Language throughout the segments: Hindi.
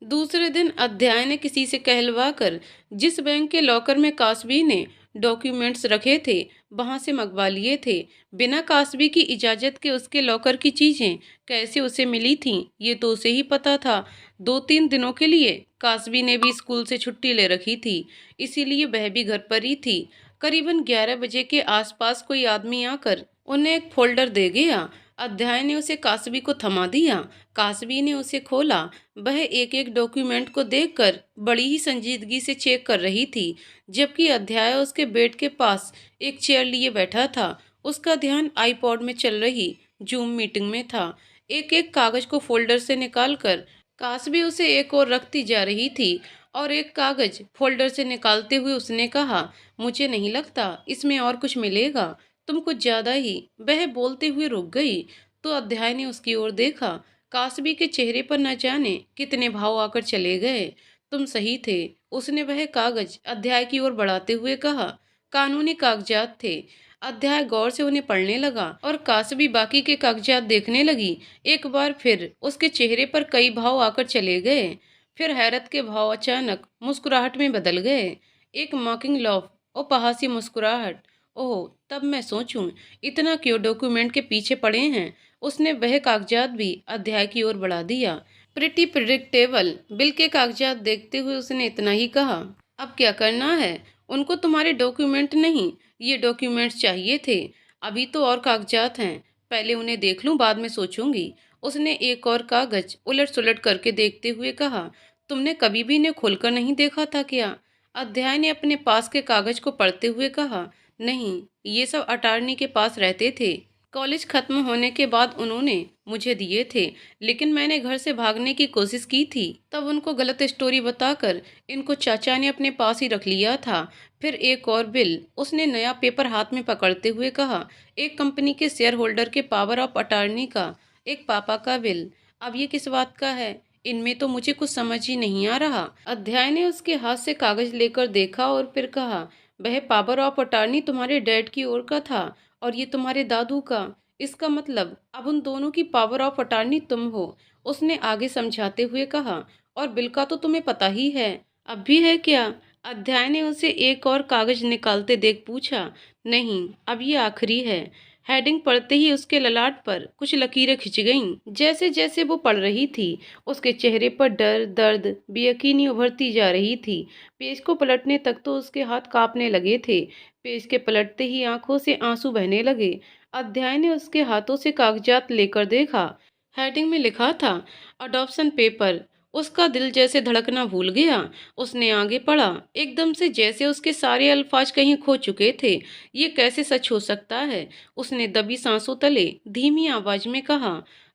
दूसरे दिन अध्याय ने किसी से कहलवा कर जिस बैंक के लॉकर में कासबी ने डॉक्यूमेंट्स रखे थे वहां से मंगवा लिए थे। बिना कासबी की इजाजत के उसके लॉकर की चीजें कैसे उसे मिली थीं ये तो उसे ही पता था। 2-3 दिनों के लिए कासबी ने भी स्कूल से छुट्टी ले रखी थी, इसीलिए वह भी घर पर ही थी। करीबन 11 बजे के आसपास कोई आदमी आकर उन्हें एक फोल्डर दे गया। अध्याय ने उसे कासबी को थमा दिया। कासबी ने उसे खोला। वह एक एक डॉक्यूमेंट को देखकर बड़ी ही संजीदगी से चेक कर रही थी, जबकि अध्याय उसके बेड के पास एक चेयर लिए बैठा था। उसका ध्यान आईपॉड में चल रही जूम मीटिंग में था। एक एक कागज को फोल्डर से निकालकर कासबी उसे एक और रखती जा रही थी, और एक कागज फोल्डर से निकालते हुए उसने कहा, मुझे नहीं लगता इसमें और कुछ मिलेगा, तुम कुछ ज्यादा ही। वह बोलते हुए रुक गई तो अध्याय ने उसकी ओर देखा। कासबी के चेहरे पर न जाने कितने भाव आकर चले गए। तुम सही थे, उसने वह कागज अध्याय की ओर बढ़ाते हुए कहा। कानूनी कागजात थे। अध्याय गौर से उन्हें पढ़ने लगा और कासबी बाकी के कागजात देखने लगी। एक बार फिर उसके चेहरे पर कई भाव आकर चले गए। फिर हैरत के भाव अचानक मुस्कुराहट में बदल गए। एक मॉकिंग लॉफ, उपहासी मुस्कुराहट। ओह, तब मैं सोचूं, इतना क्यों डॉक्यूमेंट के पीछे पड़े हैं। उसने वह कागजात भी अध्याय की ओर बढ़ा दिया। Pretty predictable. बिल के कागजात देखते हुए उसने इतना ही कहा। अब क्या करना है? उनको तुम्हारे डॉक्यूमेंट नहीं, ये डॉक्यूमेंट्स चाहिए थे। अभी तो और कागजात हैं, पहले उन्हें देख लूं, बाद में सोचूंगी। उसने एक और कागज उलट सुलट करके देखते हुए कहा। तुमने कभी भी इन्हें खोलकर नहीं देखा था क्या? अध्याय ने अपने पास के कागज को पढ़ते हुए कहा। नहीं, ये सब अटारनी के पास रहते थे। कॉलेज खत्म होने के बाद उन्होंने मुझे दिए थे, लेकिन मैंने घर से भागने की कोशिश की थी। तब उनको गलत स्टोरी बताकर इनको चाचा ने अपने पास ही रख लिया था। फिर एक और बिल। उसने नया पेपर हाथ में पकड़ते हुए कहा। एक कंपनी के शेयर होल्डर के पावर ऑफ अटारनी का एक पापा का बिल। अब ये किस बात का है? इनमें तो मुझे कुछ समझ ही नहीं आ रहा। अध्याय ने उसके हाथ से कागज लेकर देखा और फिर कहा, वह पावर ऑफ अटार्नी तुम्हारे डैड की ओर का था और ये तुम्हारे दादू का। इसका मतलब अब उन दोनों की पावर ऑफ अटार्नी तुम हो। उसने आगे समझाते हुए कहा। और बिल का तो तुम्हें पता ही है। अब भी है क्या? अध्याय ने उसे एक और कागज निकालते देख पूछा। नहीं, अब ये आखिरी है। हेडिंग पढ़ते ही उसके ललाट पर कुछ लकीरें खिंच गईं। जैसे जैसे वो पढ़ रही थी उसके चेहरे पर डर, दर्द, बेयकीनी उभरती जा रही थी। पेज को पलटने तक तो उसके हाथ कांपने लगे थे। पेज के पलटते ही आंखों से आंसू बहने लगे। अध्याय ने उसके हाथों से कागजात लेकर देखा। हेडिंग में लिखा था, अडॉप्शन पेपर। उसका दिल जैसे धड़कना भूल गया। उसने आगे पढ़ा, एकदम से जैसे उसके सारे अल्फाज कहीं खो चुके थे। ये कैसे सच हो सकता है? उसने दबी सांसों तले धीमी आवाज में कहा।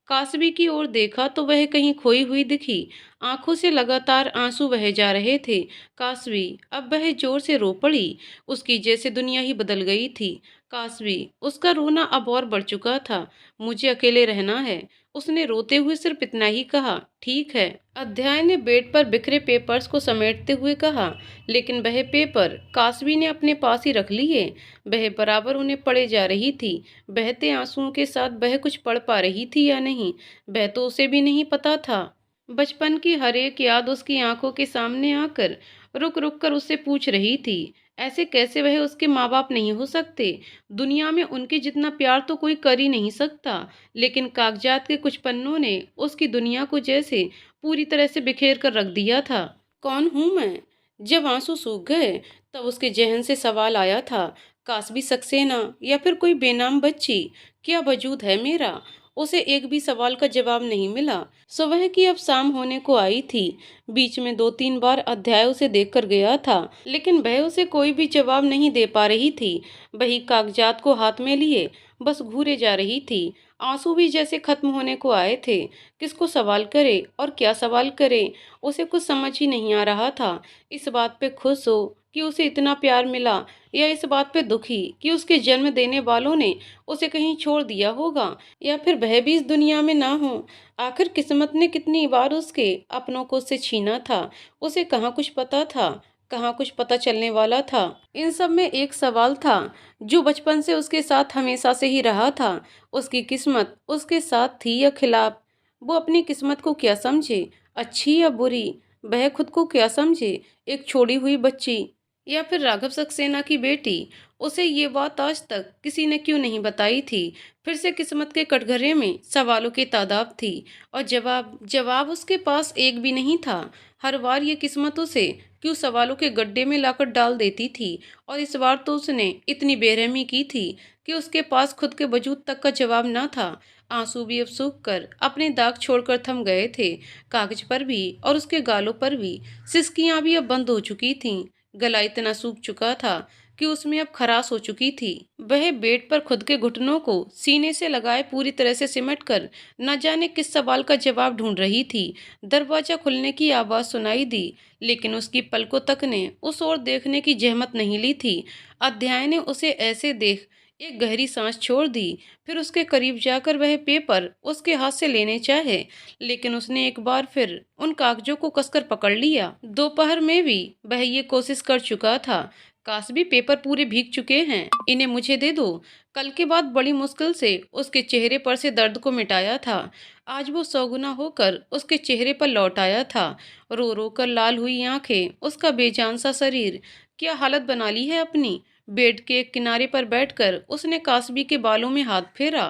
कासबी की ओर देखा तो वह कहीं खोई हुई दिखी। आंखों से लगातार आंसू बहे जा रहे थे। कासबी। अब वह जोर से रो पड़ी। उसकी जैसे दुनिया ही बदल गई थी। कासबी। उसका रोना अब और बढ़ चुका था। मुझे अकेले रहना है। उसने रोते हुए सिर्फ इतना ही कहा। ठीक है। अध्याय ने बेड पर बिखरे पेपर्स को समेटते हुए कहा। लेकिन वह पेपर कासबी ने अपने पास ही रख लिए। वह बराबर उन्हें पढ़े जा रही थी। बहते आंसुओं के साथ वह कुछ पढ़ पा रही थी या नहीं, वह तो उसे भी नहीं पता था। बचपन की हर एक याद उसकी आंखों के सामने आकर रुक रुक कर उससे पूछ रही थी, ऐसे कैसे वह उसके माँ बाप नहीं हो सकते? दुनिया में उनके जितना प्यार तो कोई कर ही नहीं सकता। लेकिन कागजात के कुछ पन्नों ने उसकी दुनिया को जैसे पूरी तरह से बिखेर कर रख दिया था। कौन हूं मैं? जब आंसू सूख गए तब उसके जहन से सवाल आया था, कासबी सक्सेना या फिर कोई बेनाम बच्ची? क्या वजूद है मेरा? उसे एक भी सवाल का जवाब नहीं मिला। सुबह की अब शाम होने को आई थी। बीच में 2-3 बार अध्याय उसे देखकर गया था, लेकिन वह उसे कोई भी जवाब नहीं दे पा रही थी। वही कागजात को हाथ में लिए बस घूरे जा रही थी। आंसू भी जैसे खत्म होने को आए थे। किसको सवाल करे और क्या सवाल करे, उसे कुछ समझ ही नहीं आ रहा था। इस बात पे खुश हो कि उसे इतना प्यार मिला, या इस बात पे दुखी कि उसके जन्म देने वालों ने उसे कहीं छोड़ दिया होगा, या फिर वह भी इस दुनिया में ना हो। आखिर किस्मत ने कितनी बार उसके अपनों को उससे छीना था। उसे कहाँ कुछ पता था, कहाँ कुछ पता चलने वाला था। इन सब में एक सवाल था जो बचपन से उसके साथ हमेशा से ही रहा था। उसकी किस्मत उसके साथ थी या खिलाफ? वो अपनी किस्मत को क्या समझे? अच्छी या बुरी, वह खुद को क्या समझे, एक छोड़ी हुई बच्ची या फिर राघव सक्सेना की बेटी? उसे ये बात आज तक किसी ने क्यों नहीं बताई थी? फिर से किस्मत के कटघरे में सवालों की तादाद थी और जवाब जवाब उसके पास एक भी नहीं था। हर बार ये किस्मत उसे क्यों सवालों के गड्ढे में लाकर डाल देती थी, और इस बार तो उसने इतनी बेरहमी की थी कि उसके पास खुद के वजूद तक का जवाब ना था। आंसू भी अब सूख कर अपने दाग छोड़कर थम गए थे, कागज पर भी और उसके गालों पर भी। सिसकियां भी अब बंद हो चुकी थीं। गला इतना सूख चुका था कि उसमें अब खराश हो चुकी थी। वह बेड पर खुद के घुटनों को सीने से लगाए पूरी तरह से सिमट कर न जाने किस सवाल का जवाब ढूंढ रही थी। दरवाजा खुलने की आवाज सुनाई दी, लेकिन उसकी पलकों तक ने उस ओर देखने की जहमत नहीं ली थी। अध्याय ने उसे ऐसे देख एक गहरी सांस छोड़ दी। फिर उसके करीब जाकर वह पेपर उसके हाथ से लेने चाहे, लेकिन उसने एक बार फिर उन कागजों को कसकर पकड़ लिया। दोपहर में भी वह ये कोशिश कर चुका था। काश भी पेपर पूरे भीग चुके हैं, इन्हें मुझे दे दो। कल के बाद बड़ी मुश्किल से उसके चेहरे पर से दर्द को मिटाया था। आज वो सौगुना होकर उसके चेहरे पर लौट आया था। रो रो कर लाल हुई आंखें, उसका बेजान सा शरीर, क्या हालत बना ली है अपनी। बेड के एक किनारे पर बैठकर उसने कासबी के बालों में हाथ फेरा।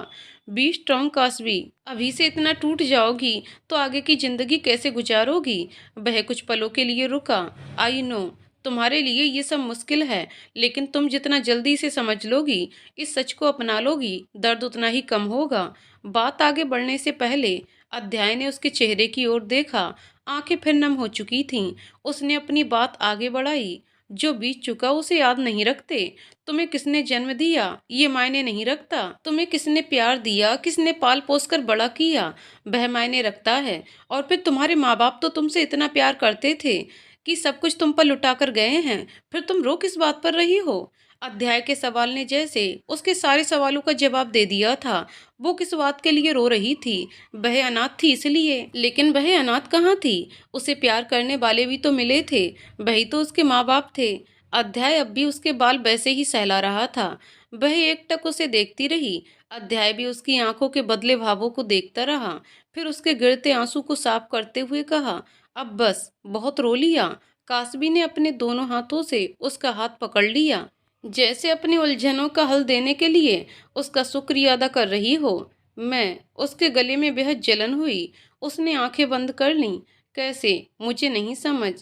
बी स्ट्रॉन्ग कासबी, अभी से इतना टूट जाओगी तो आगे की जिंदगी कैसे गुजारोगी? वह कुछ पलों के लिए रुका। आई नो तुम्हारे लिए ये सब मुश्किल है, लेकिन तुम जितना जल्दी इसे समझ लोगी, इस सच को अपना लोगी, दर्द उतना ही कम होगा। बात आगे बढ़ने से पहले अध्याय ने उसके चेहरे की ओर देखा। आंखें फिर नम हो चुकी थीं। उसने अपनी बात आगे बढ़ाई। जो बीत चुका उसे याद नहीं रखते। तुम्हें किसने जन्म दिया ये मायने नहीं रखता। तुम्हें किसने प्यार दिया, किसने पाल पोस कर बड़ा किया, वह मायने रखता है। और फिर तुम्हारे माँ बाप तो तुमसे इतना प्यार करते थे कि सब कुछ तुम पर लुटा कर गए हैं, फिर तुम रो किस बात पर रही हो? अध्याय के सवाल ने जैसे उसके सारे सवालों का जवाब दे दिया था। वो किस बात के लिए रो रही थी? वह अनाथ थी इसलिए। लेकिन वह अनाथ कहाँ थी? उसे प्यार करने वाले भी तो मिले थे, वही तो उसके माँ बाप थे। अध्याय अब भी उसके बाल वैसे ही सहला रहा था। वह एकटक उसे देखती रही। अध्याय भी उसकी आंखों के बदले भावों को देखता रहा। फिर उसके गिरते आंसू को साफ करते हुए कहा, अब बस, बहुत रो लिया। कासबी ने अपने दोनों हाथों से उसका हाथ पकड़ लिया, जैसे अपनी उलझनों का हल देने के लिए उसका शुक्रिया अदा कर रही हो। मैं उसके गले में बेहद जलन हुई। उसने आंखें बंद कर लीं। कैसे? मुझे नहीं समझ।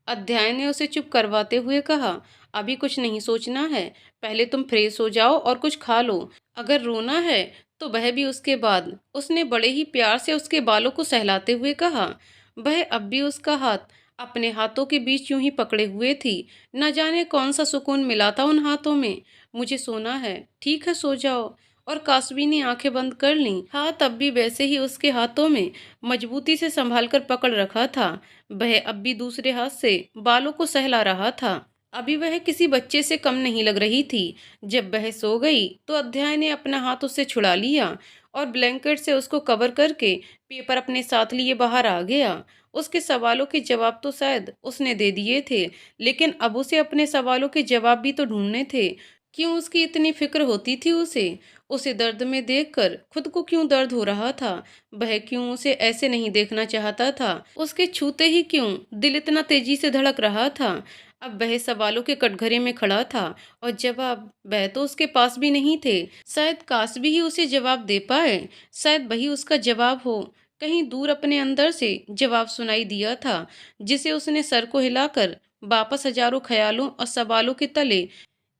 अध्याय ने उसे चुप करवाते हुए कहा, अभी कुछ नहीं सोचना है। पहले तुम फ्रेश हो जाओ और कुछ खा लो। अगर रोना है तो वह भी उसके बाद। उसने बड़े ही प्यार से उसके बालों को सहलाते हुए कहा। वह अब भी उसका हाथ अपने हाथों के बीच यूं ही पकड़े हुए थी। न जाने कौन सा सुकून मिला था उन हाथों में। मुझे सोना है, ठीक है सो जाओ। और कासवी ने आंखें बंद कर लीं। हाथ अब भी वैसे ही उसके हाथों में मजबूती से संभाल कर पकड़ रखा था। वह अब भी दूसरे हाथ से बालों को सहला रहा था। अभी वह किसी बच्चे से कम नहीं लग रही थी। जब वह सो गई तो अध्याय ने अपना हाथ उससे छुड़ा लिया और ब्लैंकेट से उसको कवर करके पेपर अपने साथ लिए बाहर आ गया। उसके सवालों के जवाब तो शायद उसने दे दिए थे, लेकिन अब उसे अपने सवालों के जवाब भी तो ढूंढने थे। क्यों उसकी इतनी फिक्र होती थी उसे? उसे दर्द में देखकर खुद को क्यों दर्द हो रहा था? वह क्यों उसे ऐसे नहीं देखना चाहता था? उसके छूते ही क्यों दिल इतना तेजी से धड़क रहा था? अब वह सवालों के कटघरे में खड़ा था और जवाब वह तो उसके पास भी नहीं थे। शायद कासबी ही उसे जवाब दे पाए। शायद वही उसका जवाब हो। कहीं दूर अपने अंदर से जवाब सुनाई दिया था, जिसे उसने सर को हिलाकर वापस हजारों ख्यालों और सवालों के तले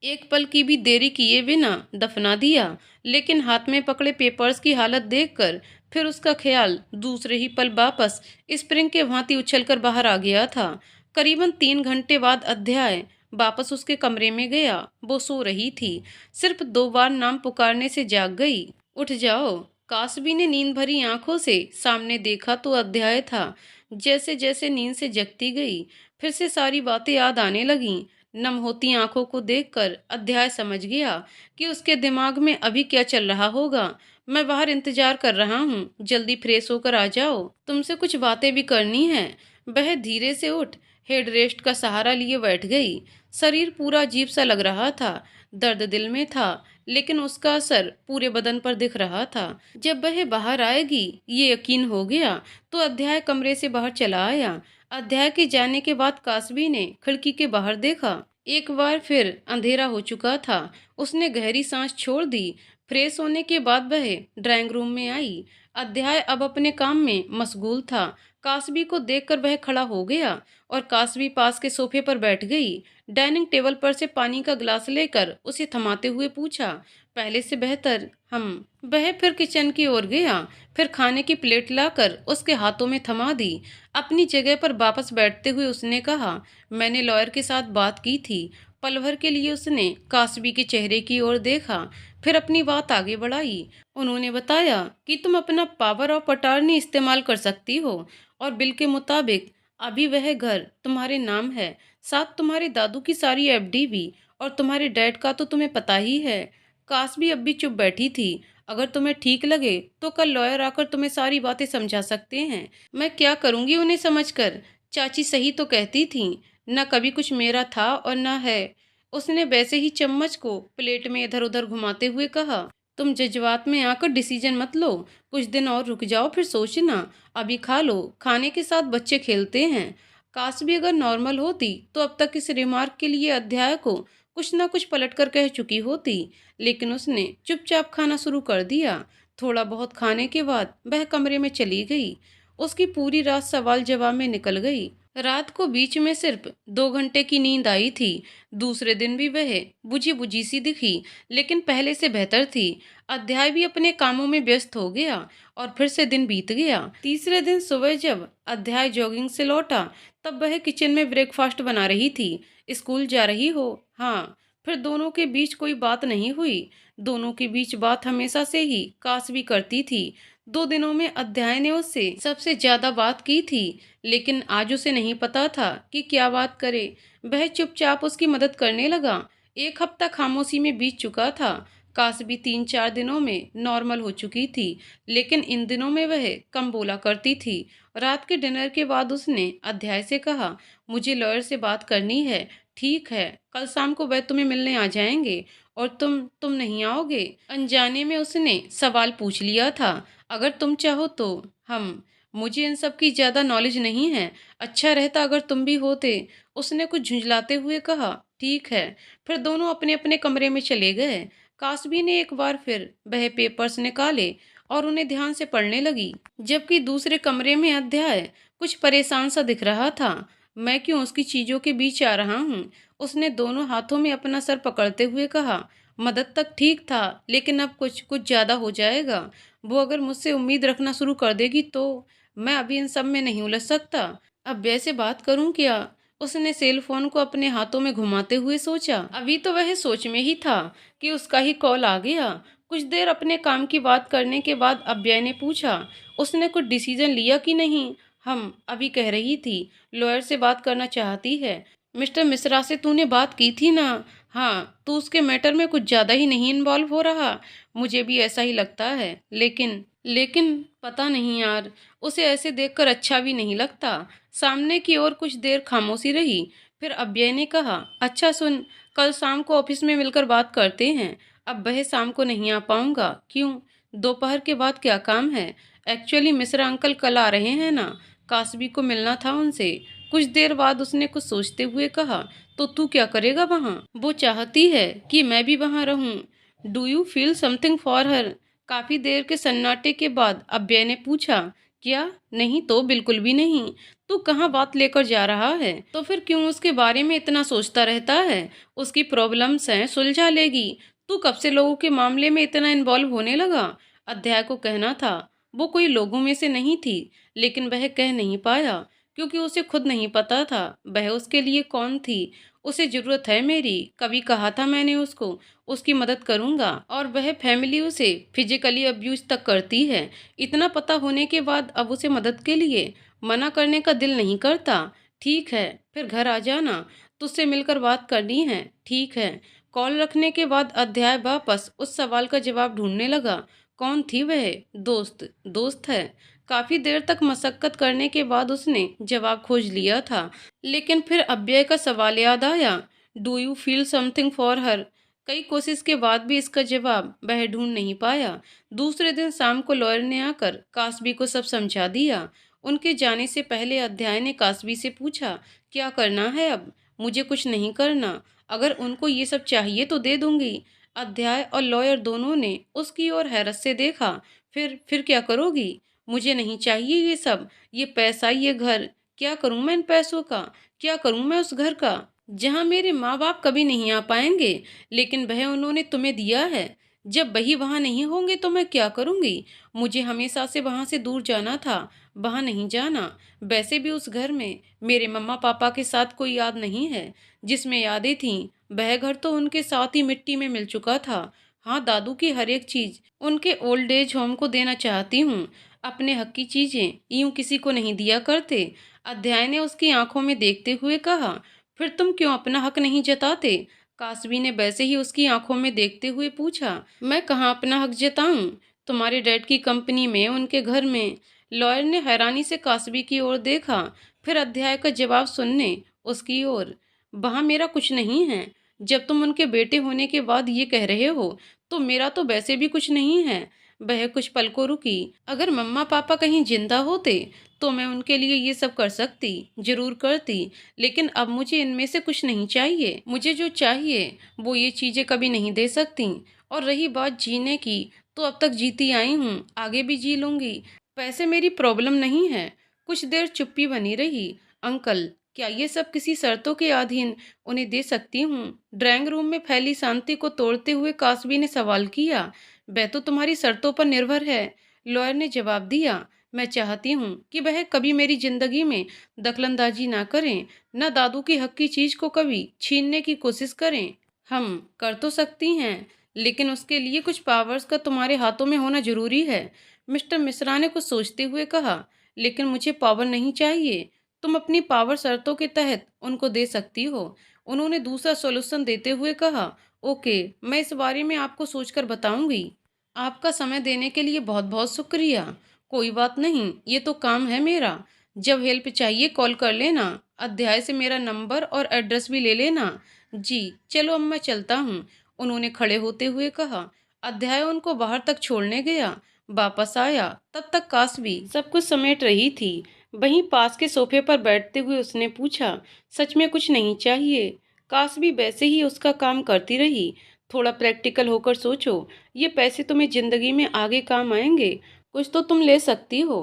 एक पल की भी देरी किए बिना दफना दिया। लेकिन हाथ में पकड़े पेपर्स की हालत देखकर फिर उसका ख्याल दूसरे ही पल वापस स्प्रिंग के भांति उछलकर बाहर आ गया था। करीबन 3 घंटे बाद अध्याय वापस उसके कमरे में गया। वो सो रही थी। सिर्फ 2 बार नाम पुकारने से जाग गई। उठ जाओ। कासबी ने नींद भरी आंखों से सामने देखा तो अध्याय था। जैसे जैसे नींद से जगती गई, फिर से सारी बातें याद आने लगीं। नम होती आंखों को देखकर अध्याय समझ गया कि उसके दिमाग में अभी क्या चल रहा होगा। मैं बाहर इंतजार कर रहा हूँ, जल्दी फ्रेश होकर आ जाओ, तुमसे कुछ बातें भी करनी है। वह धीरे से उठ हेड रेस्ट का सहारा लिए बैठ गई। शरीर पूरा अजीब सा लग रहा था। दर्द दिल में था, लेकिन उसका असर पूरे बदन पर दिख रहा था। जब वह बाहर आएगी ये यकीन हो गया, तो अध्याय कमरे से बाहर चला आया। अध्याय के जाने के बाद कासवी ने खिड़की के बाहर देखा। एक बार फिर अंधेरा हो चुका था। उसने गहरी सांस छोड़ दी। फ्रेश होने के बाद वह ड्राइंग रूम में आई। अध्याय अब अपने काम में मशगूल था। कासवी को देखकर वह खड़ा हो गया और कासवी पास के सोफे पर बैठ गई। डाइनिंग टेबल पर से पानी का गिलास लेकर उसे थमाते हुए पूछा, पहले से बेहतर। हम वह फिर किचन की ओर गया। फिर खाने की प्लेट लाकर उसके हाथों में थमा दी। अपनी जगह पर वापस बैठते हुए उसने कहा, मैंने लॉयर के साथ बात की थी। पल भर के लिए उसने कासवी के चेहरे की ओर देखा, फिर अपनी बात आगे बढ़ाई। उन्होंने बताया कि तुम अपना पावर ऑफ अटॉर्नी इस्तेमाल कर सकती हो और बिल के मुताबिक अभी वह घर तुम्हारे नाम है, साथ तुम्हारे दादू की सारी एफडी भी, और तुम्हारे डैड का तो तुम्हें पता ही है। कासवी अब भी चुप बैठी थी। अगर तुम्हें ठीक लगे तो कल लॉयर आकर तुम्हें सारी बातें समझा सकते हैं। मैं क्या करूंगी उन्हें समझकर? चाची सही तो कहती थी, न कभी कुछ मेरा था और न है। उसने वैसे ही चम्मच को प्लेट में इधर उधर घुमाते हुए कहा, तुम जज्बात में आकर डिसीजन मत लो। कुछ दिन और रुक जाओ, फिर सोचना। अभी खा लो, खाने के साथ बच्चे खेलते हैं। काश भी अगर नॉर्मल होती तो अब तक इस रिमार्क के लिए अध्याय को कुछ ना कुछ पलट कर कह चुकी होती, लेकिन उसने चुपचाप खाना शुरू कर दिया। थोड़ा बहुत खाने के बाद वह कमरे में चली गई। उसकी पूरी रात सवाल जवाब में निकल गई। रात को बीच में सिर्फ 2 घंटे की नींद आई थी। दूसरे दिन भी वह बुझी बुझी सी दिखी, लेकिन पहले से बेहतर थी। अध्याय भी अपने कामों में व्यस्त हो गया और फिर से दिन बीत गया। तीसरे दिन सुबह जब अध्याय जॉगिंग से लौटा, तब वह किचन में ब्रेकफास्ट बना रही थी। स्कूल जा रही हो? हाँ। फिर दोनों के बीच कोई बात नहीं हुई। दोनों के बीच बात हमेशा से ही कासवी करती थी। 2 दिनों में अध्याय ने उससे सबसे ज्यादा बात की थी, लेकिन आज उसे नहीं पता था कि क्या बात करे। वह चुपचाप उसकी मदद करने लगा। 1 हफ्ता खामोशी में बीत चुका था। कासवी 3-4 दिनों में नॉर्मल हो चुकी थी, लेकिन इन दिनों में वह कम बोला करती थी। रात के डिनर के बाद उसने अध्याय से कहा, मुझे लॉयर से बात करनी है। ठीक है, कल शाम को वह तुम्हें मिलने आ जाएंगे। और तुम नहीं आओगे? अनजाने में उसने सवाल पूछ लिया था। अगर तुम चाहो तो। हम मुझे इन सब की ज्यादा नॉलेज नहीं है। अच्छा रहता अगर तुम भी होते। उसने कुछ झुंझलाते हुए कहा, ठीक है। फिर दोनों अपने अपने कमरे में चले गए। कासवी ने एक बार फिर वह पेपर्स निकाले और उन्हें ध्यान से पढ़ने लगी, जबकि दूसरे कमरे में अध्याय कुछ परेशान सा दिख रहा था। मैं क्यों उसकी चीजों के बीच आ रहा हूँ? उसने दोनों हाथों में अपना सर पकड़ते हुए कहा, मदद तक ठीक था, लेकिन अब कुछ कुछ ज्यादा हो जाएगा। वो अगर मुझसे उम्मीद रखना शुरू कर देगी तो मैं अभी इन सब में नहीं उलझ सकता। अब वैसे बात करूं क्या? उसने सेल फोन को अपने हाथों में घुमाते हुए सोचा। अभी तो वह सोच में ही था कि उसका ही कॉल आ गया। कुछ देर अपने काम की बात करने के बाद अव्यय ने पूछा, उसने कुछ डिसीजन लिया कि नहीं? हम अभी कह रही थी लॉयर से बात करना चाहती है। मिस्टर मिश्रा से तूने बात की थी ना? हाँ, तो उसके मैटर में कुछ ज्यादा ही नहीं इन्वॉल्व हो रहा? मुझे भी ऐसा ही लगता है, लेकिन लेकिन पता नहीं यार, उसे ऐसे देखकर अच्छा भी नहीं लगता। सामने की ओर कुछ देर खामोशी रही। फिर अव्यय ने कहा, अच्छा सुन, कल शाम को ऑफिस में मिलकर बात करते हैं। अब वह शाम को नहीं आ पाऊंगा। क्यों? दोपहर के बाद क्या काम है? एक्चुअली मिश्रा अंकल कल आ रहे हैं ना, कासवी को मिलना था उनसे। कुछ देर बाद उसने कुछ सोचते हुए कहा, तो तू क्या करेगा वहाँ? वो चाहती है कि मैं भी वहाँ रहूँ। Do you feel something for her? काफी देर के सन्नाटे के बाद अव्यय ने पूछा, क्या? नहीं तो बिल्कुल भी नहीं। तू कहाँ बात लेकर जा रहा है? तो फिर क्यों उसके बारे में इतना सोचता रहता है? उसकी प्रॉब्लम्स हैं, सुलझा लेगी। तू कब से लोगों के मामले में इतना इन्वॉल्व होने लगा? अध्याय को कहना था वो कोई लोगों में से नहीं थी, लेकिन वह कह नहीं पाया क्योंकि उसे खुद नहीं पता था वह उसके लिए कौन थी। उसे जरूरत है मेरी, कभी कहा था मैंने उसको, उसकी मदद करूंगा, और वह फैमिली उसे फिजिकली अब्यूज तक करती है। इतना पता होने के बाद अब उसे मदद के लिए मना करने का दिल नहीं करता। ठीक है, फिर घर आ जाना, तुझसे मिलकर बात करनी है। ठीक है। कॉल रखने के बाद अध्याय वापस उस सवाल का जवाब ढूंढने लगा। कौन थी वह? दोस्त। दोस्त है। काफी देर तक मशक्कत करने के बाद उसने जवाब खोज लिया था, लेकिन फिर अव्यय का सवाल याद आया, do you feel something for her? कई कोशिश के बाद भी इसका जवाब वह ढूंढ नहीं पाया। दूसरे दिन शाम को लॉयर ने आकर कास्बी को सब समझा दिया। उनके जाने से पहले अध्याय ने कास्बी से पूछा, क्या करना है अब? मुझे कुछ नहीं करना। अगर उनको ये सब चाहिए तो दे दूंगी। अध्याय और लॉयर दोनों ने उसकी ओर हैरत से देखा। फिर क्या करोगी? मुझे नहीं चाहिए ये सब, ये पैसा, ये घर। क्या करूं मैं इन पैसों का? क्या करूं मैं उस घर का जहां मेरे माँ बाप कभी नहीं आ पाएंगे? लेकिन वह उन्होंने तुम्हें दिया है। जब वही वहां नहीं होंगे तो मैं क्या करूंगी? मुझे हमेशा से वहां से दूर जाना था, वहां नहीं जाना। वैसे भी उस घर में मेरे मम्मा पापा के साथ कोई याद नहीं है। जिसमें यादें थीं वह घर तो उनके साथ ही मिट्टी में मिल चुका था। हाँ, दादू की हर एक चीज उनके ओल्ड एज होम को देना चाहती हूँ। अपने हक की चीजें यूं किसी को नहीं दिया करते। अध्याय ने उसकी आंखों में देखते हुए कहा, फिर तुम क्यों अपना हक नहीं जताते? कासवी ने वैसे ही उसकी आंखों में देखते हुए पूछा, मैं कहाँ अपना हक जताऊं? तुम्हारे डैड की कंपनी में, उनके घर में। लॉयर ने हैरानी से कासवी की ओर देखा, फिर अध्याय का जवाब सुनने उसकी ओर। वहां मेरा कुछ नहीं है। जब तुम उनके बेटे होने के बाद ये कह रहे हो तो मेरा तो वैसे भी कुछ नहीं है। वह कुछ पल को रुकी। अगर मम्मा पापा कहीं जिंदा होते तो मैं उनके लिए ये सब कर सकती, जरूर करती। लेकिन अब मुझे इनमें से कुछ नहीं चाहिए। मुझे जो चाहिए वो ये चीजें कभी नहीं दे सकती। और रही बात जीने की, तो अब तक जीती आई हूँ, आगे भी जी लूंगी। पैसे मेरी प्रॉब्लम नहीं है। कुछ देर चुप्पी बनी रही। अंकल, क्या ये सब किसी शर्तों के अधीन उन्हें दे सकती हूँ? ड्राइंग रूम में फैली शांति को तोड़ते हुए कासवी ने सवाल किया। वह तो तुम्हारी शर्तों पर निर्भर है, लॉयर ने जवाब दिया। मैं चाहती हूँ कि वह कभी मेरी जिंदगी में दखलंदाजी ना करें, न दादू की हक की चीज को कभी छीनने की कोशिश करें। हम कर तो सकती हैं, लेकिन उसके लिए कुछ पावर्स का तुम्हारे हाथों में होना जरूरी है। मिस्टर मिश्रा ने कुछ सोचते हुए कहा, लेकिन मुझे पावर नहीं चाहिए। तुम अपनी पावर शर्तों के तहत उनको दे सकती हो। उन्होंने दूसरा सॉल्यूशन देते हुए कहा, ओके, मैं इस बारे में आपको सोचकर बताऊंगी। आपका समय देने के लिए बहुत बहुत शुक्रिया। कोई बात नहीं, ये तो काम है मेरा। जब हेल्प चाहिए कॉल कर लेना। अध्याय से मेरा नंबर और एड्रेस भी ले लेना। जी, चलो अब मैं चलता हूँ, उन्होंने खड़े होते हुए कहा। अध्याय उनको बाहर तक छोड़ने गया। वापस आया तब तक कासवी सब कुछ समेट रही थी। वहीं पास के सोफे पर बैठते हुए उसने पूछा, सच में कुछ नहीं चाहिए? कासवी वैसे ही उसका काम करती रही। थोड़ा प्रैक्टिकल होकर सोचो, ये पैसे तुम्हें जिंदगी में आगे काम आएंगे। कुछ तो तुम ले सकती हो।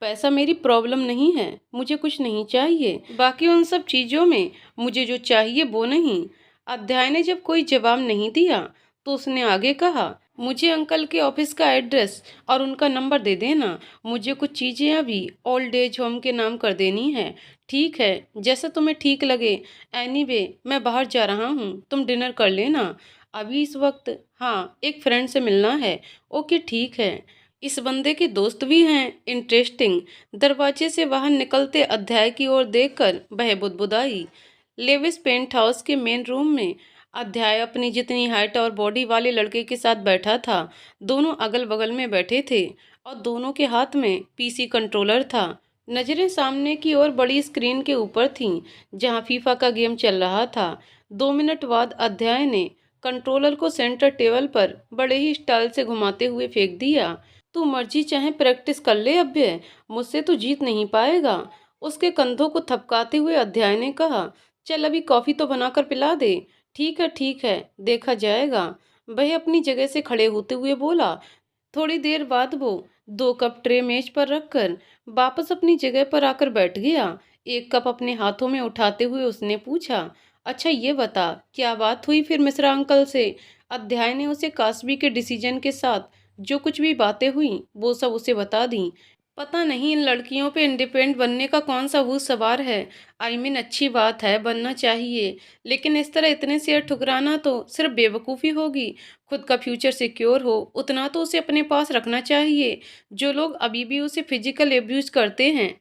पैसा मेरी प्रॉब्लम नहीं है, मुझे कुछ नहीं चाहिए। बाकी उन सब चीजों में मुझे जो चाहिए वो नहीं। अध्याय ने जब कोई जवाब नहीं दिया तो उसने आगे कहा, मुझे अंकल के ऑफिस का एड्रेस और उनका नंबर दे देना। मुझे कुछ चीजें अभी ओल्ड एज होम के नाम कर देनी है। ठीक है, जैसा तुम्हें ठीक लगे। एनीवे, मैं बाहर जा रहा हूँ, तुम डिनर कर लेना अभी इस वक्त। हाँ, एक फ्रेंड से मिलना है। ओके, ठीक है। इस बंदे के दोस्त भी हैं, इंटरेस्टिंग। दरवाजे से बाहर निकलते अध्याय की ओर देखकर वह बुदबुदाई। लेविस पेंट हाउस के मेन रूम में अध्याय अपनी जितनी हाइट और बॉडी वाले लड़के के साथ बैठा था। दोनों अगल बगल में बैठे थे और दोनों के हाथ में पीसी कंट्रोलर था। नजरें सामने की ओर बड़ी स्क्रीन के ऊपर थीं, जहां फीफा का गेम चल रहा था। 2 मिनट बाद अध्याय ने कंट्रोलर को सेंटर टेबल पर बड़े ही स्टाइल से घुमाते हुए फेंक दिया। तू मर्जी चाहे प्रैक्टिस कर ले अभ्य, मुझसे तो जीत नहीं पाएगा। उसके कंधों को थपकाते हुए अध्याय ने कहा, चल अभी कॉफी तो बनाकर पिला दे। ठीक है, देखा जाएगा, वह अपनी जगह से खड़े होते हुए बोला। थोड़ी देर बाद वो 2 कप ट्रे मेज पर रखकर वापस अपनी जगह पर आकर बैठ गया। एक कप अपने हाथों में उठाते हुए उसने पूछा, अच्छा ये बता, क्या बात हुई फिर मिश्रा अंकल से? अध्याय ने उसे कास्बी के डिसीजन के साथ जो कुछ भी बातें हुई वो सब उसे बता दी। पता नहीं इन लड़कियों पे इंडिपेंडेंट बनने का कौन सा भूत सवार है। अच्छी बात है, बनना चाहिए, लेकिन इस तरह इतने शेयर ठुकराना तो सिर्फ बेवकूफ़ी होगी। खुद का फ्यूचर सिक्योर हो उतना तो उसे अपने पास रखना चाहिए। जो लोग अभी भी उसे फिजिकल एब्यूज करते हैं,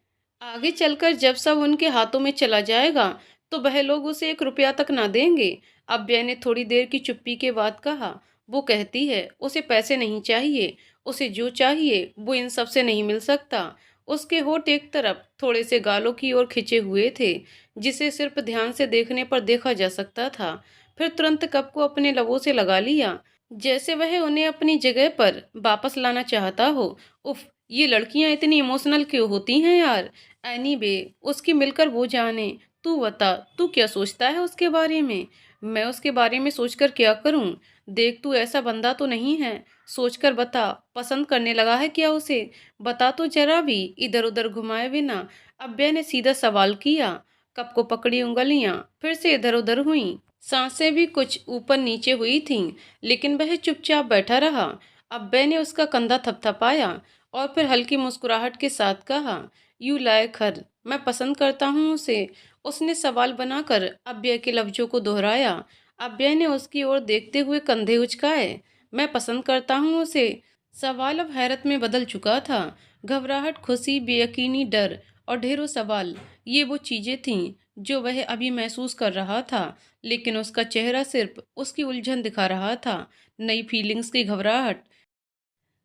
आगे चलकर जब सब उनके हाथों में चला जाएगा तो वह लोग उसे 1 रुपया तक ना देंगे। अव्यय ने थोड़ी देर की चुप्पी के बाद कहा, वो कहती है उसे पैसे नहीं चाहिए, उसे जो चाहिए वो इन सब से नहीं मिल सकता। उसके होठ एक तरफ थोड़े से गालों की ओर खिंचे हुए थे, जिसे सिर्फ ध्यान से देखने पर देखा जा सकता था। फिर तुरंत कप को अपने लबों से लगा लिया, जैसे वह उन्हें अपनी जगह पर वापस लाना चाहता हो। उफ, ये लड़कियां इतनी इमोशनल क्यों होती हैं यार। एनीवे, उसकी मिलकर वो जाने। तू बता, तू क्या सोचता है उसके बारे में? मैं उसके बारे में सोचकर क्या करूं? देख, तू ऐसा बंदा तो नहीं है। सोचकर बता, पसंद करने लगा है क्या उसे? बता तो जरा भी। इधर उधर घुमाए बिना अव्यय ने सीधा सवाल किया। कप को पकड़ी उंगलियां फिर से इधर उधर हुईं। सांसें भी कुछ ऊपर नीचे हुई थीं, लेकिन वह चुपचाप बैठा रहा। अव्यय ने उसका कंधा थपथपाया और फिर हल्की मुस्कुराहट के साथ कहा, यू लाइक हर, मैं पसंद करता हूँ उसे। उसने सवाल बनाकर अव्यय के लफ्जों को दोहराया। अव्यय ने उसकी ओर देखते हुए कंधे उचकाए। मैं पसंद करता हूँ उसे। सवाल अब हैरत में बदल चुका था। घबराहट, खुशी, बेयकीनी, डर और ढेरों सवाल, ये वो चीजें थीं जो वह अभी महसूस कर रहा था, लेकिन उसका चेहरा सिर्फ उसकी उलझन दिखा रहा था। नई फीलिंग्स की घबराहट,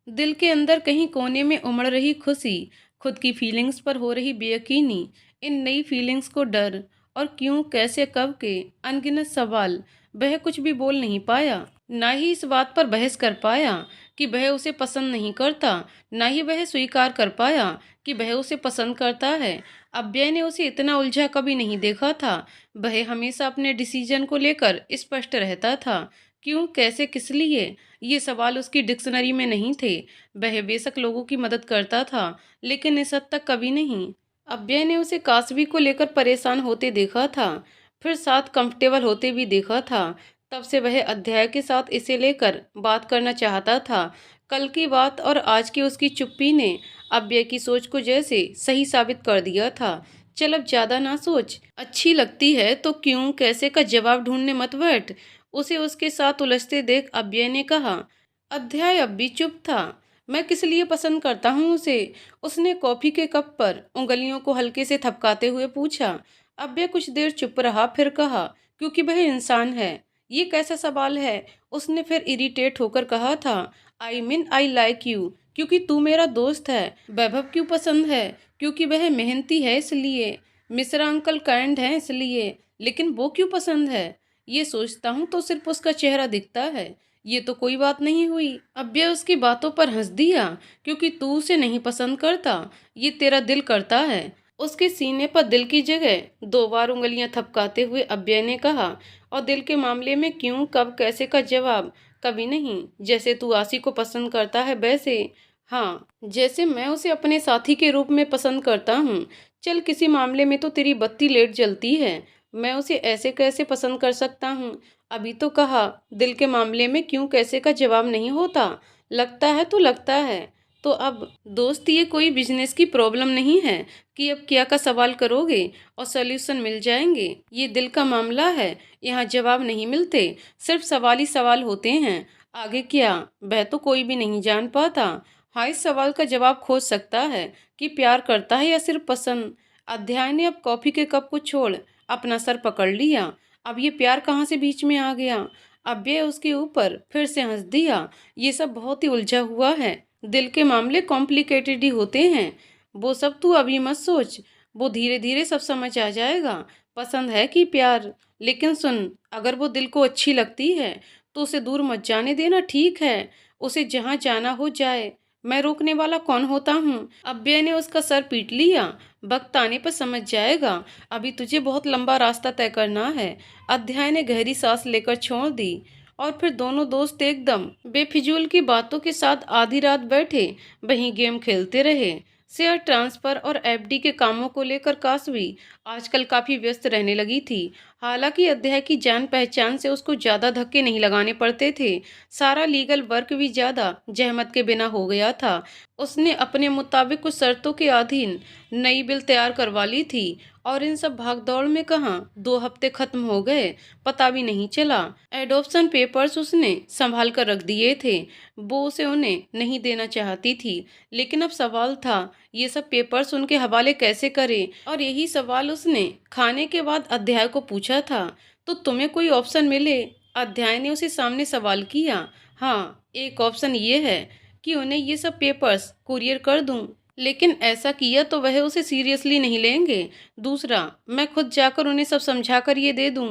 दिल के अंदर कहीं कोने में उमड़ रही खुशी, खुद की फीलिंग्स पर हो रही बेयकीनी, इन नई फीलिंग्स को डर और क्यों, कैसे, कब के अनगिनत सवाल। वह कुछ भी बोल नहीं पाया, ना ही इस बात पर बहस कर पाया कि वह उसे पसंद नहीं करता, ना ही वह स्वीकार कर पाया कि वह उसे पसंद करता है। अव्यय ने उसे इतना उलझा कभी नहीं देखा था। वह हमेशा अपने डिसीजन को लेकर स्पष्ट रहता था। क्यों, कैसे, किस लिए, ये सवाल उसकी डिक्शनरी में नहीं थे। वह बेशक लोगों की मदद करता था, लेकिन इस हद तक कभी नहीं। अव्यय ने उसे काशवी को लेकर परेशान होते देखा था, फिर साथ कंफर्टेबल होते भी देखा था। तब से वह अध्याय के साथ इसे लेकर बात करना चाहता था। कल की बात और आज की उसकी चुप्पी ने अव्यय की सोच को जैसे सही साबित कर दिया था। चल अब ज्यादा ना सोच, अच्छी लगती है तो क्यों, कैसे का जवाब ढूंढने मत बैठ। उसे उसके साथ उलझते देख अव्यय ने कहा। अध्याय अब भी चुप था। मैं किस लिए पसंद करता हूँ उसे? उसने कॉफी के कप पर उंगलियों को हल्के से थपकाते हुए पूछा। अव्यय कुछ देर चुप रहा, फिर कहा, क्योंकि वह इंसान है। ये कैसा सवाल है? उसने फिर इरिटेट होकर कहा था। I mean I like you, क्योंकि तू मेरा दोस्त है। वैभव क्यों पसंद है? क्योंकि वह मेहनती है इसलिए। मिश्रा अंकल काइंड है इसलिए। लेकिन वो क्यों पसंद है? ये सोचता हूँ तो सिर्फ उसका चेहरा दिखता है। ये तो कोई बात नहीं हुई। अव्यय उसकी बातों पर हंस दिया। क्योंकि तू उसे नहीं पसंद करता, ये तेरा दिल करता है। उसके सीने पर दिल की जगह 2 बार उंगलियां थपकाते हुए अव्यय ने कहा। और दिल के मामले में क्यों, कब, कैसे का जवाब कभी नहीं। जैसे तू आशी को पसंद करता है वैसे। हाँ, जैसे मैं उसे अपने साथी के रूप में पसंद करता हूँ। चल, किसी मामले में तो तेरी बत्ती लेट जलती है, मैं उसे ऐसे कैसे पसंद कर सकता हूँ? अभी तो कहा, दिल के मामले में क्यों, कैसे का जवाब नहीं होता। लगता है तो लगता है। तो अब दोस्त, ये कोई बिजनेस की प्रॉब्लम नहीं है कि अब क्या का सवाल करोगे और सॉल्यूशन मिल जाएंगे। ये दिल का मामला है, यहाँ जवाब नहीं मिलते, सिर्फ सवाल ही सवाल होते हैं। आगे क्या, वह तो कोई भी नहीं जान पाता। हाँ, इस सवाल का जवाब खोज सकता है कि प्यार करता है या सिर्फ पसंद। अध्याय ने अब कॉफी के कप को छोड़ अपना सर पकड़ लिया। अब ये प्यार कहाँ से बीच में आ गया? अव्यय उसके ऊपर फिर से हंस दिया। ये सब बहुत ही उलझा हुआ है। दिल के मामले कॉम्प्लिकेटेड ही होते हैं। वो सब तू अभी मत सोच, वो धीरे धीरे सब समझ आ जाएगा, पसंद है कि प्यार। लेकिन सुन, अगर वो दिल को अच्छी लगती है तो उसे दूर मत जाने देना, ठीक है? उसे जहाँ जाना हो जाए, मैं रोकने वाला कौन होता हूँ? अव्यय ने उसका सर पीट लिया। वक्त आने पर समझ जाएगा, अभी तुझे बहुत लंबा रास्ता तय करना है। अध्याय ने गहरी सांस लेकर छोड़ दी और फिर दोनों दोस्त एकदम बेफिजूल की बातों के साथ आधी रात बैठे वहीं गेम खेलते रहे। शेयर ट्रांसफर और एफडी के कामों को लेकर काशवी आजकल काफी व्यस्त रहने लगी थी। हालांकि अध्याय की जान पहचान से उसको ज्यादा धक्के नहीं लगाने पड़ते थे। सारा लीगल वर्क भी ज्यादा जहमत के बिना हो गया था। उसने अपने मुताबिक कुछ शर्तों के अधीन नई बिल तैयार करवा ली थी और इन सब भागदौड़ में कहाँ 2 हफ्ते खत्म हो गए, पता भी नहीं चला। एडॉप्शन पेपर्स उसने संभाल कर रख दिए थे। वो उसे उन्हें नहीं देना चाहती थी, लेकिन अब सवाल था ये सब पेपर्स उनके हवाले कैसे करे। और यही सवाल उसने खाने के बाद अध्याय को पूछा था। तो तुम्हें कोई ऑप्शन मिले? अध्याय ने उसे सामने सवाल किया। हाँ, एक ऑप्शन ये है कि उन्हें ये सब पेपर्स कुरियर कर दूं, लेकिन ऐसा किया तो वह उसे सीरियसली नहीं लेंगे। दूसरा, मैं खुद जाकर उन्हें सब समझा कर ये दे दूं।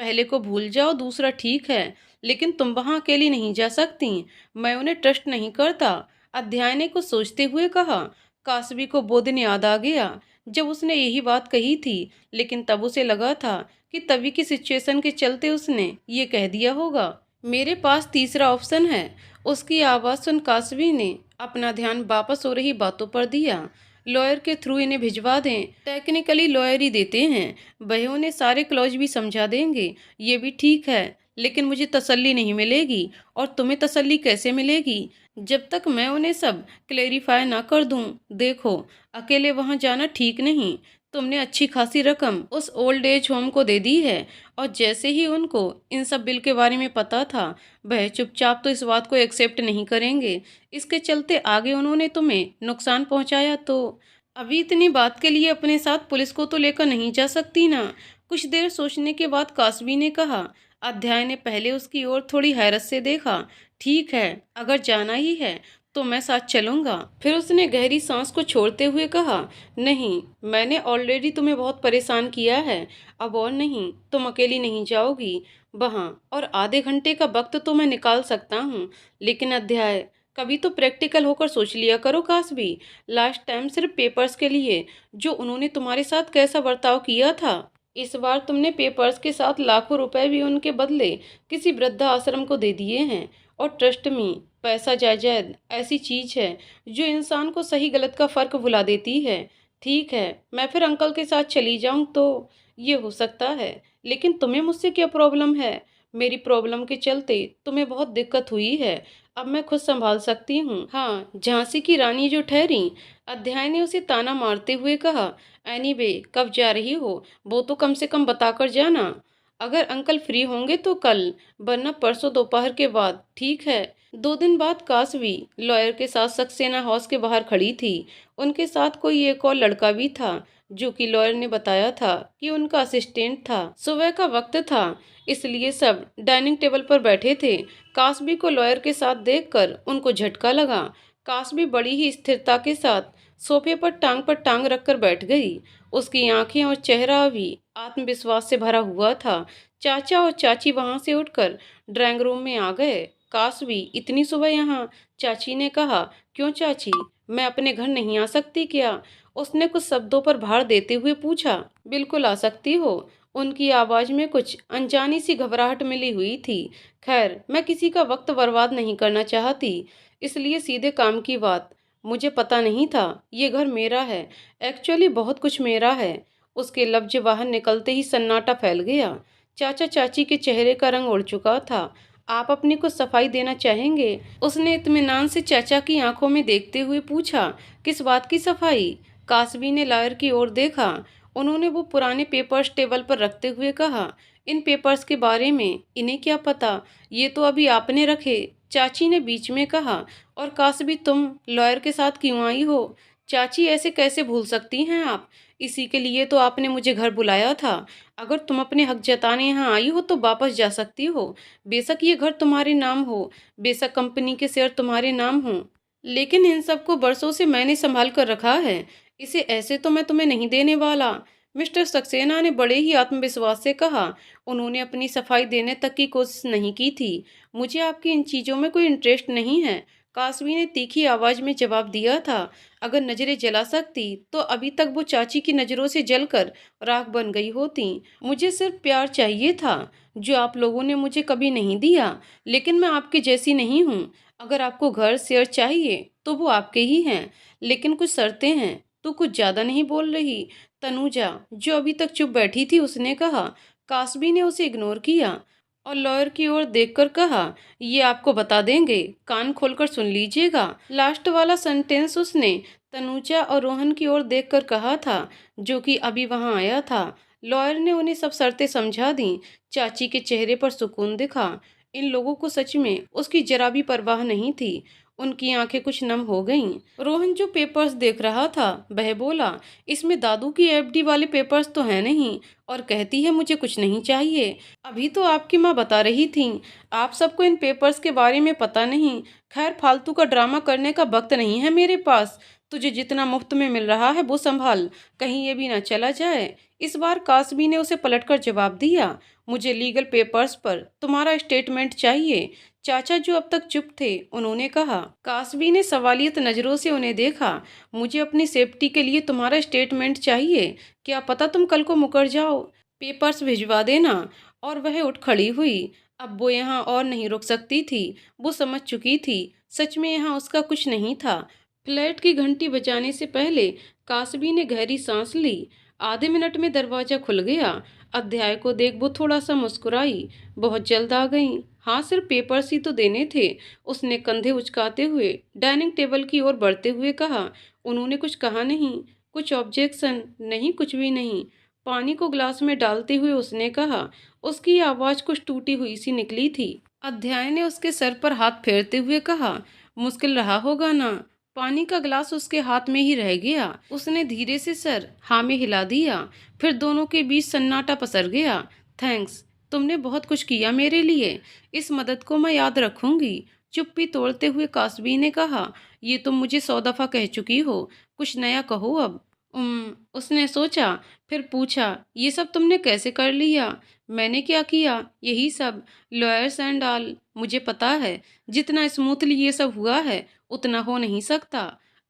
पहले को भूल जाओ, दूसरा ठीक है, लेकिन तुम वहां अकेली नहीं जा सकती। मैं उन्हें ट्रस्ट नहीं करता, अध्याय ने कुछ सोचते हुए कहा। कासवी को वो दिन याद आ गया जब उसने यही बात कही थी, लेकिन तब उसे लगा था कि तभी की सिचुएशन के चलते उसने ये कह दिया होगा। मेरे पास तीसरा ऑप्शन है। उसकी आवाज़ सुन कासवी ने अपना ध्यान वापस हो रही बातों पर दिया। लॉयर के थ्रू इन्हें भिजवा दें, टेक्निकली लॉयर ही देते हैं, वह उन्हें सारे क्लॉज भी समझा देंगे। ये भी ठीक है, लेकिन मुझे तसल्ली नहीं मिलेगी। और तुम्हें तसल्ली कैसे मिलेगी जब तक मैं उन्हें सब क्लेरिफाई ना कर दूं। देखो, अकेले वहां जाना ठीक नहीं। तुमने अच्छी खासी रकम उस ओल्ड एज होम को दे दी है, और जैसे ही उनको इन सब बिल के बारे में पता था, वह चुपचाप तो इस बात को एक्सेप्ट नहीं करेंगे। इसके चलते आगे उन्होंने तुम्हें नुकसान पहुंचाया तो अभी इतनी बात के लिए अपने साथ पुलिस को तो लेकर नहीं जा सकती ना। कुछ देर सोचने के बाद कासवी ने कहा। अध्याय ने पहले उसकी ओर थोड़ी हैरत से देखा। ठीक है, अगर जाना ही है तो मैं साथ चलूंगा। फिर उसने गहरी सांस को छोड़ते हुए कहा, नहीं, मैंने ऑलरेडी तुम्हें बहुत परेशान किया है, अब और नहीं। तुम अकेली नहीं जाओगी वहाँ, और आधे घंटे का वक्त तो मैं निकाल सकता हूँ, लेकिन अध्याय, कभी तो प्रैक्टिकल होकर सोच लिया करो कासवी। लास्ट टाइम सिर्फ पेपर्स के लिए जो उन्होंने तुम्हारे साथ कैसा बर्ताव किया था, इस बार तुमने पेपर्स के साथ लाखों रुपए भी उनके बदले किसी वृद्धा आश्रम को दे दिए हैं। और ट्रस्ट मी, पैसा जायदाद ऐसी चीज है जो इंसान को सही गलत का फर्क भुला देती है। ठीक है, मैं फिर अंकल के साथ चली जाऊं तो ये हो सकता है, लेकिन तुम्हें मुझसे क्या प्रॉब्लम है? मेरी प्रॉब्लम के चलते तुम्हें बहुत दिक्कत हुई है, अब मैं खुद संभाल सकती हूँ। हाँ, झांसी की रानी जो ठहरी, अध्याय ने उसे ताना मारते हुए कहा। एनीवे, कब जा रही हो वो तो कम से कम बताकर जाना। अगर अंकल फ्री होंगे तो कल, वरना परसों दोपहर के बाद, ठीक है? 2 दिन बाद कासवी लॉयर के साथ सक्सेना हाउस के बाहर खड़ी थी। उनके साथ कोई एक और लड़का भी था, जो कि लॉयर ने बताया था कि उनका असिस्टेंट था। सुबह का वक्त था, इसलिए सब डाइनिंग टेबल पर बैठे थे। कासवी को लॉयर के साथ देखकर उनको झटका लगा। कासवी बड़ी ही स्थिरता के साथ सोफे पर टांग रखकर बैठ गई। उसकी आंखें और चेहरा भी आत्मविश्वास से भरा हुआ था। चाचा और चाची वहां से उठकर ड्राइंग रूम में आ गए। कासवी, इतनी सुबह यहाँ? चाची ने कहा। क्यों चाची, मैं अपने घर नहीं आ सकती क्या? उसने कुछ शब्दों पर भार देते हुए पूछा। बिल्कुल आ सकती हो। उनकी आवाज में कुछ अनजानी सी घबराहट मिली हुई थी। खैर, मैं किसी का वक्त बर्बाद नहीं करना चाहती, इसलिए सीधे काम की बात। मुझे पता नहीं था ये घर मेरा है। एक्चुअली बहुत कुछ मेरा है। उसके लफ्ज बाहर निकलते ही सन्नाटा फैल गया। चाचा चाची के चेहरे का रंग उड़ चुका था। आप अपनी कुछ सफाई देना चाहेंगे? उसने इत्मीनान से चाचा की आंखों में देखते हुए पूछा। किस बात की सफाई? कासवी ने लॉयर की ओर देखा। उन्होंने वो पुराने पेपर्स टेबल पर रखते हुए कहा। इन पेपर्स के बारे में इन्हें क्या पता? ये तो अभी आपने रखे, चाची ने बीच में कहा। और कासवी, तुम लॉयर के साथ क्यों आई हो? चाची, ऐसे कैसे भूल सकती हैं आप? इसी के लिए तो आपने मुझे घर बुलाया था। अगर तुम अपने हक जताने यहाँ आई हो तो वापस जा सकती हो। बेशक ये घर तुम्हारे नाम हो, बेशक कंपनी के शेयर तुम्हारे नाम हो, लेकिन इन सबको बरसों से मैंने संभाल कर रखा है। इसे ऐसे तो मैं तुम्हें नहीं देने वाला। मिस्टर सक्सेना ने बड़े ही आत्मविश्वास से कहा। उन्होंने अपनी सफाई देने तक की कोशिश नहीं की थी। मुझे आपकी इन चीज़ों में कोई इंटरेस्ट नहीं है, कासवी ने तीखी आवाज में जवाब दिया था। अगर नजरें जला सकती तो अभी तक वो चाची की नजरों से जलकर राख बन गई होती। मुझे सिर्फ प्यार चाहिए था, जो आप लोगों ने मुझे कभी नहीं दिया। लेकिन मैं आपके जैसी नहीं हूँ। अगर आपको घर शेयर चाहिए तो वो आपके ही हैं, लेकिन कुछ शर्तें हैं। तू कुछ ज्यादा नहीं बोल रही? तनुजा, जो अभी तक चुप बैठी थी, उसने कहा। कासवी ने उसे इग्नोर किया और लॉयर की ओर देखकर कहा, ये आपको बता देंगे, कान खोलकर सुन लीजिएगा। लास्ट वाला सेंटेंस उसने तनुजा और रोहन की ओर देखकर कहा था, जो कि अभी वहां आया था। लॉयर ने उन्हें सब शर्तें समझा दी। चाची के चेहरे पर सुकून दिखा। इन लोगों को सच में उसकी जरा भी परवाह नहीं थी। उनकी आंखें कुछ नम हो गईं। रोहन, जो पेपर्स देख रहा था, वह बोला, इसमें दादू की एफडी वाले पेपर्स तो हैं नहीं, और कहती है मुझे कुछ नहीं चाहिए। अभी तो आपकी माँ बता रही थी आप सबको इन पेपर्स के बारे में पता नहीं। खैर, फालतू का ड्रामा करने का वक्त नहीं है मेरे पास। तुझे जितना मुफ्त में मिल रहा है वो संभाल, कहीं ये भी ना चला जाए। इस बार कासबी ने उसे पलटकर जवाब दिया, मुझे लीगल पेपर्स पर तुम्हारा स्टेटमेंट चाहिए। चाचा जो अब तक चुप थे, उन्होंने कहा। कासबी ने सवालियत नजरों से उन्हें देखा। मुझे अपनी सेफ्टी के लिए तुम्हारा स्टेटमेंट चाहिए। क्या पता तुम कल को मुकर जाओ। पेपर्स भिजवा देना। और वह उठ खड़ी हुई। अब वो यहाँ और नहीं रुक सकती थी। वो समझ चुकी थी, सच में यहाँ उसका कुछ नहीं था। फ्लैट की घंटी बजाने से पहले कासबी ने गहरी सांस ली। आधे मिनट में दरवाजा खुल गया। अध्याय को देख वो थोड़ा सा मुस्कुराई। बहुत जल्द आ गई। हाँ, सिर्फ पेपर्स ही तो देने थे। उसने कंधे उचकाते हुए डाइनिंग टेबल की ओर बढ़ते हुए कहा। उन्होंने कुछ कहा नहीं? कुछ ऑब्जेक्शन? नहीं, कुछ भी नहीं। पानी को ग्लास में डालते हुए उसने कहा। उसकी आवाज कुछ टूटी हुई सी निकली थी। अध्याय ने उसके सर पर हाथ फेरते हुए कहा, मुश्किल रहा होगा ना? पानी का गिलास उसके हाथ में ही रह गया। उसने धीरे से सर हाँ में हिला दिया। फिर दोनों के बीच सन्नाटा पसर गया। थैंक्स, तुमने बहुत कुछ किया मेरे लिए। इस मदद को मैं याद रखूंगी। चुप्पी तोड़ते हुए कासबी ने कहा, ये तुम मुझे 100 दफा कह चुकी हो। कुछ नया कहो अब। उसने सोचा, फिर पूछा, ये सब तुमने कैसे कर लिया? मैंने क्या किया? यही सब, लॉयर्स एंड ऑल। मुझे पता है जितना स्मूथली ये सब हुआ है उतना हो नहीं सकता।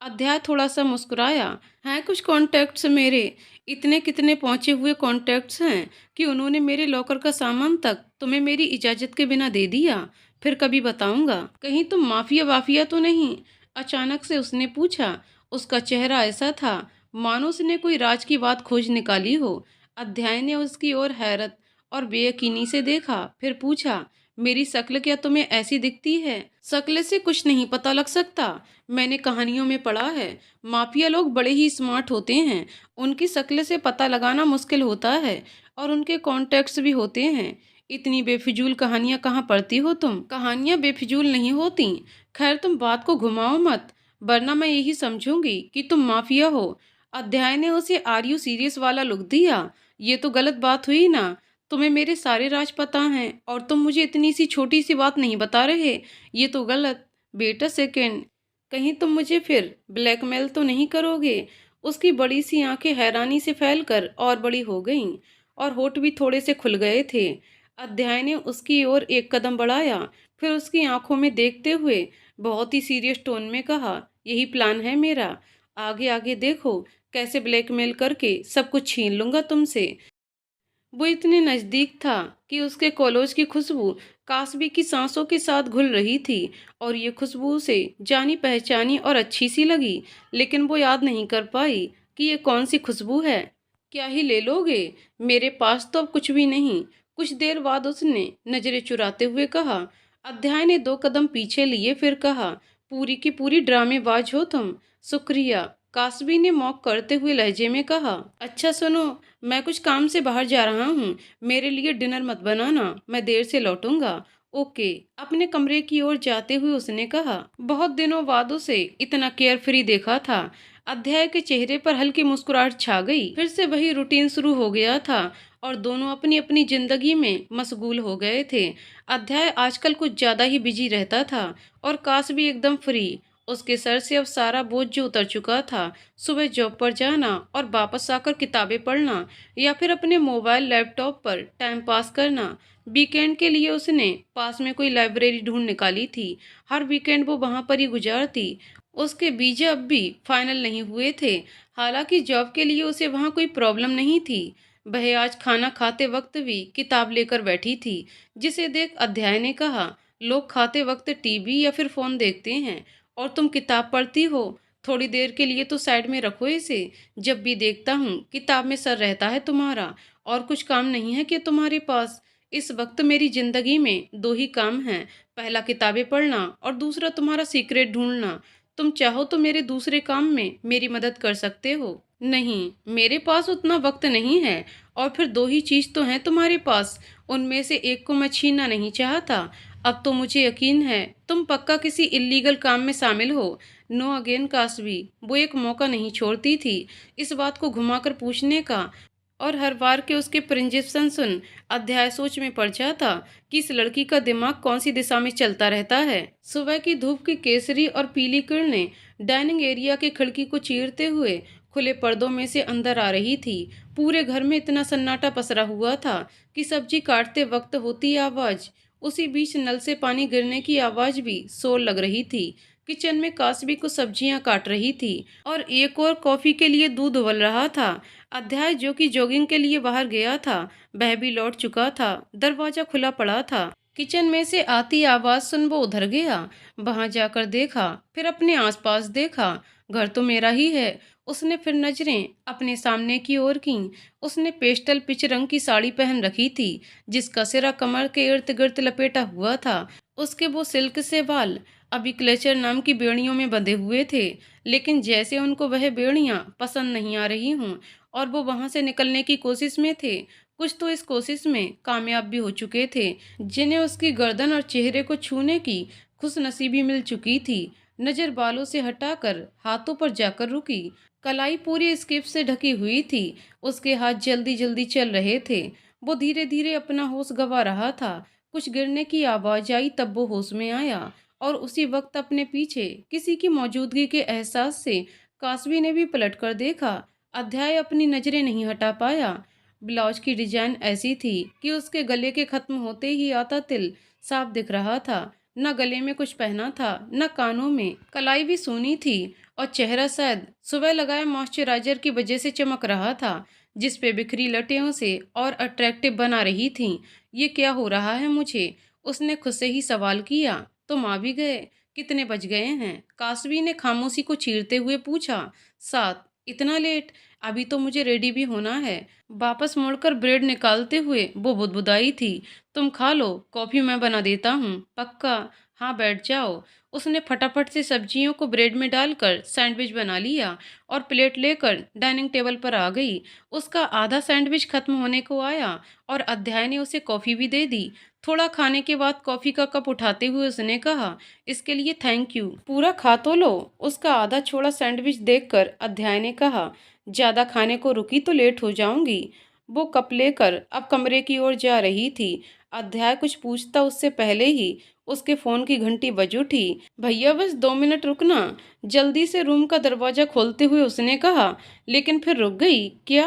अध्याय थोड़ा सा मुस्कुराया। हैं कुछ कॉन्टैक्ट्स मेरे। इतने कितने पहुंचे हुए कॉन्टैक्ट्स हैं कि उन्होंने मेरे लॉकर का सामान तक तुम्हें मेरी इजाजत के बिना दे दिया। फिर कभी बताऊंगा। कहीं तुम माफिया वाफिया तो नहीं? अचानक से उसने पूछा। उसका चेहरा ऐसा था मानो उसने कोई राज की बात खोज निकाली हो। अध्याय ने उसकी ओर हैरत और बेयकीनी से देखा। फिर पूछा, मेरी शक्ल क्या तुम्हें ऐसी दिखती है? शक्ल से कुछ नहीं पता लग सकता। मैंने कहानियों में पढ़ा है, माफिया लोग बड़े ही स्मार्ट होते हैं। उनकी शक्ल से पता लगाना मुश्किल होता है। और उनके कॉन्टैक्ट्स भी होते हैं। इतनी बेफिजूल कहानियां कहाँ पढ़ती हो तुम? कहानियां बेफिजूल नहीं होती। खैर, तुम बात को घुमाओ मत, वरना मैं यही समझूंगी कि तुम माफिया हो। अध्याय ने उसे आर यू सीरियस वाला लुक दिया। ये तो गलत बात हुई ना। तुम्हें मेरे सारे राज पता हैं और तुम मुझे इतनी सी छोटी सी बात नहीं बता रहे। ये तो गलत। बेटा सेकंड, कहीं तुम मुझे फिर ब्लैकमेल तो नहीं करोगे? उसकी बड़ी सी आंखें हैरानी से फैलकर और बड़ी हो गईं और होठ भी थोड़े से खुल गए थे। अध्याय ने उसकी ओर एक कदम बढ़ाया। फिर उसकी आंखों में देखते हुए बहुत ही सीरियस टोन में कहा, यही प्लान है मेरा। आगे आगे देखो, कैसे ब्लैकमेल करके सब कुछ छीन लूंगा तुमसे। वो इतने नजदीक था कि उसके कॉलेज की खुशबू कासबी की सांसों के साथ घुल रही थी। और ये खुशबू उसे जानी पहचानी और अच्छी सी लगी। लेकिन वो याद नहीं कर पाई कि ये कौन सी खुशबू है। क्या ही ले लोगे? मेरे पास तो अब कुछ भी नहीं। कुछ देर बाद उसने नजरें चुराते हुए कहा। अध्याय ने 2 कदम पीछे लिए। फिर कहा, पूरी की पूरी ड्रामेबाज हो तुम। शुक्रिया, कासबी ने मौक करते हुए लहजे में कहा। अच्छा सुनो, मैं कुछ काम से बाहर जा रहा हूँ। मेरे लिए डिनर मत बनाना, मैं देर से लौटूंगा। ओके। अपने कमरे की ओर जाते हुए उसने कहा। बहुत दिनों बाद उसे इतना केयर फ्री देखा था। अध्याय के चेहरे पर हल्की मुस्कुराहट छा गई। फिर से वही रूटीन शुरू हो गया था और दोनों अपनी अपनी जिंदगी में मशगूल हो गए थे। अध्याय आजकल कुछ ज्यादा ही बिजी रहता था और काश भी एकदम फ्री। उसके सर से अब सारा बोझ जो उतर चुका था, सुबह जॉब पर जाना और वापस आकर किताबें पढ़ना या फिर अपने मोबाइल लैपटॉप पर टाइम पास करना। वीकेंड के लिए उसने पास में कोई लाइब्रेरी ढूंढ निकाली थी। हर वीकेंड वो वहां पर ही गुजारती। उसके वीजा अब भी फाइनल नहीं हुए थे। हालांकि जॉब के लिए उसे वहां कोई प्रॉब्लम नहीं थी। वह आज खाना खाते वक्त भी किताब लेकर बैठी थी। जिसे देख अध्याय ने कहा, लोग खाते वक्त टीवी या फिर फोन देखते हैं और तुम किताब पढ़ती हो। थोड़ी देर के लिए तो साइड में रखो इसे। जब भी देखता हूँ किताब में सर रहता है तुम्हारा। और कुछ काम नहीं है कि तुम्हारे पास? इस वक्त मेरी जिंदगी में 2 ही काम हैं। पहला किताबें पढ़ना और दूसरा तुम्हारा सीक्रेट ढूंढना। तुम चाहो तो मेरे दूसरे काम में मेरी मदद कर सकते हो। नहीं, मेरे पास उतना वक्त नहीं है। और फिर 2 ही चीज तो हैं तुम्हारे पास, उनमें से एक को मैं छीनना नहीं चाहता। अब तो मुझे यकीन है तुम पक्का किसी इल्लीगल काम में शामिल हो। नो अगेन कासवी। वो एक मौका नहीं छोड़ती थी इस बात को घुमाकर पूछने का। और हर बार के उसके प्रिंजिप्शन सुन अध्याय सोच में पड़ जाता कि इस लड़की का दिमाग कौन सी दिशा में चलता रहता है। सुबह की धूप की केसरी और पीली किरणें डाइनिंग एरिया की खिड़की को चीरते हुए खुले पर्दों में से अंदर आ रही थी। पूरे घर में इतना सन्नाटा पसरा हुआ था कि सब्जी काटते वक्त होती आवाज, उसी बीच नल से पानी गिरने की आवाज भी शोर लग रही थी। किचन में कासवी कुछ सब्जियां काट रही थी और एक और कॉफी के लिए दूध उबल रहा था। अध्याय जो कि जॉगिंग के लिए बाहर गया था वह भी लौट चुका था। दरवाजा खुला पड़ा था। किचन में से आती आवाज सुन वो उधर गया। वहां जाकर देखा, फिर अपने आसपास देखा। घर तो मेरा ही है। उसने फिर नजरें अपने सामने की ओर की। उसने पेस्टल पिच रंग की साड़ी पहन रखी थी जिसका सिरा कमर के इर्द गिर्द लपेटा हुआ था। उसके वो सिल्क से बाल अभी क्लेचर नाम की बेड़ियों में बंधे हुए थे, लेकिन जैसे उनको वह बेड़ियां पसंद नहीं आ रही हों और वो वहां से निकलने की कोशिश में थे। कुछ तो इस कोशिश में कामयाब भी हो चुके थे, जिन्हें उसकी गर्दन और चेहरे को छूने की खुशनसीबी मिल चुकी थी। नजर बालों से हटाकर हाथों पर जाकर रुकी। कलाई पूरी स्किप से ढकी हुई थी। उसके हाथ जल्दी जल्दी चल रहे थे। वो धीरे धीरे अपना होश गंवा रहा था। कुछ गिरने की आवाज आई, तब वो होश में आया और उसी वक्त अपने पीछे किसी की मौजूदगी के एहसास से कासवी ने भी पलटकर देखा। अध्याय अपनी नजरें नहीं हटा पाया। ब्लाउज की डिजाइन ऐसी थी कि उसके गले के खत्म होते ही आता तिल साफ दिख रहा था। न गले में कुछ पहना था, न कानों में। कलाई भी सूनी थी और चेहरा शायद सुबह लगाए मॉइस्चराइजर की वजह से चमक रहा था, जिस पे बिखरी लटियों से और अट्रैक्टिव बना रही थी। ये क्या हो रहा है मुझे? उसने खुद से ही सवाल किया। तुम आ भी गए? कितने बज गए हैं? कासवी ने खामोशी को चीरते हुए पूछा। 7। इतना लेट? अभी तो मुझे रेडी भी होना है। वापस मुड़कर ब्रेड निकालते हुए वो बुदबुदाई थी। तुम खा लो, कॉफी मैं बना देता हूँ। पक्का? हाँ, बैठ जाओ। उसने फटाफट से सब्जियों को ब्रेड में डालकर सैंडविच बना लिया और प्लेट लेकर डाइनिंग टेबल पर आ गई। उसका आधा सैंडविच खत्म होने को आया और अध्याय ने उसे कॉफी भी दे दी। थोड़ा खाने के बाद कॉफी का कप उठाते हुए उसने कहा, इसके लिए थैंक यू। पूरा खा तो लो। उसका आधा छोड़ा सैंडविच देखकर अध्याय ने कहा, ज्यादा खाने को रुकी तो लेट हो जाऊंगी। वो कप लेकर अब कमरे की ओर जा रही थी। अध्याय कुछ पूछता उससे पहले ही उसके फोन की घंटी बज उठी। भैया बस 2 मिनट रुकना, जल्दी से रूम का दरवाजा खोलते हुए उसने कहा, लेकिन फिर रुक गई। क्या?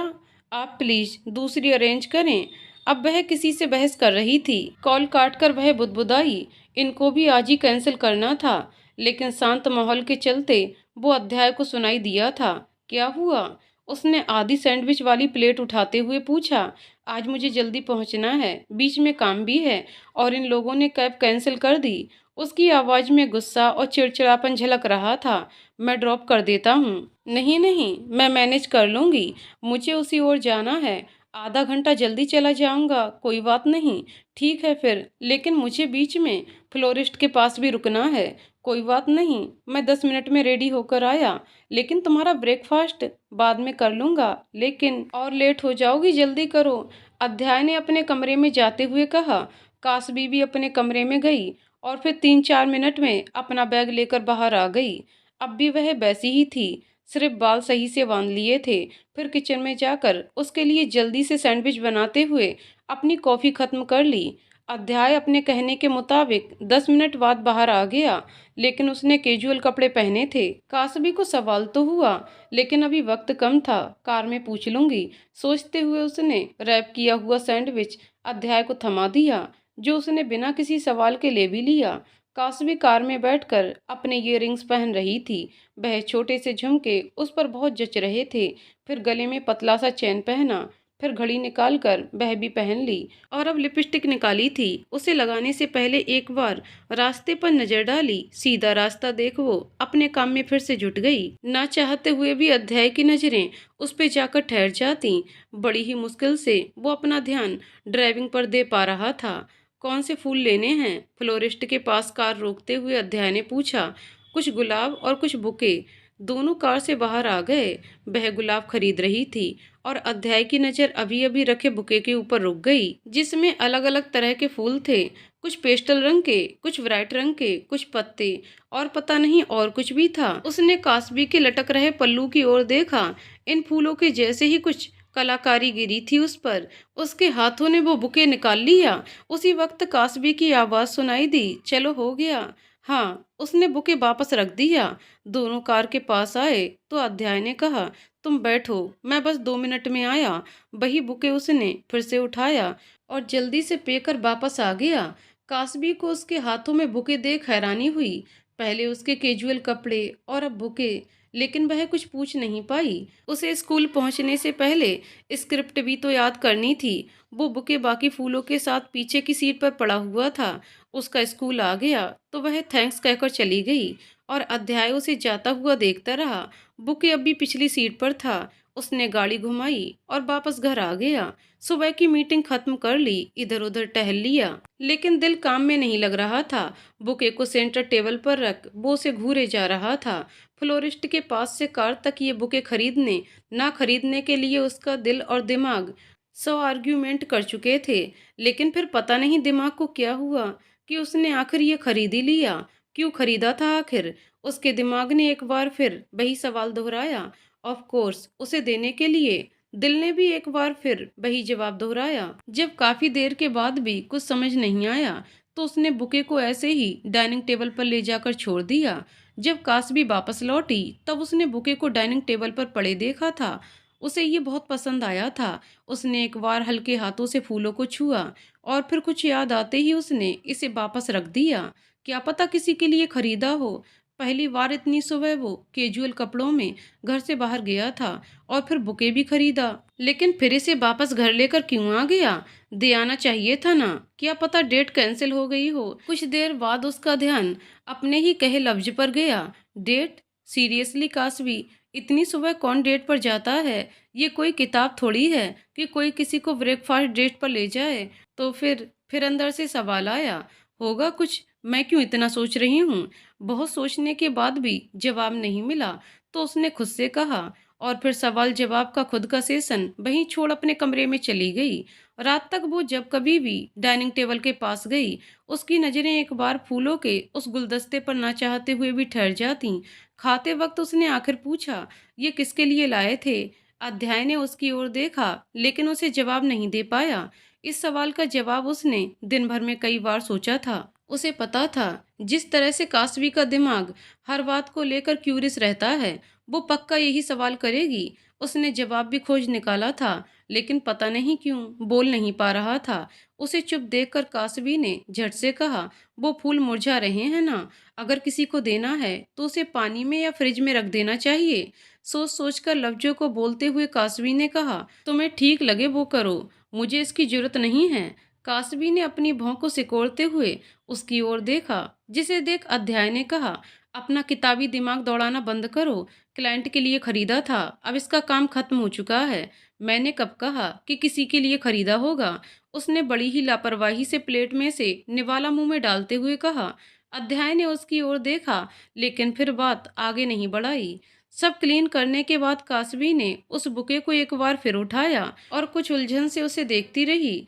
आप प्लीज दूसरी अरेंज करें। अब वह किसी से बहस कर रही थी। कॉल काट कर वह बुदबुदाई, इनको भी आज ही कैंसिल करना था। लेकिन शांत माहौल के चलते वो अध्याय को सुनाई दिया था। क्या हुआ? उसने आधी सैंडविच वाली प्लेट उठाते हुए पूछा। आज मुझे जल्दी पहुंचना है, बीच में काम भी है और इन लोगों ने कैब कैंसिल कर दी। उसकी आवाज में गुस्सा और चिड़चिड़ापन झलक रहा था। मैं ड्रॉप कर देता हूँ। नहीं नहीं, मैं मैनेज कर लूंगी। मुझे उसी ओर जाना है। आधा घंटा जल्दी चला जाऊंगा, कोई बात नहीं। ठीक है फिर, लेकिन मुझे बीच में फ्लोरिस्ट के पास भी रुकना है। कोई बात नहीं, मैं 10 मिनट में रेडी होकर आया। लेकिन तुम्हारा ब्रेकफास्ट बाद में कर लूंगा। लेकिन और लेट हो जाओगी, जल्दी करो। अध्याय ने अपने कमरे में जाते हुए कहा। कासवी भी अपने कमरे में गई और फिर 3-4 मिनट में अपना बैग लेकर बाहर आ गई। अब भी वह वैसी ही थी, सिर्फ बाल सही से बांध लिए थे। फिर किचन में जाकर उसके लिए जल्दी से सैंडविच बनाते हुए अपनी कॉफ़ी खत्म कर ली। अध्याय अपने कहने के मुताबिक 10 मिनट बाद बाहर आ गया, लेकिन उसने कैजुअल कपड़े पहने थे। कासवी को सवाल तो हुआ, लेकिन अभी वक्त कम था, कार में पूछ लूंगी। सोचते हुए उसने रैप किया हुआ सैंडविच अध्याय को थमा दिया, जो उसने बिना किसी सवाल के ले भी लिया। कासवी कार में बैठकर अपने ईयररिंग्स पहन रही थी। वह छोटे से झुमके उस पर बहुत जच रहे थे। फिर गले में पतला सा चैन पहना, फिर घड़ी निकालकर वह भी पहन ली और अब लिपस्टिक निकाली थी। उसे लगाने से पहले एक बार रास्ते पर नजर डाली। सीधा रास्ता देख वो अपने काम में फिर से जुट गई। ना चाहते हुए भी अध्याय की नजरें उस पे जाकर ठहर जाती। बड़ी ही मुश्किल से वो अपना ध्यान ड्राइविंग पर दे पा रहा था। कौन से फूल लेने हैं? फ्लोरिस्ट के पास कार रोकते हुए अध्याय ने पूछा। कुछ गुलाब और कुछ बुके। दोनों कार से बाहर आ गए। वह गुलाब खरीद रही थी और अध्याय की नजर अभी अभी रखे बुके के ऊपर रुक गई, जिसमें अलग अलग तरह के फूल थे। कुछ पेस्टल रंग के, कुछ ब्राइट रंग के, कुछ पत्ते और पता नहीं और कुछ भी था। उसने कासवी के लटक रहे पल्लू की ओर देखा। इन फूलों के जैसे ही कुछ कलाकारी गिरी थी उस पर। उसके हाथों ने वो बुके निकाल लिया। उसी वक्त कासबी की आवाज़ सुनाई दी, चलो हो गया। हाँ, उसने बुके वापस रख दिया। दोनों कार के पास आए तो अध्याय ने कहा, तुम बैठो, मैं बस 2 मिनट में आया। वही बुके उसने फिर से उठाया और जल्दी से पेकर वापस आ गया। कासबी को उसके हाथों में बुके देख हैरानी हुई। पहले उसके कैजुअल कपड़े और अब बुके, लेकिन वह कुछ पूछ नहीं पाई। उसे स्कूल पहुंचने से पहले स्क्रिप्ट भी तो याद करनी थी। वो बुके बाकी फूलों के साथ पीछे की सीट पर पड़ा हुआ था। उसका स्कूल आ गया तो वह थैंक्स कहकर चली गई और अध्याय उसे जाता हुआ देखता रहा। बुके अभी पिछली सीट पर था। उसने गाड़ी घुमाई और वापस घर आ गया। सुबह की मीटिंग खत्म कर ली, इधर उधर टहल लिया, लेकिन दिल काम में नहीं लग रहा था। बुके को सेंटर टेबल पर रख वो उसे घूरे जा रहा था। फ्लोरिस्ट के पास से कार तक ये बुके खरीदने ना खरीदने के लिए उसका दिल और दिमाग 100 आर्ग्यूमेंट कर चुके थे। लेकिन फिर पता नहीं दिमाग को क्या हुआ कि उसने आखिर ये खरीद ही लिया। क्यों खरीदा था आखिर? उसके दिमाग ने एक बार फिर वही सवाल दोहराया। ऑफ कोर्स उसे देने के लिए दिल ने भी एक बार फिर वही जवाब दोहराया। जब काफी देर के बाद भी कुछ समझ नहीं आया तो उसने बुके को ऐसे ही डाइनिंग टेबल पर ले जाकर छोड़ दिया। जब कासबी वापस लौटी तब उसने बुके को डाइनिंग टेबल पर पड़े देखा था। उसे ये बहुत पसंद आया था। उसने एक बार हल्के हाथों से फूलों को छुआ और फिर कुछ याद आते ही उसने इसे वापस रख दिया। क्या पता किसी के लिए खरीदा हो। पहली बार इतनी सुबह वो कैजुअल कपड़ों में घर से बाहर गया था और फिर बुके भी खरीदा। लेकिन फिर इसे वापस घर लेकर क्यों आ गया? दे आना चाहिए था ना। क्या पता डेट कैंसिल हो गई हो। कुछ देर बाद उसका ध्यान अपने ही कहे लफ्ज पर गया। डेट? सीरियसली कासवी, इतनी सुबह कौन डेट पर जाता है? ये कोई किताब थोड़ी है कि कोई किसी को ब्रेकफास्ट डेट पर ले जाए। तो फिर अंदर से सवाल आया, होगा कुछ, मैं क्यों इतना सोच रही हूँ? बहुत सोचने के बाद भी जवाब नहीं मिला तो उसने खुद से कहा और फिर सवाल जवाब का खुद का सेशन वहीं छोड़ अपने कमरे में चली गई। रात तक वो जब कभी भी डाइनिंग टेबल के पास गई उसकी नजरें एक बार फूलों के उस गुलदस्ते पर ना चाहते हुए भी ठहर जाती। खाते वक्त उसने आखिर पूछा, ये किसके लिए लाए थे? अध्याय ने उसकी ओर देखा लेकिन उसे जवाब नहीं दे पाया। इस सवाल का जवाब उसने दिन भर में कई बार सोचा था। उसे पता था जिस तरह से कासवी का दिमाग हर बात को लेकर क्यूरियस रहता है वो पक्का यही सवाल करेगी। उसने जवाब भी खोज निकाला था लेकिन पता नहीं क्यों बोल नहीं पा रहा था। उसे चुप देखकर कासवी ने झट से कहा, वो फूल मुरझा रहे हैं ना, अगर किसी को देना है तो उसे पानी में या फ्रिज में रख देना चाहिए। सोच सोच कर लफ्जों को बोलते हुए कासवी ने कहा, तुम्हें ठीक लगे वो करो, मुझे इसकी जरूरत नहीं है। कासवी ने अपनी भौं को सिकोड़ते हुए उसकी ओर देखा, जिसे देख अध्याय ने कहा, अपना किताबी दिमाग दौड़ाना बंद करो। क्लाइंट के लिए खरीदा था, अब इसका काम खत्म हो चुका है। मैंने कब कहा कि किसी के लिए खरीदा होगा? उसने बड़ी ही लापरवाही से प्लेट में से निवाला मुंह में डालते हुए कहा। अध्याय ने उसकी ओर देखा लेकिन फिर बात आगे नहीं बढ़ाई। सब क्लीन करने के बाद कासवी ने उस बुके को एक बार फिर उठाया और कुछ उलझन से उसे देखती रही।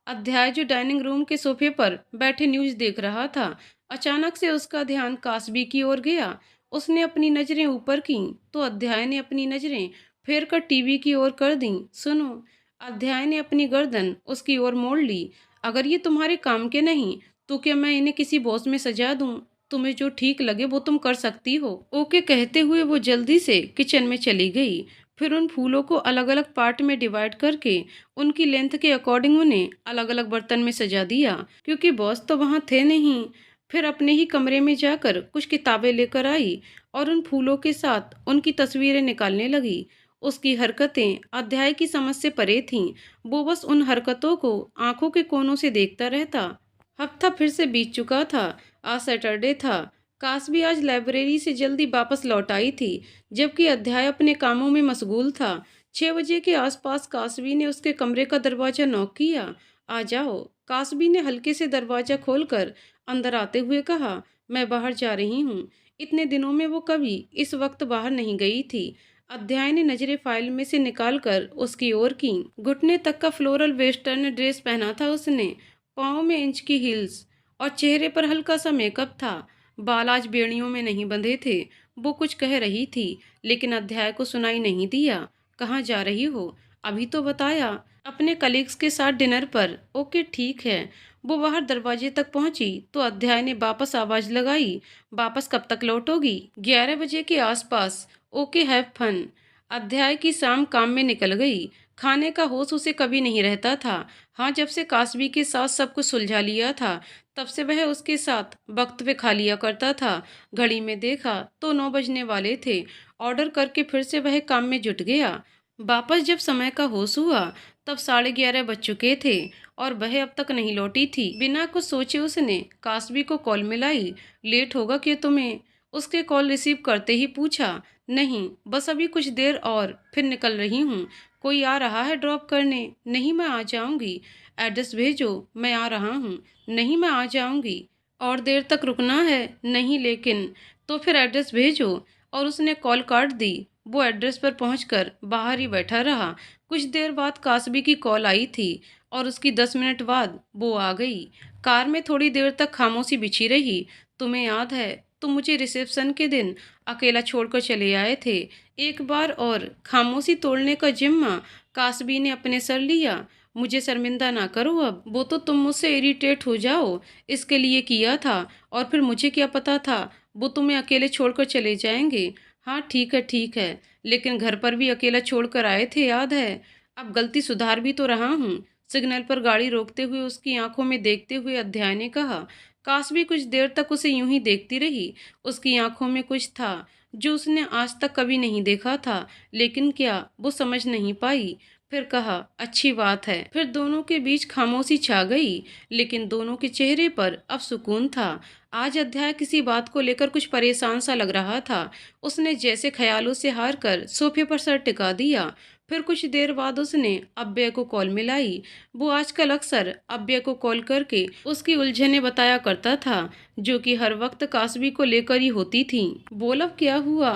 अध्याय जो डाइनिंग रूम के सोफे पर बैठे न्यूज़ देख रहा था, अचानक से उसका ध्यान कासबी की ओर गया। उसने अपनी नज़रें ऊपर की तो अध्याय ने अपनी नज़रें फेर कर टीवी की ओर कर दी। सुनो, अध्याय ने अपनी गर्दन उसकी ओर मोड़ ली। अगर ये तुम्हारे काम के नहीं तो क्या मैं इन्हें किसी बॉक्स में सजा दूं? तुम्हें जो ठीक लगे वो तुम कर सकती हो। ओके कहते हुए वो जल्दी से किचन में चली गई। फिर उन फूलों को अलग अलग पार्ट में डिवाइड करके उनकी लेंथ के अकॉर्डिंग उन्हें अलग अलग बर्तन में सजा दिया, क्योंकि बॉस तो वहाँ थे नहीं। फिर अपने ही कमरे में जाकर कुछ किताबें लेकर आई और उन फूलों के साथ उनकी तस्वीरें निकालने लगी। उसकी हरकतें अध्याय की समझ से परे थीं। वो बस उन हरकतों को आंखों के कोनों से देखता रहता। हफ्ता फिर से बीत चुका था। आज सैटरडे था। कासवी आज लाइब्रेरी से जल्दी वापस लौट आई थी, जबकि अध्याय अपने कामों में मशगूल था। 6 बजे के आसपास कासवी ने उसके कमरे का दरवाजा नॉक किया। आ जाओ, कासवी ने हल्के से दरवाजा खोलकर अंदर आते हुए कहा। मैं बाहर जा रही हूँ। इतने दिनों में वो कभी इस वक्त बाहर नहीं गई थी। अध्याय ने नजरें फाइल में से निकालकर उसकी ओर की। घुटने तक का फ्लोरल वेस्टर्न ड्रेस पहना था उसने, पाँव में इंच की हील्स और चेहरे पर हल्का सा मेकअप था। बाल आज बेड़ियों में नहीं बंधे थे। वो कुछ कह रही थी लेकिन अध्याय को सुनाई नहीं दिया। कहाँ जा रही हो? अभी तो बताया। अपने कलीग्स के साथ डिनर पर। ओके ठीक है। वो बाहर दरवाजे तक पहुंची तो अध्याय ने वापस आवाज लगाई, वापस कब तक लौटोगी? 11 बजे के आसपास। Okay have fun. अध्याय की शाम काम में निकल गई। खाने का होश उसे कभी नहीं रहता था। हाँ, जब से कासवी के साथ सब कुछ सुलझा लिया था तब से वह उसके साथ वक्त पे खा लिया करता था। घड़ी में देखा तो 9 बजने वाले थे। ऑर्डर करके फिर से वह काम में जुट गया। वापस जब समय का होश हुआ तब 11:30 बज चुके थे और वह अब तक नहीं लौटी थी। बिना कुछ सोचे उसने कासवी को कॉल मिलाई। लेट होगा क्या तुम्हें? उसके कॉल रिसीव करते ही पूछा। नहीं, बस अभी कुछ देर और फिर निकल रही हूँ। कोई आ रहा है ड्रॉप करने? नहीं, मैं आ जाऊंगी। एड्रेस भेजो, मैं आ रहा हूँ। नहीं, मैं आ जाऊंगी। और देर तक रुकना है? नहीं लेकिन। तो फिर एड्रेस भेजो। और उसने कॉल काट दी। वो एड्रेस पर पहुंचकर बाहर ही बैठा रहा। कुछ देर बाद कासबी की कॉल आई थी और उसकी 10 मिनट बाद वो आ गई। कार में थोड़ी देर तक खामोशी बिछी रही। तुम्हें याद है तुम मुझे रिसेप्शन के दिन अकेला छोड़कर चले आए थे? एक बार और खामोशी तोड़ने का जिम्मा कासबी ने अपने सर लिया। मुझे शर्मिंदा ना करो, अब वो तो तुम मुझसे इरिटेट हो जाओ इसके लिए किया था। और फिर मुझे क्या पता था वो तुम्हें अकेले छोड़कर चले जाएंगे। हाँ ठीक है, लेकिन घर पर भी अकेला छोड़कर आए थे, याद है? अब गलती सुधार भी तो रहा हूँ। सिग्नल पर गाड़ी रोकते हुए उसकी आंखों में देखते हुए अध्याय ने कहा। कासवी कुछ देर तक उसे यूं ही देखती रही। उसकी आंखों में कुछ था जो उसने आज तक कभी नहीं देखा था, लेकिन क्या वो समझ नहीं पाई। फिर कहा, अच्छी बात है। फिर दोनों के बीच खामोशी छा गई, लेकिन दोनों के चेहरे पर अब सुकून था। आज अध्याय किसी बात को लेकर कुछ परेशान सा लग रहा था। उसने जैसे ख्यालों से हार कर सोफे पर सर टिका दिया। फिर कुछ देर बाद उसने अव्यय को कॉल मिलाई। वो आजकल अक्सर अव्यय को कॉल करके उसकी उलझने बताया करता था, जो कि हर वक्त कासवी को लेकर ही होती थी। बोल, अब क्या हुआ?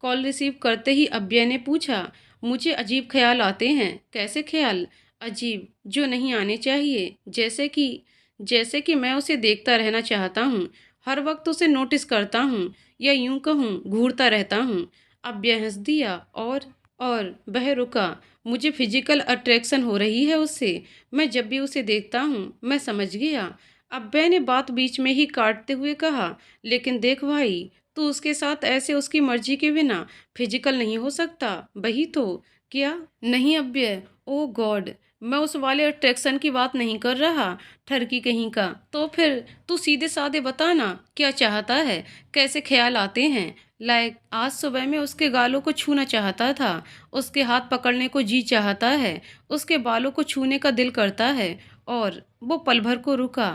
कॉल रिसीव करते ही अव्यय ने पूछा। मुझे अजीब ख्याल आते हैं। कैसे ख्याल? अजीब, जो नहीं आने चाहिए। जैसे कि मैं उसे देखता रहना चाहता हूँ, हर वक्त उसे नोटिस करता हूँ, या यूं कहूँ घूरता रहता हूँ। अव्यय हंस दिया और वह रुका। मुझे फिजिकल अट्रैक्शन हो रही है उससे। मैं जब भी उसे देखता हूँ मैं समझ गया। अव्यय ने बात बीच में ही काटते हुए कहा। लेकिन देख भाई, तू उसके साथ ऐसे उसकी मर्जी के बिना फिजिकल नहीं हो सकता। वही तो। क्या? नहीं अव्यय, ओ गॉड, मैं उस वाले अट्रैक्शन की बात नहीं कर रहा, ठरकी कहीं का। तो फिर तू सीधे साधे बताना, क्या चाहता है? कैसे ख्याल आते हैं? आज सुबह में उसके गालों को छूना चाहता था। उसके हाथ पकड़ने को जी चाहता है। उसके बालों को छूने का दिल करता है। और वो पल भर को रुका।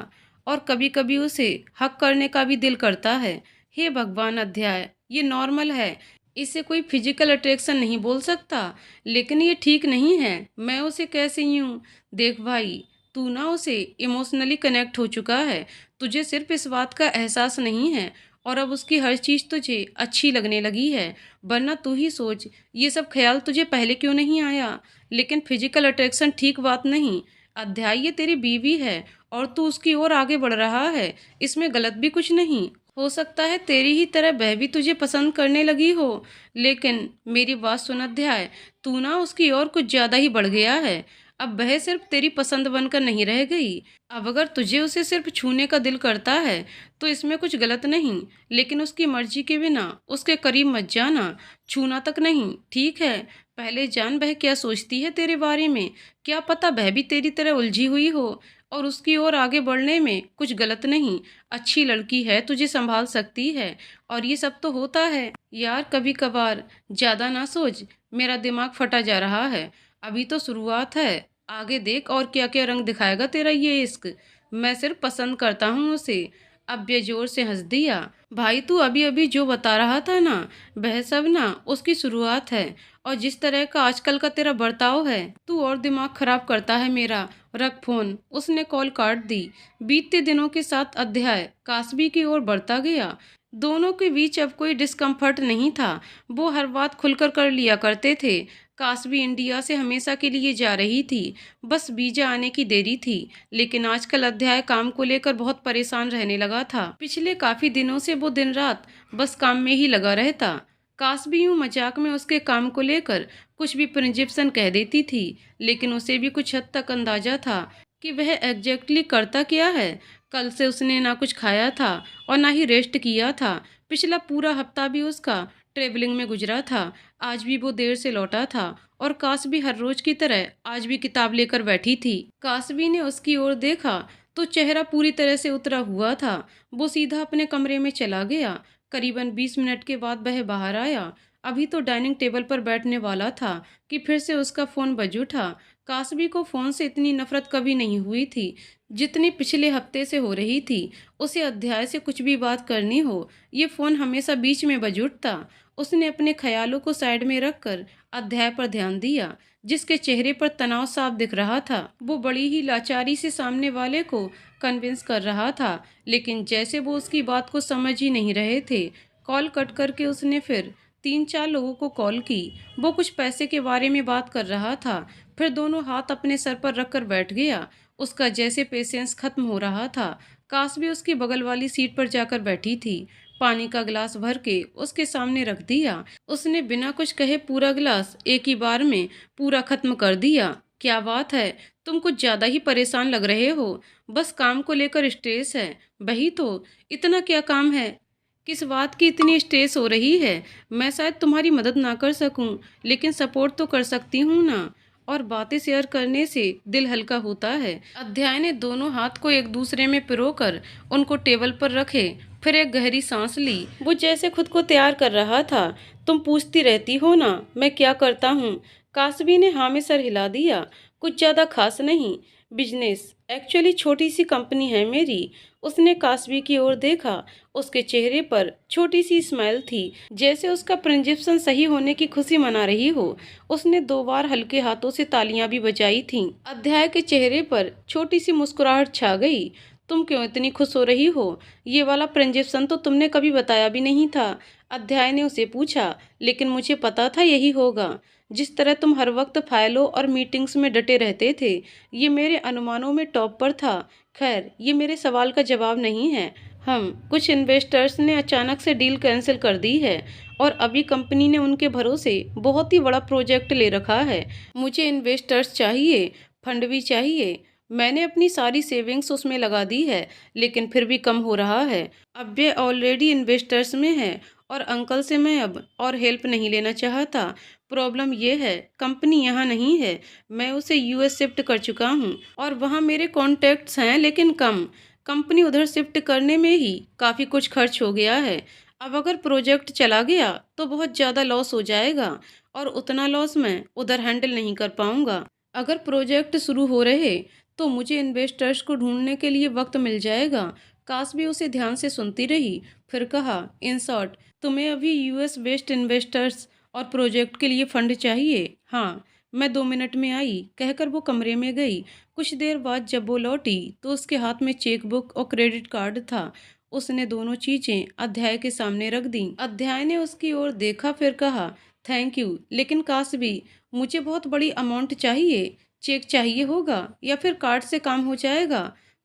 और कभी कभी उसे हक करने का भी दिल करता है। हे भगवान अध्याय, ये नॉर्मल है। इसे कोई फिजिकल अट्रैक्शन नहीं बोल सकता। लेकिन ये ठीक नहीं है। मैं उसे कैसे यूं? देख भाई, तू ना उसे इमोशनली कनेक्ट हो चुका है। तुझे सिर्फ इस बात का एहसास नहीं है और अब उसकी हर चीज़ तुझे अच्छी लगने लगी है। वरना तू ही सोच, ये सब ख्याल तुझे पहले क्यों नहीं आया? लेकिन फिजिकल अट्रैक्शन ठीक बात नहीं। अध्याय, ये तेरी बीवी है और तू उसकी ओर आगे बढ़ रहा है। इसमें गलत भी कुछ नहीं। हो सकता है तेरी ही तरह वह भी तुझे पसंद करने लगी हो। लेकिन मेरी बात सुन अध्याय, तू ना उसकी ओर कुछ ज्यादा ही बढ़ गया है। अब वह सिर्फ तेरी पसंद बनकर नहीं रह गई। अब अगर तुझे उसे सिर्फ छूने का दिल करता है तो इसमें कुछ गलत नहीं, लेकिन उसकी मर्जी के बिना उसके करीब मत जाना। छूना तक नहीं, ठीक है? पहले जान वह क्या सोचती है तेरे बारे में। क्या पता वह भी तेरी तरह उलझी हुई हो और उसकी ओर आगे बढ़ने में कुछ गलत नहीं। अच्छी लड़की है, तुझे संभाल सकती है। और ये सब तो होता है यार कभी कभार। ज्यादा ना सोच, मेरा दिमाग फटा जा रहा है। अभी तो शुरुआत है। आगे देख और क्या क्या रंग दिखाएगा तेरा ये इश्क। मैं सिर्फ पसंद करता हूँ उसे। अब ये जोर से हंस दिया। भाई, तू अभी अभी जो बता रहा था ना, वह सब ना उसकी शुरुआत है। और जिस तरह का आजकल का तेरा बर्ताव है, तू और दिमाग खराब करता है मेरा। रख फोन। उसने कॉल काट दी। बीतते दिनों के साथ अध्याय कासबी की ओर बढ़ता गया। दोनों के बीच अब कोई डिस्कम्फर्ट नहीं था। वो हर बात खुलकर कर लिया करते थे। कासबी इंडिया से हमेशा के लिए जा रही थी, बस वीजा आने की देरी थी। लेकिन आजकल अध्याय काम को लेकर बहुत परेशान रहने लगा था। पिछले काफी दिनों से वो दिन रात बस काम में ही लगा रहता। कासबी यूं मजाक में उसके काम को लेकर कुछ भी प्रिंजिप्सन कह देती थी, लेकिन उसे भी कुछ हद तक अंदाजा था कि वह एग्जैक्टली करता क्या है। कल से उसने ना कुछ खाया था और ना ही रेस्ट किया था। पिछला पूरा हफ्ता भी उसका ट्रेवलिंग में गुजरा था। आज भी वो देर से लौटा था और कासबी हर रोज की तरह आज भी किताब लेकर बैठी थी। कासबी ने उसकी ओर देखा तो चेहरा पूरी तरह से उतरा हुआ था। वो सीधा अपने कमरे में चला गया। करीबन 20 मिनट के बाद वह बाहर आया। अभी तो डाइनिंग टेबल पर बैठने वाला था कि फिर से उसका फोन बज उठा। कासबी को फोन से इतनी नफरत कभी नहीं हुई थी जितनी पिछले हफ्ते से हो रही थी। उसे अध्याय से कुछ भी बात करनी हो, ये फोन हमेशा बीच में बज उठता। उसने अपने ख्यालों को साइड में रखकर अध्याय पर ध्यान दिया, जिसके चेहरे पर तनाव साफ दिख रहा था। वो बड़ी ही लाचारी से सामने वाले को कन्विंस कर रहा था, लेकिन जैसे वो उसकी बात को समझ ही नहीं रहे थे। कॉल कट करके उसने फिर 3-4 लोगों को कॉल की। वो कुछ पैसे के बारे में बात कर रहा था, फिर दोनों हाथ अपने सर पर रखकर बैठ गया। उसका जैसे पेशेंस खत्म हो रहा था। काश भी उसकी बगल वाली सीट पर जाकर बैठी थी। पानी का गिलास भर के उसके सामने रख दिया। उसने बिना कुछ कहे पूरा गिलास एक ही बार में पूरा खत्म कर दिया। क्या बात है, तुम कुछ ज्यादा ही परेशान लग रहे हो। बस काम को लेकर स्ट्रेस है। वही तो, इतना क्या काम है? किस बात की इतनी स्ट्रेस हो रही है? मैं शायद तुम्हारी मदद ना कर सकूं, लेकिन सपोर्ट तो कर सकती हूँ ना। और बातें शेयर करने से दिल हल्का होता है। अध्याय ने दोनों हाथ को एक दूसरे में पिरोकर उनको टेबल पर रखे, फिर एक गहरी सांस ली। वो जैसे खुद को तैयार कर रहा था। तुम पूछती रहती हो ना मैं क्या करता हूँ। कासबी ने हाँ में सर हिला दिया। कुछ ज्यादा खास नहीं, बिजनेस, एक्चुअली छोटी सी कंपनी है मेरी। उसने कासबी की ओर देखा। उसके चेहरे पर छोटी सी स्माइल थी, जैसे उसका प्रिंजिप्शन सही होने की खुशी मना रही हो। उसने 2 बार हल्के हाथों से तालियां भी बजाई थीं। अध्याय के चेहरे पर छोटी सी मुस्कुराहट छा गई। तुम क्यों इतनी खुश हो रही हो? ये वाला प्रिंजिप्शन तो तुमने कभी बताया भी नहीं था। अध्याय ने उसे पूछा। लेकिन मुझे पता था यही होगा। जिस तरह तुम हर वक्त फाइलों और मीटिंग्स में डटे रहते थे, ये मेरे अनुमानों में टॉप पर था। खैर, ये मेरे सवाल का जवाब नहीं है। हम कुछ इन्वेस्टर्स ने अचानक से डील कैंसिल कर दी है और अभी कंपनी ने उनके भरोसे बहुत ही बड़ा प्रोजेक्ट ले रखा है। मुझे इन्वेस्टर्स चाहिए, फंड भी चाहिए। मैंने अपनी सारी सेविंग्स उसमें लगा दी है, लेकिन फिर भी कम हो रहा है। अब ये ऑलरेडी इन्वेस्टर्स में है और अंकल से मैं अब और हेल्प नहीं लेना चाहता। प्रॉब्लम ये है, कंपनी यहाँ नहीं है। मैं उसे यूएस शिफ्ट कर चुका हूँ और वहाँ मेरे कॉन्टैक्ट्स हैं, लेकिन कम। कंपनी उधर शिफ्ट करने में ही काफ़ी कुछ खर्च हो गया है। अब अगर प्रोजेक्ट चला गया तो बहुत ज़्यादा लॉस हो जाएगा और उतना लॉस मैं उधर हैंडल नहीं कर पाऊंगा। अगर प्रोजेक्ट शुरू हो रहे तो मुझे इन्वेस्टर्स को ढूंढने के लिए वक्त मिल जाएगा। काश भी उसे ध्यान से सुनती रही, फिर कहा, इन शॉर्ट, तुम्हें अभी यूएस बेस्ड इन्वेस्टर्स और प्रोजेक्ट के लिए फंड चाहिए? हाँ, मैं 2 मिनट में आई, कहकर वो कमरे में गई। कुछ देर बाद जब वो लौटी तो उसके हाथ में चेकबुक और क्रेडिट कार्ड था। उसने दोनों चीजें अध्याय के सामने रख दी। अध्याय ने उसकी ओर देखा, फिर कहा, थैंक यू, लेकिन काश भी मुझे बहुत बड़ी अमाउंट चाहिए। चेक चाहिए होगा या फिर कार्ड से काम हो जाएगा?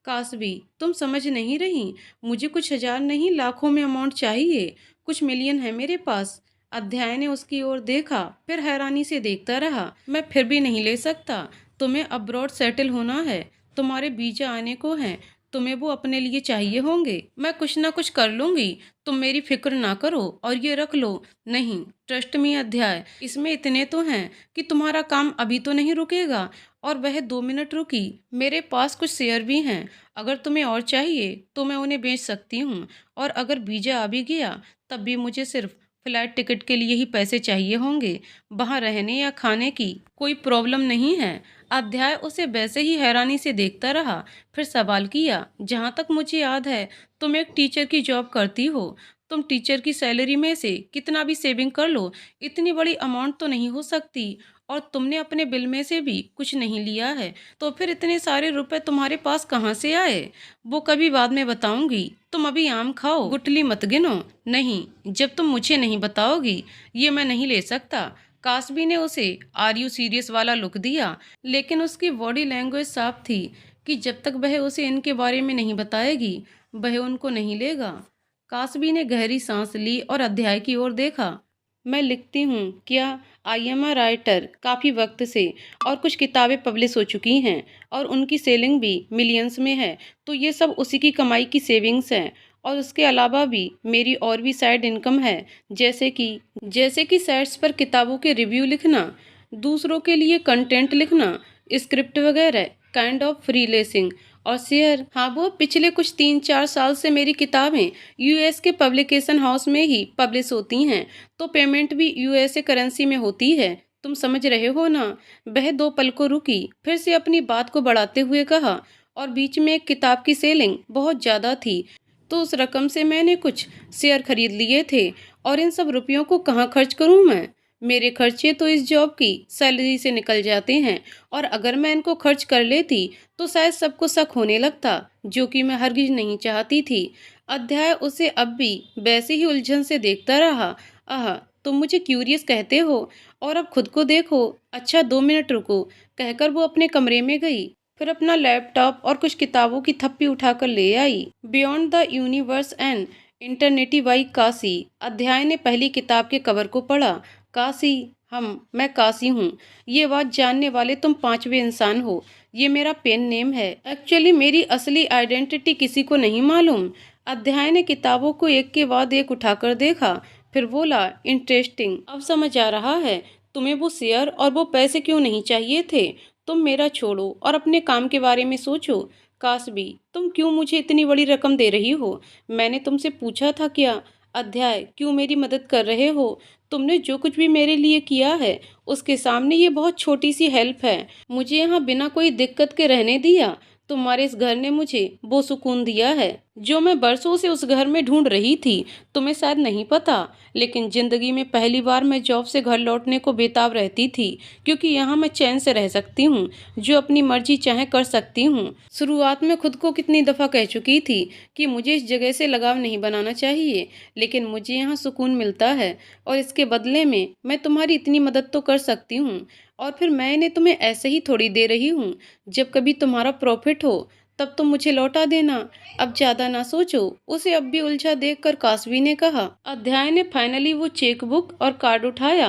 कासबी, तुम समझ नहीं रही। मुझे कुछ हजार नहीं, लाखों में अमाउंट चाहिए। कुछ मिलियन है मेरे पास। अध्याय ने उसकी ओर देखा, फिर हैरानी से देखता रहा। मैं फिर भी नहीं ले सकता। तुम्हें अब्रॉड सेटल होना है, तुम्हारे वीजा आने को हैं, तुम्हें वो अपने लिए चाहिए होंगे। मैं कुछ ना कुछ कर लूंगी, तुम मेरी फिक्र ना करो। और ये रख लो। नहीं, ट्रस्ट मी अध्याय, इसमें इतने तो हैं कि तुम्हारा काम अभी तो नहीं रुकेगा। और वह 2 मिनट रुकी। मेरे पास कुछ शेयर भी हैं, अगर तुम्हें और चाहिए तो मैं उन्हें बेच सकती हूँ। और अगर वीजा आ भी गया तब भी मुझे सिर्फ फ्लाइट टिकट के लिए ही पैसे चाहिए होंगे। वहाँ रहने या खाने की कोई प्रॉब्लम नहीं है। अध्याय उसे वैसे ही हैरानी से देखता रहा, फिर सवाल किया, जहाँ तक मुझे याद है तुम एक टीचर की जॉब करती हो। तुम टीचर की सैलरी में से कितना भी सेविंग कर लो, इतनी बड़ी अमाउंट तो नहीं हो सकती। और तुमने अपने बिल में से भी कुछ नहीं लिया है, तो फिर इतने सारे रुपए तुम्हारे पास कहाँ से आए? वो कभी बाद में बताऊंगी, तुम अभी आम खाओ, गुठली मत गिनो। नहीं, जब तुम मुझे नहीं बताओगी ये मैं नहीं ले सकता। कासबी ने उसे आर यू सीरियस वाला लुक दिया, लेकिन उसकी बॉडी लैंग्वेज साफ थी कि जब तक वह उसे इनके बारे में नहीं बताएगी वह उनको नहीं लेगा। कासबी ने गहरी सांस ली और अध्याय की ओर देखा। मैं लिखती हूँ क्या, आई एम अ राइटर काफ़ी वक्त से, और कुछ किताबें पब्लिश हो चुकी हैं और उनकी सेलिंग भी मिलियंस में है। तो ये सब उसी की कमाई की सेविंग्स हैं। और उसके अलावा भी मेरी और भी साइड इनकम है, जैसे कि साइट्स पर किताबों के रिव्यू लिखना, दूसरों के लिए कंटेंट लिखना, स्क्रिप्ट वगैरह, काइंड ऑफ फ्रीलेंसिंग और शेयर। हाँ, वो पिछले कुछ 3-4 साल से मेरी किताबें यूएस के पब्लिकेशन हाउस में ही पब्लिश होती हैं, तो पेमेंट भी यूएसए करेंसी में होती है। तुम समझ रहे हो ना। वह 2 पल को रुकी, फिर से अपनी बात को बढ़ाते हुए कहा, और बीच में एक किताब की सेलिंग बहुत ज़्यादा थी, तो उस रकम से मैंने कुछ शेयर खरीद लिए थे। और इन सब रुपयों को कहाँ खर्च करूँ मैं? मेरे खर्चे तो इस जॉब की सैलरी से निकल जाते हैं, और अगर मैं इनको खर्च कर लेती तो शायद सबको शक होने लगता, जो कि मैं हरगिज नहीं चाहती थी। अध्याय उसे अब भी वैसे ही उलझन से देखता रहा। आह, तुम मुझे क्यूरियस कहते हो, और अब खुद को देखो। अच्छा, 2 मिनट रुको, कहकर वो अपने कमरे में गई। फिर अपना लैपटॉप और कुछ किताबों की थप्पी उठाकर ले आई। Beyond the universe and infinity by Kashi. अध्याय ने पहली किताब के कवर को पढ़ा। काशी, मैं काशी हूँ। ये बात जानने वाले तुम 5वें इंसान हो। ये मेरा पेन नेम है। एक्चुअली मेरी असली आइडेंटिटी किसी को नहीं मालूम। अध्याय ने किताबों को एक के बाद एक उठाकर देखा, फिर बोला, इंटरेस्टिंग, अब समझ आ रहा है तुम्हें वो शेयर और वो पैसे क्यों नहीं चाहिए थे। तुम मेरा छोड़ो और अपने काम के बारे में सोचो। काशबी, तुम क्यों मुझे इतनी बड़ी रकम दे रही हो? मैंने तुमसे पूछा था क्या? अध्याय, क्यों मेरी मदद कर रहे हो? तुमने जो कुछ भी मेरे लिए किया है उसके सामने ये बहुत छोटी सी हेल्प है। मुझे यहाँ बिना कोई दिक्कत के रहने दिया। तुम्हारे इस घर ने मुझे वो सुकून दिया है जो मैं बरसों से उस घर में ढूंढ रही थी। तुम्हें शायद नहीं पता, लेकिन जिंदगी में पहली बार मैं जॉब से घर लौटने को बेताब रहती थी, क्योंकि यहाँ मैं चैन से रह सकती हूँ, जो अपनी मर्जी चाहे कर सकती हूँ। शुरुआत में खुद को कितनी दफ़ा कह चुकी थी कि मुझे इस जगह से लगाव नहीं बनाना चाहिए, लेकिन मुझे यहाँ सुकून मिलता है, और इसके बदले में मैं तुम्हारी इतनी मदद तो कर सकती हूँ। और फिर मैं इन्हें तुम्हें ऐसे ही थोड़ी दे रही हूँ। जब कभी तुम्हारा प्रॉफिट हो तब तुम मुझे लौटा देना। अब ज्यादा ना सोचो। उसे अब भी उलझा देखकर कासवी ने कहा। अध्याय ने फाइनली वो चेकबुक और कार्ड उठाया।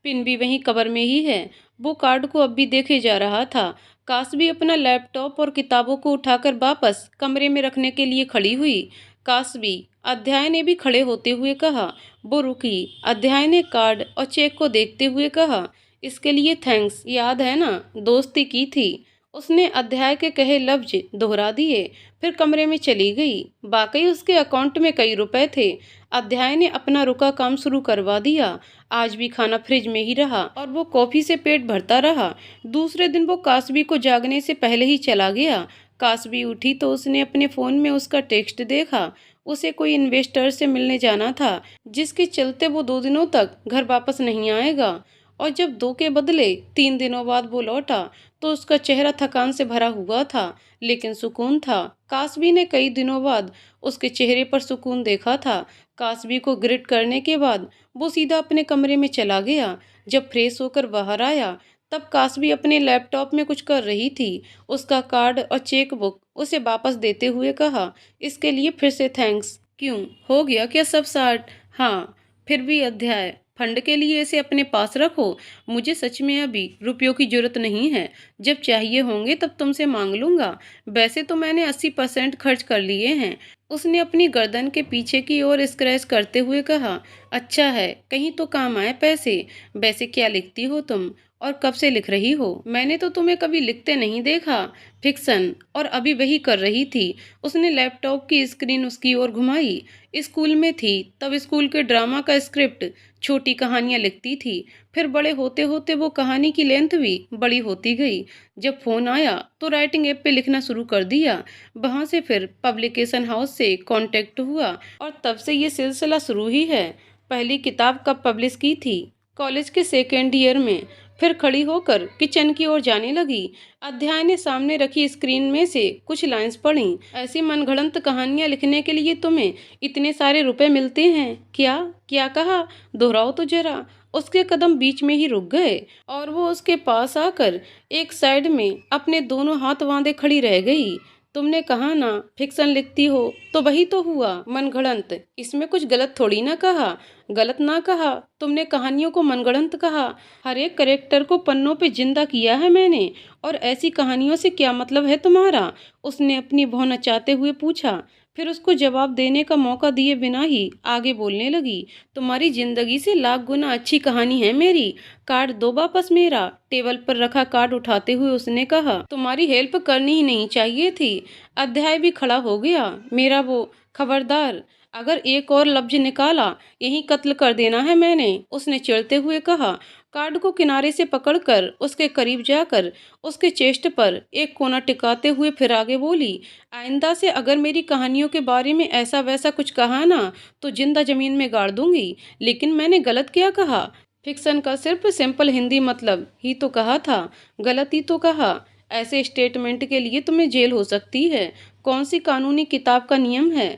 पिन भी वहीं कवर में ही है। वो कार्ड को अब भी देखे जा रहा था। कासवी अपना लैपटॉप और किताबों को उठाकर वापस कमरे में रखने के लिए खड़ी हुई। कासवी, अध्याय ने भी खड़े होते हुए कहा। वो रुकी। अध्याय ने कार्ड और चेक को देखते हुए कहा, इसके लिए थैंक्स, याद है ना, दोस्ती की थी। उसने अध्याय के कहे लफ्ज दोहरा दिए, फिर कमरे में चली गई। वाकई उसके अकाउंट में कई रुपए थे। अध्याय ने अपना रुका काम शुरू करवा दिया। आज भी खाना फ्रिज में ही रहा और वो कॉफी से पेट भरता रहा। दूसरे दिन वो कासवी को जागने से पहले ही चला गया। कासवी उठी तो उसने अपने फोन में उसका टेक्स्ट देखा। उसे कोई इन्वेस्टर से मिलने जाना था, जिसके चलते वो 2 दिनों तक घर वापस नहीं आएगा। और जब 2 के बदले 3 दिनों बाद वो लौटा तो उसका चेहरा थकान से भरा हुआ था, लेकिन सुकून था। कासवी ने कई दिनों बाद उसके चेहरे पर सुकून देखा था। कासवी को ग्रिट करने के बाद वो सीधा अपने कमरे में चला गया। जब फ्रेश होकर बाहर आया तब कासवी अपने लैपटॉप में कुछ कर रही थी। उसका कार्ड और चेक बुक उसे वापस देते हुए कहा, इसके लिए फिर से थैंक्स। क्यों, हो गया क्या सब साठ? हाँ, फिर भी अध्याय, फंड के लिए इसे अपने पास रखो। मुझे सच में अभी रुपयों की जरूरत नहीं है। जब चाहिए होंगे तब तुमसे मांग लूंगा। वैसे तो मैंने 80% खर्च कर लिए हैं। उसने अपनी गर्दन के पीछे की ओर स्क्रैच करते हुए कहा। अच्छा है, कहीं तो काम आए पैसे। वैसे क्या लिखती हो तुम, और कब से लिख रही हो? मैंने तो तुम्हें कभी लिखते नहीं देखा। फिक्शन, और अभी वही कर रही थी। उसने लैपटॉप की स्क्रीन उसकी ओर घुमाई। स्कूल में थी तब स्कूल के ड्रामा का स्क्रिप्ट, छोटी कहानियां लिखती थी। फिर बड़े होते होते वो कहानी की लेंथ भी बड़ी होती गई। जब फोन आया तो राइटिंग ऐप पे लिखना शुरू कर दिया। वहां से फिर पब्लिकेशन हाउस से कांटेक्ट हुआ, और तब से ये सिलसिला शुरू ही है। पहली किताब कब पब्लिश की थी? कॉलेज के सेकेंड ईयर में। फिर खड़ी होकर किचन की ओर जाने लगी। अध्याय ने सामने रखी स्क्रीन में से कुछ लाइंस पढ़ी। ऐसी मनगढ़ंत कहानियां लिखने के लिए तुम्हें इतने सारे रुपए मिलते हैं क्या? क्या कहा? दोहराओ तो जरा। उसके कदम बीच में ही रुक गए और वो उसके पास आकर एक साइड में अपने दोनों हाथ बांधे खड़ी रह गई। तुमने कहा ना फिक्शन लिखती हो, तो वही तो हुआ, मनगढ़ंत। इसमें कुछ गलत थोड़ी ना कहा। गलत ना कहा, तुमने कहानियों को मनगढ़ंत कहा। हर एक करेक्टर को पन्नों पे जिंदा किया है मैंने। और ऐसी कहानियों से क्या मतलब है तुम्हारा? उसने अपनी भौं नचाते हुए पूछा। फिर उसको जवाब देने का मौका दिए बिना ही आगे बोलने लगी। तुम्हारी जिंदगी से लाख गुना अच्छी कहानी है मेरी। कार्ड दो वापस मेरा। टेबल पर रखा कार्ड उठाते हुए उसने कहा। तुम्हारी हेल्प करनी ही नहीं चाहिए थी। अध्याय भी खड़ा हो गया। मेरा वो, खबरदार, अगर एक और लफ्ज निकाला, यही कत्ल कर देना है मैंने, उसने चिढ़ते हुए कहा। कार्ड को किनारे से पकड़कर उसके करीब जाकर उसके चेस्ट पर एक कोना टिकाते हुए फिर आगे बोली। आइंदा से अगर मेरी कहानियों के बारे में ऐसा वैसा कुछ कहा ना, तो जिंदा जमीन में गाड़ दूंगी। लेकिन मैंने गलत क्या कहा? फिक्शन का सिर्फ सिंपल हिंदी मतलब ही तो कहा था। गलत ही तो कहा। ऐसे स्टेटमेंट के लिए तुम्हें जेल हो सकती है। कौन सी कानूनी किताब का नियम है?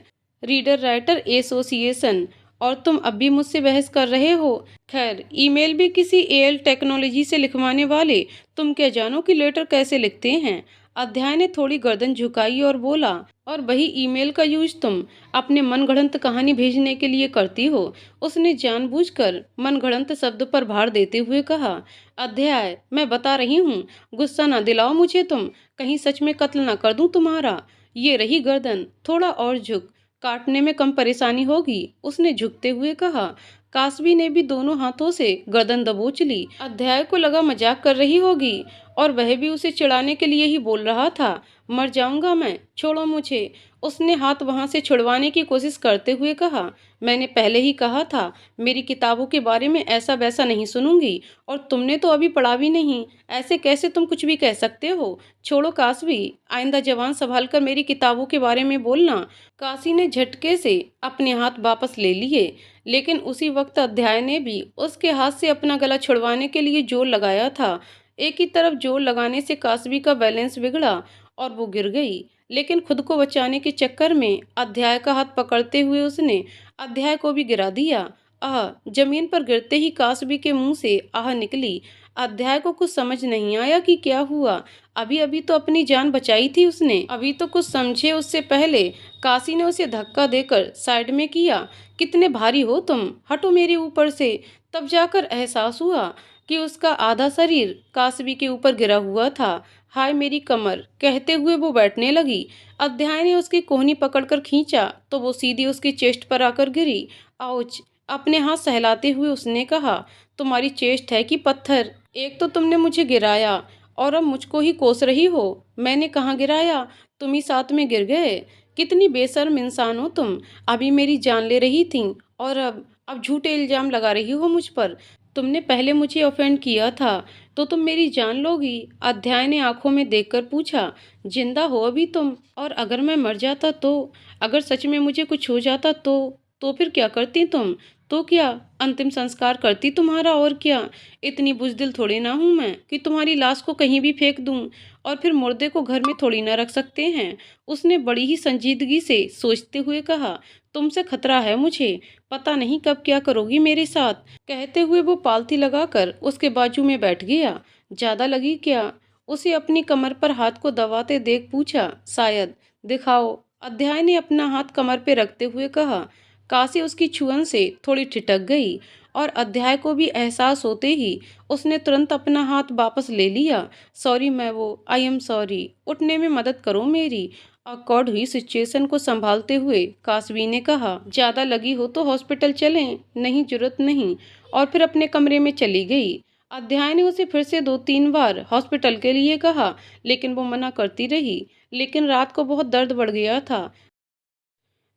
Reader writer association. और तुम अब भी मुझसे बहस कर रहे हो? खैर, ईमेल भी किसी एल टेक्नोलॉजी से लिखवाने वाले तुम क्या जानो कि लेटर कैसे लिखते हैं? अध्याय ने थोड़ी गर्दन झुकाई और बोला। और वही ईमेल का यूज तुम अपने मनगढ़ंत कहानी भेजने के लिए करती हो? उसने जानबूझकर मनगढ़ंत शब्द पर भार देते हुए कहा। अध्याय, मैं बता रही हूँ, गुस्सा ना दिलाओ मुझे तुम, कहीं सच में कत्ल ना कर दूं तुम्हारा। ये रही गर्दन, थोड़ा और झुक, काटने में कम परेशानी होगी, उसने झुकते हुए कहा। कासवी ने भी दोनों हाथों से गर्दन दबोच ली। अध्याय को लगा मजाक कर रही होगी और वह भी उसे चिढ़ाने के लिए ही बोल रहा था। मर जाऊंगा मैं, छोड़ो मुझे, उसने हाथ वहां से छुड़वाने की कोशिश करते हुए कहा। मैंने पहले ही कहा था, मेरी किताबों के बारे में ऐसा वैसा नहीं सुनूंगी। और तुमने तो अभी पढ़ा भी नहीं, ऐसे कैसे तुम कुछ भी कह सकते हो? छोड़ो कासवी, आइंदा जवान संभाल कर मेरी किताबों के बारे में बोलना। काशी ने झटके से अपने हाथ वापस ले लिए, लेकिन उसी वक्त अध्याय ने भी उसके हाथ से अपना गला छुड़वाने के लिए जोर लगाया था। एक ही तरफ जोर लगाने से कासवी का बैलेंस बिगड़ा और वो गिर गई। लेकिन खुद को बचाने के चक्कर में अध्याय का हाथ पकड़ते हुए उसने अध्याय को भी गिरा दिया। आह! जमीन पर गिरते ही कासवी के मुंह से आह निकली। अध्याय को कुछ समझ नहीं आया कि क्या हुआ। अभी अभी तो अपनी जान बचाई थी उसने। अभी तो कुछ समझे उससे पहले काशी ने उसे धक्का देकर साइड में किया। कितने भारी हो तुम, हटो मेरे ऊपर से। तब जाकर एहसास हुआ कि उसका आधा शरीर कासवी के ऊपर गिरा हुआ था। हाय मेरी कमर, कहते हुए वो बैठने लगी। अध्याय ने उसकी कोहनी पकड़कर खींचा तो वो सीधी उसकी चेस्ट पर आकर गिरी। आउच! अपने हाथ सहलाते हुए उसने कहा। तुम्हारी चेस्ट है कि पत्थर? एक तो तुमने मुझे गिराया और अब मुझको ही कोस रही हो। मैंने कहाँ गिराया? तुम ही साथ में गिर गए। कितनी बेशर्म इंसान हो तुम। अभी मेरी जान ले रही थी और अब झूठे इल्जाम लगा रही हो मुझ पर। तुमने पहले मुझे ऑफेंड किया था तो तुम मेरी जान लोगी? अध्याय ने आंखों में देखकर पूछा। जिंदा हो अभी तुम? और अगर मैं मर जाता तो? अगर सच में मुझे कुछ हो जाता तो फिर क्या करती तुम? तो क्या अंतिम संस्कार करती तुम्हारा? और क्या? इतनी बुजदिल थोड़ी ना हूं मैं कि तुम्हारी लाश को कहीं भी फेंक दूं। और फिर मुर्दे को घर में थोड़ी ना रख सकते हैं, उसने बड़ी ही संजीदगी से सोचते हुए कहा। तुमसे खतरा है मुझे, पता नहीं कब क्या करोगी मेरे साथ। कहते हुए वो पालथी लगाकर उसके बाजू में बैठ गया। ज्यादा लगी क्या? उसे अपनी कमर पर हाथ को दबाते देख पूछा। शायद। दिखाओ, अध्याय ने अपना हाथ कमर पे रखते हुए कहा। काशी उसकी छुअन से थोड़ी ठिठक गई और अध्याय को भी एहसास होते ही उसने तुरंत अपना हाथ वापस ले लिया। सॉरी मैं वो, आई एम सॉरी, उठने में मदद करो मेरी। अकॉर्ड हुई सिचुएशन को संभालते हुए कासवी ने कहा। ज्यादा लगी हो तो हॉस्पिटल चलें? नहीं, जरूरत नहीं। और फिर अपने कमरे में चली गई। अध्याय ने उसे फिर से 2-3 बार हॉस्पिटल के लिए कहा, लेकिन वो मना करती रही। लेकिन रात को बहुत दर्द बढ़ गया था।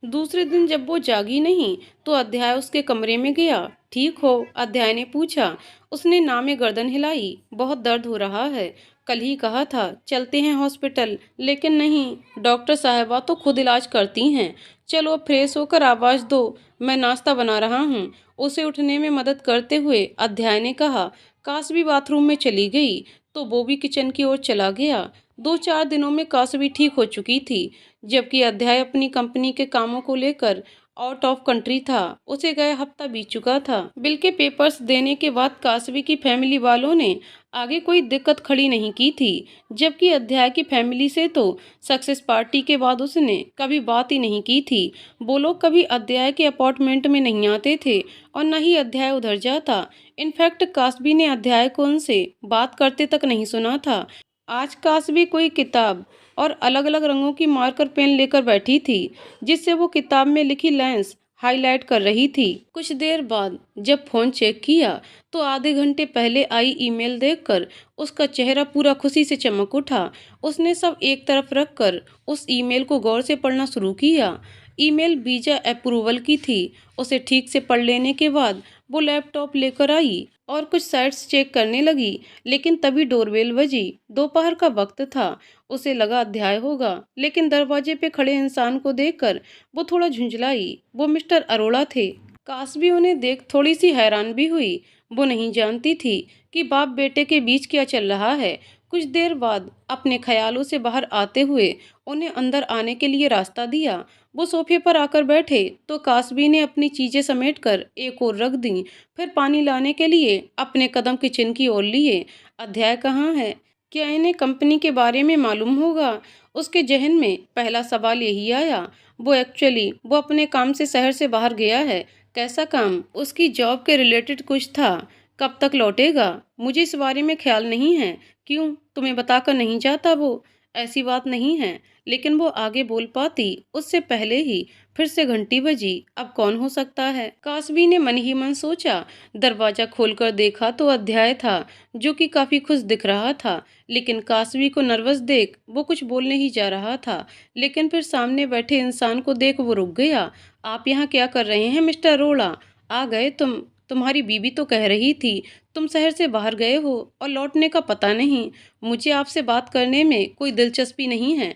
दूसरे दिन जब वो जागी नहीं तो अध्याय उसके कमरे में गया। ठीक हो? अध्याय ने पूछा। उसने नामे गर्दन हिलाई। बहुत दर्द हो रहा है, कल ही कहा था चलते हैं हॉस्पिटल, लेकिन नहीं, डॉक्टर साहबा तो खुद इलाज करती हैं। चलो अब फ्रेश होकर आवाज दो, मैं नाश्ता बना रहा हूँ। उसे उठने में मदद करते हुए अध्याय ने कहा। काश भी बाथरूम में चली गई तो वो भी किचन की ओर चला गया। 2-4 दिनों में काश भी ठीक हो चुकी थी, जबकि अध्याय अपनी कंपनी के कामों को लेकर आउट ऑफ कंट्री था। उसे गए हफ्ता बीत चुका था। बिल के पेपर्स देने के बाद कासवी की फैमिली वालों ने आगे कोई दिक्कत खड़ी नहीं की थी, जबकि अध्याय की फैमिली से तो सक्सेस पार्टी के बाद उसने कभी बात ही नहीं की थी। वो लोग कभी अध्याय के अपार्टमेंट में नहीं आते थे और न ही अध्याय उधर जाता। इनफैक्ट कासवी ने अध्याय को उनसे बात करते तक नहीं सुना था। आज कासवी कोई किताब और अलग अलग रंगों की मार्कर पेन लेकर बैठी थी, जिससे वो किताब में लिखी लाइंस हाईलाइट कर रही थी। कुछ देर बाद जब फोन चेक किया तो आधे घंटे पहले आई ईमेल देखकर उसका चेहरा पूरा खुशी से चमक उठा। उसने सब एक तरफ रखकर उस ईमेल को गौर से पढ़ना शुरू किया। ईमेल वीजा अप्रूवल की थी। उसे ठीक से पढ़ लेने के बाद वो लैपटॉप लेकर आई और कुछ साइट्स चेक करने लगी, लेकिन तभी डोरबेल बजी। दोपहर का वक्त था। उसे लगा अध्याय होगा, लेकिन दरवाजे पे खड़े इंसान को देखकर वो थोड़ा झुंझलाई। वो मिस्टर अरोड़ा थे। कासवी उन्हें देख थोड़ी सी हैरान भी हुई। वो नहीं जानती थी कि बाप बेटे के बीच क्या चल रहा है। कुछ देर बाद अपने ख्यालों से बाहर आते हुए उन्हें अंदर आने के लिए रास्ता दिया। वो सोफे पर आकर बैठे तो कासवी ने अपनी चीजें समेटकर एक ओर रख दी, फिर पानी लाने के लिए अपने कदम किचन की ओर लिए। अध्याय कहाँ है? क्या इन्हें कंपनी के बारे में मालूम होगा? उसके जहन में पहला सवाल यही आया। वो अपने काम से शहर से बाहर गया है। कैसा काम? उसकी जॉब के रिलेटेड कुछ था। कब तक लौटेगा? मुझे इस बारे में ख्याल नहीं है। क्यों, तुम्हें बताकर नहीं जाता वो? ऐसी बात नहीं है। लेकिन वो आगे बोल पाती उससे पहले ही फिर से घंटी बजी। अब कौन हो सकता है? कासवी ने मन ही मन सोचा। दरवाजा खोलकर देखा तो अध्याय था, जो कि काफी खुश दिख रहा था। लेकिन कासवी को नर्वस देख वो कुछ बोलने ही जा रहा था, लेकिन फिर सामने बैठे इंसान को देख वो रुक गया। आप यहाँ क्या कर रहे हैं मिस्टर अरोड़ा? आ गए तुम? तुम्हारी बीवी तो कह रही थी तुम शहर से बाहर गए हो और लौटने का पता नहीं। मुझे आपसे बात करने में कोई दिलचस्पी नहीं है।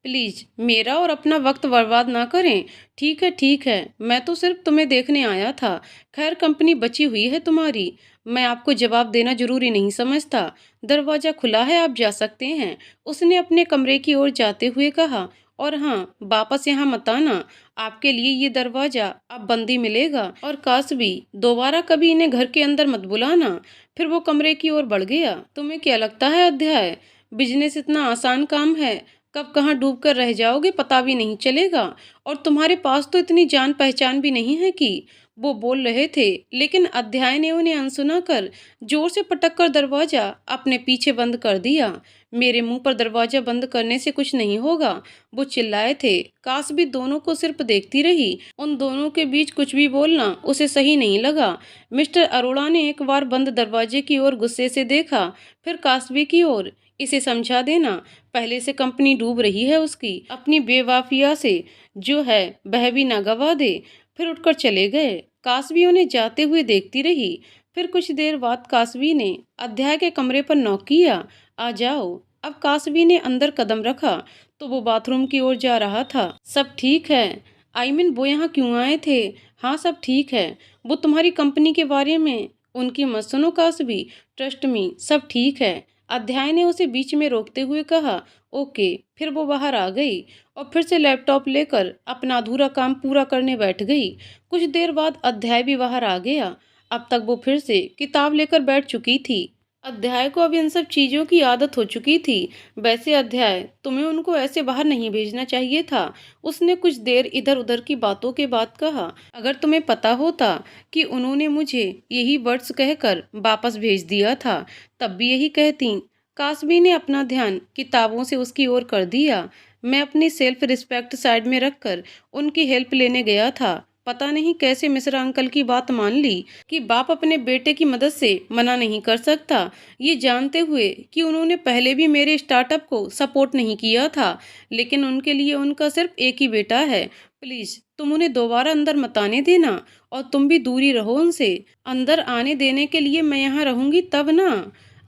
प्लीज मेरा और अपना वक्त बर्बाद ना करें। ठीक है, मैं तो सिर्फ तुम्हें देखने आया था। खैर, कंपनी बची हुई है तुम्हारी। मैं आपको जवाब देना जरूरी नहीं समझता। दरवाजा खुला है, आप जा सकते हैं। उसने अपने कमरे की ओर जाते हुए कहा। और हाँ, वापस यहाँ मत आना। आपके लिए ये दरवाजा अब बंद ही मिलेगा। और कासवी, दोबारा कभी इन्हें घर के अंदर मत बुलाना। फिर वो कमरे की ओर बढ़ गया। तुम्हें क्या लगता है अध्याय, बिजनेस इतना आसान काम है? कब कहाँ डूब कर रह जाओगे पता भी नहीं चलेगा। और तुम्हारे पास तो इतनी जान पहचान भी नहीं है कि। वो बोल रहे थे, लेकिन अध्याय ने उन्हें अनसुना कर जोर से पटक कर दरवाजा अपने पीछे बंद कर दिया। मेरे मुंह पर दरवाजा बंद करने से कुछ नहीं होगा, वो चिल्लाए थे। कासवी दोनों को सिर्फ देखती रही। उन दोनों के बीच कुछ भी बोलना उसे सही नहीं लगा। मिस्टर अरोड़ा ने एक बार बंद दरवाजे की ओर गुस्से से देखा, फिर कासवी की ओर। इसे समझा देना, पहले से कंपनी डूब रही है उसकी। अपनी बेवाफिया से जो है वह भी ना गवा दे। फिर उठकर चले गए। कासवी उन्हें जाते हुए देखती रही। फिर कुछ देर बाद कासवी ने अध्याय के कमरे पर नॉक किया। आ जाओ। अब कासवी ने अंदर कदम रखा तो वो बाथरूम की ओर जा रहा था। सब ठीक है? वो यहाँ क्यों आए थे? हाँ, सब ठीक है। वो तुम्हारी कंपनी के बारे में उनकी मत सुनो कासवी, ट्रस्ट मी, सब ठीक है। अध्याय ने उसे बीच में रोकते हुए कहा। ओके। फिर वो बाहर आ गई और फिर से लैपटॉप लेकर अपना अधूरा काम पूरा करने बैठ गई। कुछ देर बाद अध्याय भी बाहर आ गया। अब तक वो फिर से किताब लेकर बैठ चुकी थी। अध्याय को अब इन सब चीजों की आदत हो चुकी थी। वैसे अध्याय, तुम्हें उनको ऐसे बाहर नहीं भेजना चाहिए था। उसने कुछ देर इधर उधर की बातों के बाद कहा। अगर तुम्हें पता होता कि उन्होंने मुझे यही वर्ड्स कहकर वापस भेज दिया था, तब भी यही कहती। कासवी ने अपना ध्यान किताबों से उसकी ओर कर दिया। मैं अपनी सेल्फ रिस्पेक्ट साइड में रखकर उनकी हेल्प लेने गया था। पता नहीं कैसे मिश्रा अंकल की बात मान ली कि बाप अपने बेटे की मदद से मना नहीं कर सकता, ये जानते हुए कि उन्होंने पहले भी मेरे स्टार्टअप को सपोर्ट नहीं किया था। लेकिन उनके लिए उनका सिर्फ एक ही बेटा है। प्लीज तुम उन्हें दोबारा अंदर मत आने देना और तुम भी दूरी रहो उनसे। अंदर आने देने के लिए मैं यहाँ रहूंगी तब ना।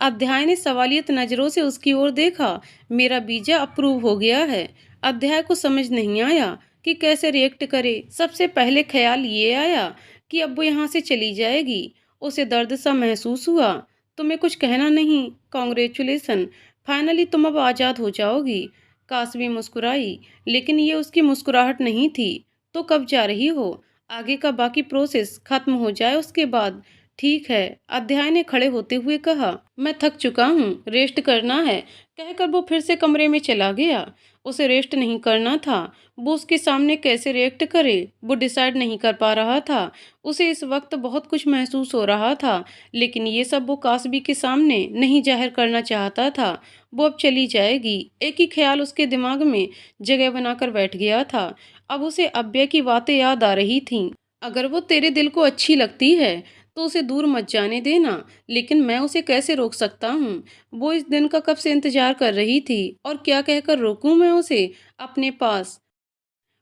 अध्याय ने सवालियत नजरों से उसकी ओर देखा। मेरा वीजा अप्रूव हो गया है। अध्याय को समझ नहीं आया कि कैसे रिएक्ट करे। सबसे पहले ख्याल ये आया कि अब वो यहाँ से चली जाएगी। उसे दर्द सा महसूस हुआ। तुम्हें कुछ कहना नहीं? कॉन्ग्रेचुलेसन, फाइनली तुम अब आज़ाद हो जाओगी। कासवी मुस्कुराई, लेकिन ये उसकी मुस्कुराहट नहीं थी। तो कब जा रही हो? आगे का बाकी प्रोसेस खत्म हो जाए उसके बाद। ठीक है, अध्याय ने खड़े होते हुए कहा। मैं थक चुका हूँ, रेस्ट करना है, कहकर वो फिर से कमरे में चला गया। उसे रेस्ट नहीं करना था। वो उसके सामने कैसे रिएक्ट करे, वो डिसाइड नहीं कर पा रहा था। उसे इस वक्त बहुत कुछ महसूस हो रहा था, लेकिन ये सब वो कासबी के सामने नहीं जाहिर करना चाहता था। वो अब चली जाएगी, एक ही ख्याल उसके दिमाग में जगह बनाकर बैठ गया था। अब उसे अव्यय की बातें याद आ रही थीं। अगर वो तेरे दिल को अच्छी लगती है तो उसे दूर मत जाने देना, लेकिन मैं उसे कैसे रोक सकता हूँ? वो इस दिन का कब से इंतजार कर रही थी, और क्या कहकर रोकूं मैं उसे अपने पास?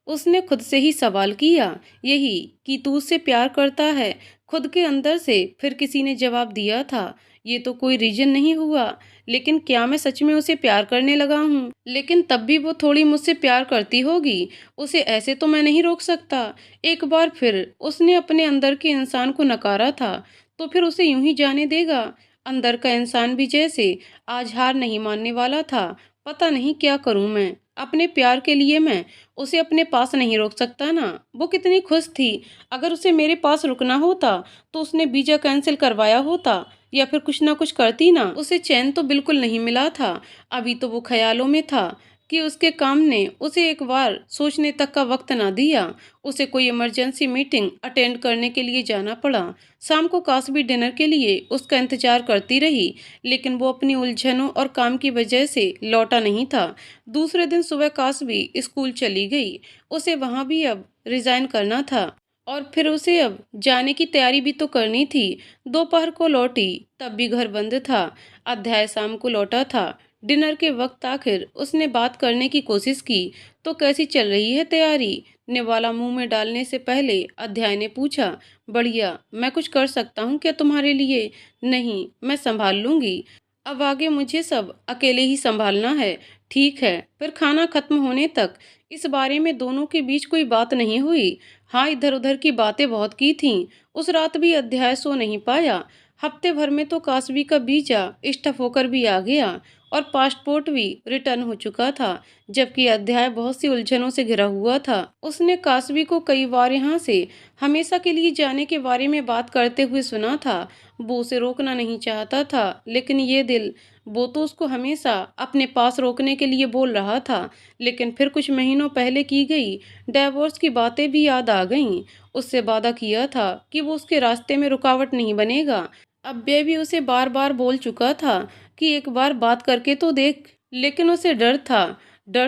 उसने खुद से ही सवाल किया, यही कि तू उससे प्यार करता है। खुद के अंदर से फिर किसी ने जवाब दिया था, ये तो कोई रीजन नहीं हुआ। लेकिन क्या मैं सच में उसे प्यार करने लगा हूँ? लेकिन तब भी वो थोड़ी मुझसे प्यार करती होगी। उसे ऐसे तो मैं नहीं रोक सकता। एक बार फिर उसने अपने अंदर के इंसान को नकारा था, तो फिर उसे यूं ही जाने देगा? अंदर का इंसान भी जैसे आज हार नहीं मानने वाला था। पता नहीं क्या करूं मैं। अपने प्यार के लिए मैं उसे अपने पास नहीं रोक सकता ना। वो कितनी खुश थी। अगर उसे मेरे पास रुकना होता तो उसने वीजा कैंसिल करवाया होता, या फिर कुछ ना कुछ करती ना। उसे चैन तो बिल्कुल नहीं मिला था। अभी तो वो ख्यालों में था कि उसके काम ने उसे एक बार सोचने तक का वक्त ना दिया। उसे कोई इमरजेंसी मीटिंग अटेंड करने के लिए जाना पड़ा। शाम को कासबी डिनर के लिए उसका इंतजार करती रही, लेकिन वो अपनी उलझनों और काम की वजह से लौटा नहीं था। दूसरे दिन सुबह कासबी स्कूल चली गई। उसे वहां भी अब रिजाइन करना था, और फिर उसे अब जाने की तैयारी भी तो करनी थी। दोपहर को लौटी, तब भी घर बंद था। अध्याय शाम को लौटा था। डिनर के वक्त आखिर उसने बात करने की कोशिश की। तो कैसी चल रही है तैयारी? निवाला मुंह में डालने से पहले अध्याय ने पूछा। बढ़िया, मैं कुछ कर सकता हूँ क्या तुम्हारे लिए? नहीं, मैं संभाल लूंगी। अब आगे मुझे सब अकेले ही संभालना है। ठीक है, फिर खाना खत्म होने तक इस बारे में दोनों के बीच कोई बात नहीं हुई। हाँ, इधर उधर की बातें बहुत की थीं। उस रात भी अध्याय सो नहीं पाया। हफ्ते भर में तो कासवी का वीजा स्टफ होकर भी आ गया, और पासपोर्ट भी रिटर्न हो चुका था, जबकि अध्याय बहुत सी उलझनों से घिरा हुआ था। उसने कासवी को कई बार यहाँ से हमेशा के लिए जाने के बारे में बात करते हुए सुना था। वो उसे रोकना नहीं चाहता था, लेकिन ये दिल, वो तो उसको हमेशा अपने पास रोकने के लिए बोल रहा था। लेकिन फिर कुछ महीनों पहले की गई डिवोर्स की बातें भी याद आ गईं। उससे वादा किया था कि वो उसके रास्ते में रुकावट नहीं बनेगा। अब वे भी उसे बार बार बोल चुका था कि एक बार बात करके तो देख, लेकिन उसे डर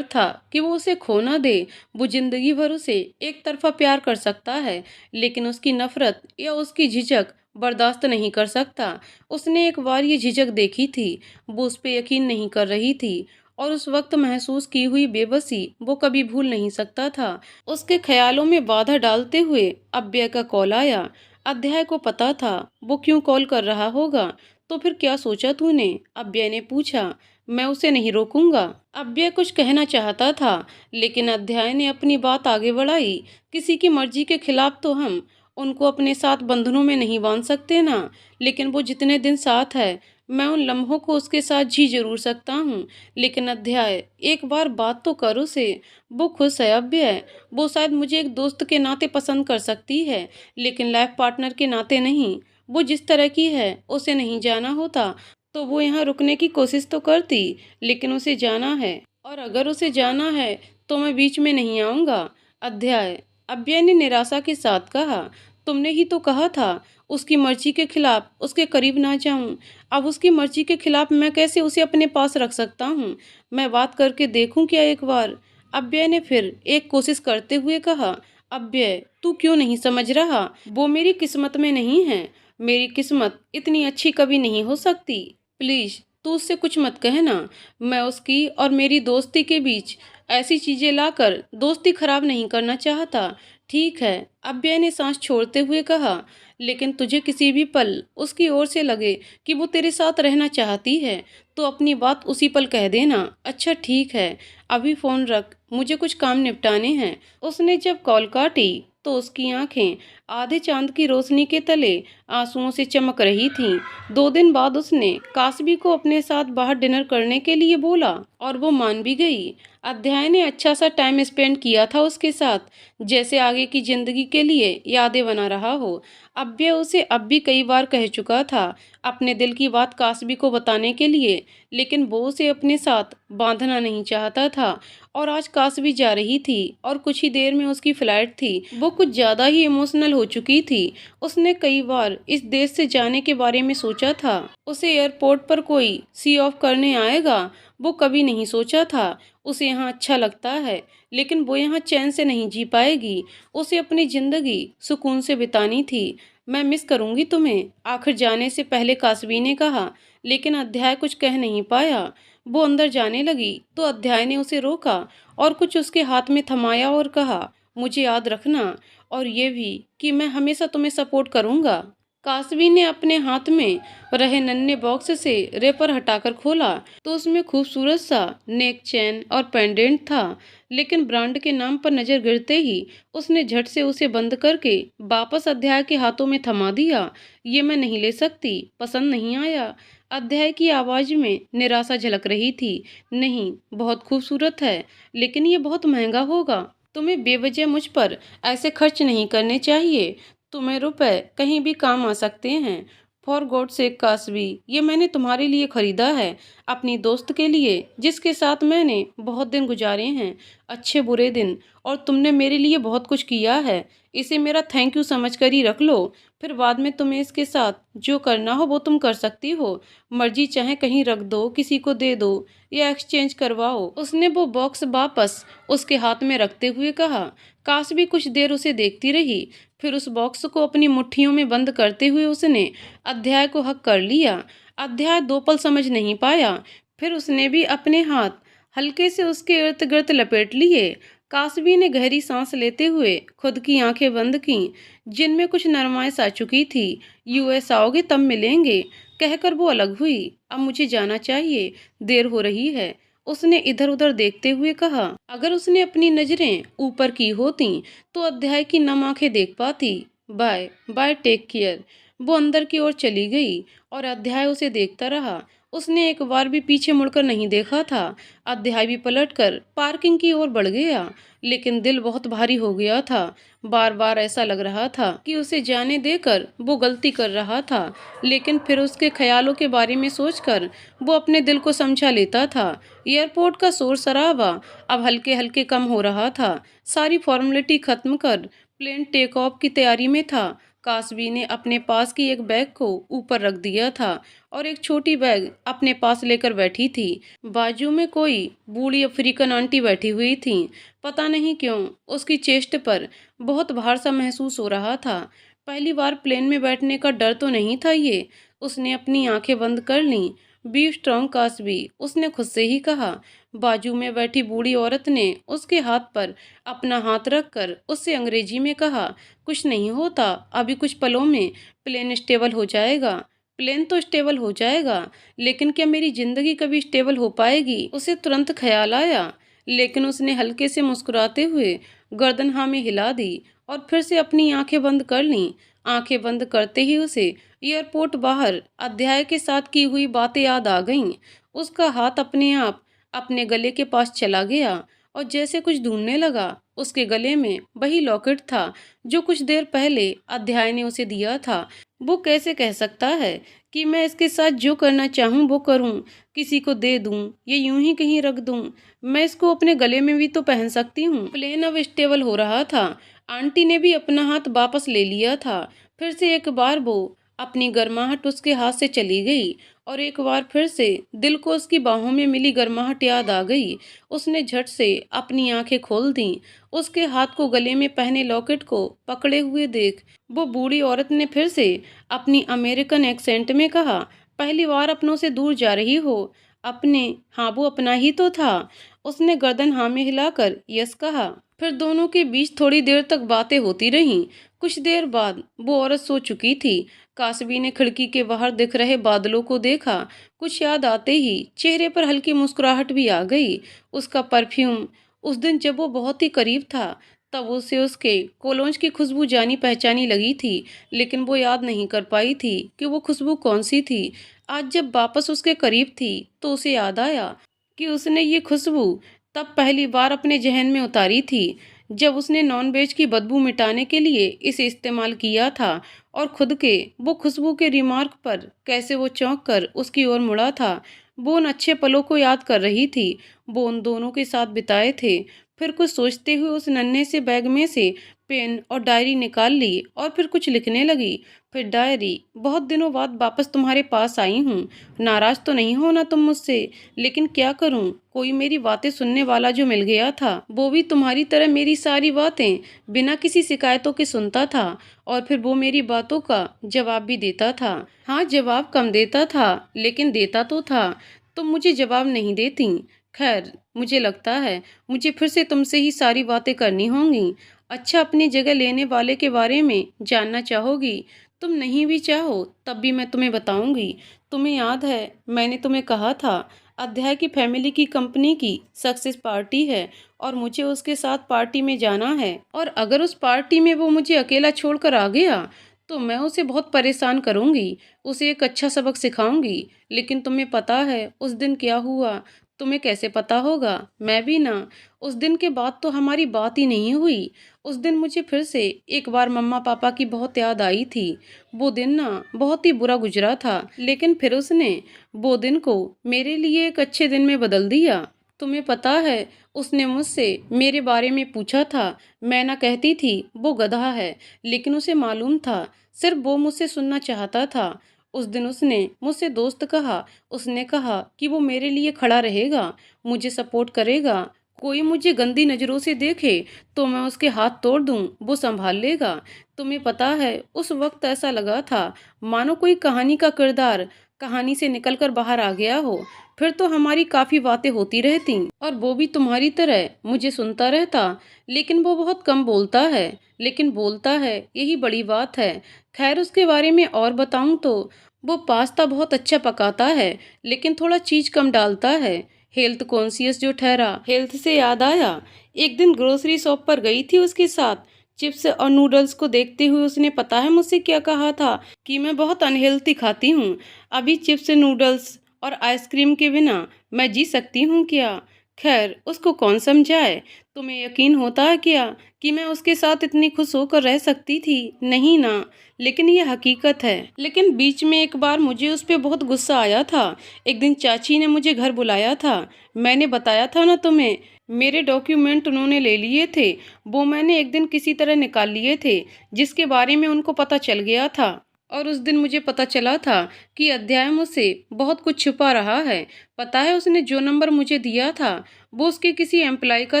था कि वो उसे खो ना दे। वो जिंदगी भर उसे एक तरफा प्यार कर सकता है, लेकिन उसकी नफरत या उसकी झिझक बर्दाश्त नहीं कर सकता। उसने एक बार ये झिझक देखी थी। वो उस पर यकीन नहीं कर रही थी, और उस वक्त महसूस की हुई बेबसी वो कभी भूल नहीं सकता था। उसके ख्यालों में बाधा डालते हुए अव्यय का कॉल आया। अध्याय को पता था वो क्यों कॉल कर रहा होगा। तो फिर क्या सोचा तूने? अव्यय ने पूछा। मैं उसे नहीं रोकूंगा। अव्यय कुछ कहना चाहता था, लेकिन अध्याय ने अपनी बात आगे बढ़ाई। किसी की मर्जी के खिलाफ तो हम उनको अपने साथ बंधनों में नहीं बांध सकते ना। लेकिन वो जितने दिन साथ है, मैं उन लम्हों को उसके साथ जी जरूर सकता हूँ। लेकिन अध्याय, एक बार बात तो कर उसे। वो खुश है अव्यय। वो शायद मुझे एक दोस्त के नाते पसंद कर सकती है, लेकिन लाइफ पार्टनर के नाते नहीं। वो जिस तरह की है, उसे नहीं जाना होता तो वो यहाँ रुकने की कोशिश तो करती, लेकिन उसे जाना है, और अगर उसे जाना है तो मैं बीच में नहीं आऊँगा। अध्याय, अव्यय ने निराशा के साथ कहा। तुमने ही तो कहा था उसकी मर्जी के खिलाफ उसके करीब ना जाऊं। अब उसकी मर्जी के खिलाफ मैं कैसे उसे अपने पास रख सकता हूँ? मैं बात करके देखूं क्या एक बार? अव्यय ने फिर एक कोशिश करते हुए कहा। अव्यय, तू क्यों नहीं समझ रहा? वो मेरी किस्मत में नहीं है। मेरी किस्मत इतनी अच्छी कभी नहीं हो सकती। प्लीज तू उससे कुछ मत कहना। मैं उसकी और मेरी दोस्ती के बीच ऐसी चीजें लाकर दोस्ती खराब नहीं करना चाहता। ठीक है, अव्यय ने सांस छोड़ते हुए कहा। लेकिन तुझे किसी भी पल उसकी ओर से लगे कि वो तेरे साथ रहना चाहती है, तो अपनी बात उसी पल कह देना। अच्छा ठीक है, अभी फोन रख, मुझे कुछ काम निपटाने हैं। उसने जब कॉल काटी तो उसकी आंखें आधे चांद की रोशनी के तले आंसुओं से चमक रही थीं। 2 दिन बाद उसने कासबी को अपने साथ बाहर डिनर करने के लिए बोला, और वो मान भी गई। अध्याय ने अच्छा सा टाइम स्पेंड किया था उसके साथ, जैसे आगे की जिंदगी के लिए यादें बना रहा हो। अव्य उसे अब भी कई बार कह चुका था अपने दिल की बात कास्बी को बताने के लिए, लेकिन वो उसे अपने साथ बांधना नहीं चाहता था। और आज कास्बी जा रही थी और कुछ ही देर में उसकी फ्लाइट थी। वो कुछ ज्यादा ही इमोशनल हो चुकी थी। उसने कई बार इस देश से जाने के बारे में सोचा था। उसे एयरपोर्ट पर कोई सी ऑफ करने आएगा, वो कभी नहीं सोचा था। उसे यहाँ अच्छा लगता है, लेकिन वो यहाँ चैन से नहीं जी पाएगी। उसे अपनी जिंदगी सुकून से बितानी थी। मैं मिस करूंगी तुम्हें, आखिर जाने से पहले कासवी ने कहा। लेकिन अध्याय कुछ कह नहीं पाया। वो अंदर जाने लगी तो अध्याय ने उसे रोका और कुछ उसके हाथ में थमाया और कहा, मुझे याद रखना, और ये भी कि मैं हमेशा तुम्हें सपोर्ट करूंगा। कासवी ने अपने हाथ में रहे नन्हे बॉक्स से रेपर हटाकर खोला तो उसमें खूबसूरत सा नेक चेन और पेंडेंट था। लेकिन ब्रांड के नाम पर नजर गिरते ही उसने झट से उसे बंद करके वापस अध्याय के हाथों में थमा दिया। ये मैं नहीं ले सकती, पसंद नहीं आया। अध्याय की आवाज में निराशा झलक रही थी। नहीं, बहुत खूबसूरत है, लेकिन ये बहुत महंगा होगा। तुम्हें बेवजह मुझ पर ऐसे खर्च नहीं करने चाहिए। तुम्हें रुपए कहीं भी काम आ सकते हैं। फॉर गॉड सेक कासवी, ये मैंने तुम्हारे लिए खरीदा है, अपनी दोस्त के लिए, जिसके साथ मैंने बहुत दिन गुजारे हैं, अच्छे बुरे दिन, और तुमने मेरे लिए बहुत कुछ किया है। इसे मेरा थैंक यू समझ कर ही रख लो। फिर बाद में तुम्हें इसके साथ जो करना हो वो तुम कर सकती हो। मर्जी चाहे कहीं रख दो, किसी को दे दो, या एक्सचेंज करवाओ। उसने वो बॉक्स वापस उसके हाथ में रखते हुए कहा। कासवी कुछ देर उसे देखती रही। फिर उस बॉक्स को अपनी मुट्ठियों में बंद करते हुए उसने अध्याय को हक कर लिया। अध्याय 2 पल समझ नहीं पाया। फिर उसने भी अपने हाथ हल्के से उसके इर्द गिर्द लपेट लिए। कासवी ने गहरी सांस लेते हुए खुद की आंखें बंद की, जिनमें कुछ नरमाइश आ चुकी थी। यूएस आओगे तब मिलेंगे, कहकर वो अलग हुई। अब मुझे जाना चाहिए, देर हो रही है। उसने इधर उधर देखते हुए कहा। अगर उसने अपनी नजरें ऊपर की होती तो अध्याय की नम आंखें देख पाती। Bye bye, take care. वो अंदर की ओर चली गई और अध्याय उसे देखता रहा। उसने एक बार भी पीछे मुड़कर नहीं देखा था। अध्याय भी पलटकर पार्किंग की ओर बढ़ गया, लेकिन दिल बहुत भारी हो गया था। बार बार ऐसा लग रहा था कि उसे जाने देकर वो गलती कर रहा था, लेकिन फिर उसके ख्यालों के बारे में सोचकर वो अपने दिल को समझा लेता था। एयरपोर्ट का शोर शराबा अब हल्के हल्के कम हो रहा था। सारी फॉर्मेलिटी खत्म कर प्लेन टेक ऑफ की तैयारी में था। कासवी ने अपने पास की एक बैग को ऊपर रख दिया था और एक छोटी बैग अपने पास लेकर बैठी थी। बाजू में कोई बूढ़ी अफ्रीकन आंटी बैठी हुई थी। पता नहीं क्यों उसकी चेस्ट पर बहुत भार सा महसूस हो रहा था। पहली बार प्लेन में बैठने का डर तो नहीं था ये। उसने अपनी आंखें बंद कर लीं। बी स्ट्रॉन्ग कासवी, उसने खुद से ही कहा। बाजू में बैठी बूढ़ी औरत ने उसके हाथ पर अपना हाथ रखकर उससे अंग्रेजी में कहा, कुछ नहीं होता, अभी कुछ पलों में प्लेन स्टेबल हो जाएगा। प्लेन तो स्टेबल हो जाएगा, लेकिन क्या मेरी जिंदगी कभी स्टेबल हो पाएगी? उसे तुरंत ख्याल आया, लेकिन उसने हल्के से मुस्कुराते हुए गर्दन हाँ में हिला दी और फिर से अपनी आंखें बंद कर लीं। आंखें बंद करते ही उसे एयरपोर्ट बाहर अध्याय के साथ की हुई बातें याद आ गईं। उसका हाथ अपने आप अपने गले के पास चला गया और जैसे कुछ ढूंढने लगा। उसके गले में वही लॉकेट था जो कुछ देर पहले अध्याय ने उसे दिया था। वो कैसे कह सकता है कि मैं इसके साथ जो करना चाहूँ वो करूँ, किसी को दे दूँ या यूं ही कहीं रख दूँ? मैं इसको अपने गले में भी तो पहन सकती हूँ। प्लेन अब स्टेबल हो रहा था। आंटी ने भी अपना हाथ वापस ले लिया था। फिर से एक बार वो अपनी गर्माहट उसके हाथ से चली गई और एक बार फिर से दिल को उसकी बाहों में मिली गर्माहट याद आ गई। उसने झट से अपनी आंखें खोल दी। उसके हाथ को गले में पहने लॉकेट को पकड़े हुए देख वो बूढ़ी औरत ने फिर से अपनी अमेरिकन एक्सेंट में कहा, पहली बार अपनों से दूर जा रही हो? अपने? हाँ, वो अपना ही तो था। उसने गर्दन हाँ में हिलाकर यस कहा। फिर दोनों के बीच थोड़ी देर तक बातें होती रहीं। कुछ देर बाद वो औरत सो चुकी थी। कासवी ने खिड़की के बाहर दिख रहे बादलों को देखा। कुछ याद आते ही चेहरे पर हल्की मुस्कुराहट भी आ गई। उसका परफ्यूम, उस दिन जब वो बहुत ही करीब था तब उसे उसके कोलोंज की खुशबू जानी पहचानी लगी थी, लेकिन वो याद नहीं कर पाई थी कि वो खुशबू कौन सी थी। आज जब वापस उसके करीब थी तो उसे याद आया कि उसने ये खुशबू तब पहली बार अपने ज़हन में उतारी थी, जब उसने नॉन-वेज की बदबू मिटाने के लिए इसे इस्तेमाल किया था और खुद के वो खुशबू के रिमार्क पर कैसे वो चौंक कर उसकी ओर मुड़ा था। वो उन अच्छे पलों को याद कर रही थी, वो उन दोनों के साथ बिताए थे। फिर कुछ सोचते हुए उस नन्हे से बैग में से पेन और डायरी निकाल ली और फिर कुछ लिखने लगी। फिर डायरी, बहुत दिनों बाद वापस तुम्हारे पास आई हूँ। नाराज़ तो नहीं होना तुम मुझसे, लेकिन क्या करूँ, कोई मेरी बातें सुनने वाला जो मिल गया था, वो भी तुम्हारी तरह मेरी सारी बातें बिना किसी शिकायतों के सुनता था और फिर वो मेरी बातों का जवाब भी देता था। हाँ, जवाब कम देता था, लेकिन देता तो था। तुम मुझे जवाब नहीं देती। खैर, मुझे लगता है मुझे फिर से तुमसे ही सारी बातें करनी होंगी। अच्छा, अपनी जगह लेने वाले के बारे में जानना चाहोगी? तुम नहीं भी चाहो तब भी मैं तुम्हें बताऊंगी। तुम्हें याद है, मैंने तुम्हें कहा था अध्याय की फैमिली की कंपनी की सक्सेस पार्टी है और मुझे उसके साथ पार्टी में जाना है, और अगर उस पार्टी में वो मुझे अकेला छोड़कर आ गया तो मैं उसे बहुत परेशान करूंगी, उसे एक अच्छा सबक सिखाऊंगी। लेकिन तुम्हें पता है उस दिन क्या हुआ? तुम्हें कैसे पता होगा? मैं भी ना। उस दिन के बाद तो हमारी बात ही नहीं हुई। उस दिन मुझे फिर से एक बार मम्मा पापा की बहुत याद आई थी। वो दिन ना बहुत ही बुरा गुजरा था, लेकिन फिर उसने वो दिन को मेरे लिए एक अच्छे दिन में बदल दिया। तुम्हें पता है, उसने मुझसे मेरे बारे में पूछा था। मैं ना कहती थी वो गधा है, लेकिन उसे मालूम था सिर्फ वो मुझसे सुनना चाहता था। उस दिन उसने मुझसे दोस्त कहा। उसने कहा कि वो मेरे लिए खड़ा रहेगा, मुझे सपोर्ट करेगा। कोई मुझे गंदी नज़रों से देखे तो मैं उसके हाथ तोड़ दूं, वो संभाल लेगा। तुम्हें पता है, उस वक्त ऐसा लगा था मानो कोई कहानी का किरदार कहानी से निकलकर बाहर आ गया हो। फिर तो हमारी काफ़ी बातें होती रहती और वो भी तुम्हारी तरह मुझे सुनता रहता। लेकिन वो बहुत कम बोलता है, लेकिन बोलता है, यही बड़ी बात है। खैर, उसके बारे में और बताऊं तो वो पास्ता बहुत अच्छा पकाता है, लेकिन थोड़ा चीज़ कम डालता है। हेल्थ कॉन्शियस जो ठहरा। हेल्थ से याद आया, एक दिन ग्रोसरी शॉप पर गई थी उसके साथ। चिप्स और नूडल्स को देखते हुए उसने पता है मुझसे क्या कहा था? कि मैं बहुत अनहेल्थी खाती हूँ। अभी चिप्स नूडल्स और आइसक्रीम के बिना मैं जी सकती हूँ क्या? खैर, उसको कौन समझाए। तुम्हें यकीन होता है क्या कि मैं उसके साथ इतनी खुश होकर रह सकती थी? नहीं ना। लेकिन ये हकीकत है। लेकिन बीच में एक बार मुझे उस पर बहुत गुस्सा आया था। एक दिन चाची ने मुझे घर बुलाया था। मैंने बताया था ना तुम्हें, मेरे डॉक्यूमेंट उन्होंने ले लिए थे। वो मैंने एक दिन किसी तरह निकाल लिए थे, जिसके बारे में उनको पता चल गया था। और उस दिन मुझे पता चला था कि अध्याय मुझसे बहुत कुछ छुपा रहा है। पता है, उसने जो नंबर मुझे दिया था वो उसके किसी एम्प्लॉय का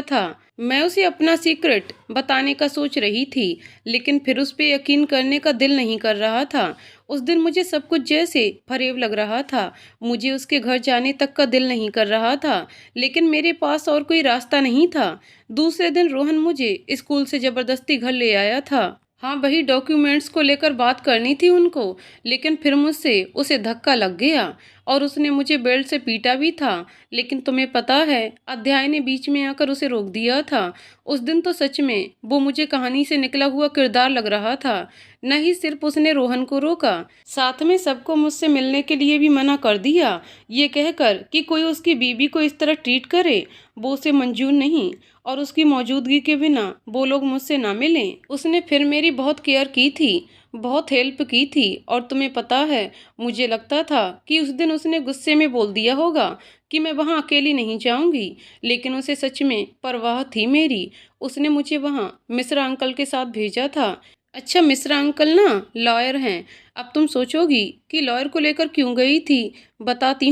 था। मैं उसे अपना सीक्रेट बताने का सोच रही थी, लेकिन फिर उस पर यकीन करने का दिल नहीं कर रहा था। उस दिन मुझे सब कुछ जैसे फरेब लग रहा था। मुझे उसके घर जाने तक का दिल नहीं कर रहा था, लेकिन मेरे पास और कोई रास्ता नहीं था। दूसरे दिन रोहन मुझे स्कूल से ज़बरदस्ती घर ले आया था। हाँ, वही डॉक्यूमेंट्स को लेकर बात करनी थी उनको, लेकिन फिर मुझसे उसे धक्का लग गया और उसने मुझे बेल्ट से पीटा भी था। लेकिन तुम्हें पता है, अध्याय ने बीच में आकर उसे रोक दिया था। उस दिन तो सच में वो मुझे कहानी से निकला हुआ किरदार लग रहा था। नहीं सिर्फ उसने रोहन को रोका, साथ में सबको मुझसे मिलने के लिए भी मना कर दिया, ये कहकर कि कोई उसकी बीवी को इस तरह ट्रीट करे वो उसे मंजूर नहीं, और उसकी मौजूदगी के बिना वो लोग मुझसे ना मिलें। उसने फिर मेरी बहुत केयर की थी, बहुत हेल्प की थी। और तुम्हें पता है, मुझे लगता था कि उस दिन उसने गुस्से में बोल दिया होगा कि मैं वहाँ अकेली नहीं जाऊँगी, लेकिन उसे सच में परवाह थी मेरी। उसने मुझे वहाँ मिश्रा अंकल के साथ भेजा था। अच्छा, मिश्रा अंकल ना लॉयर हैं। अब तुम सोचोगी कि लॉयर को लेकर क्यों गई थी। बताती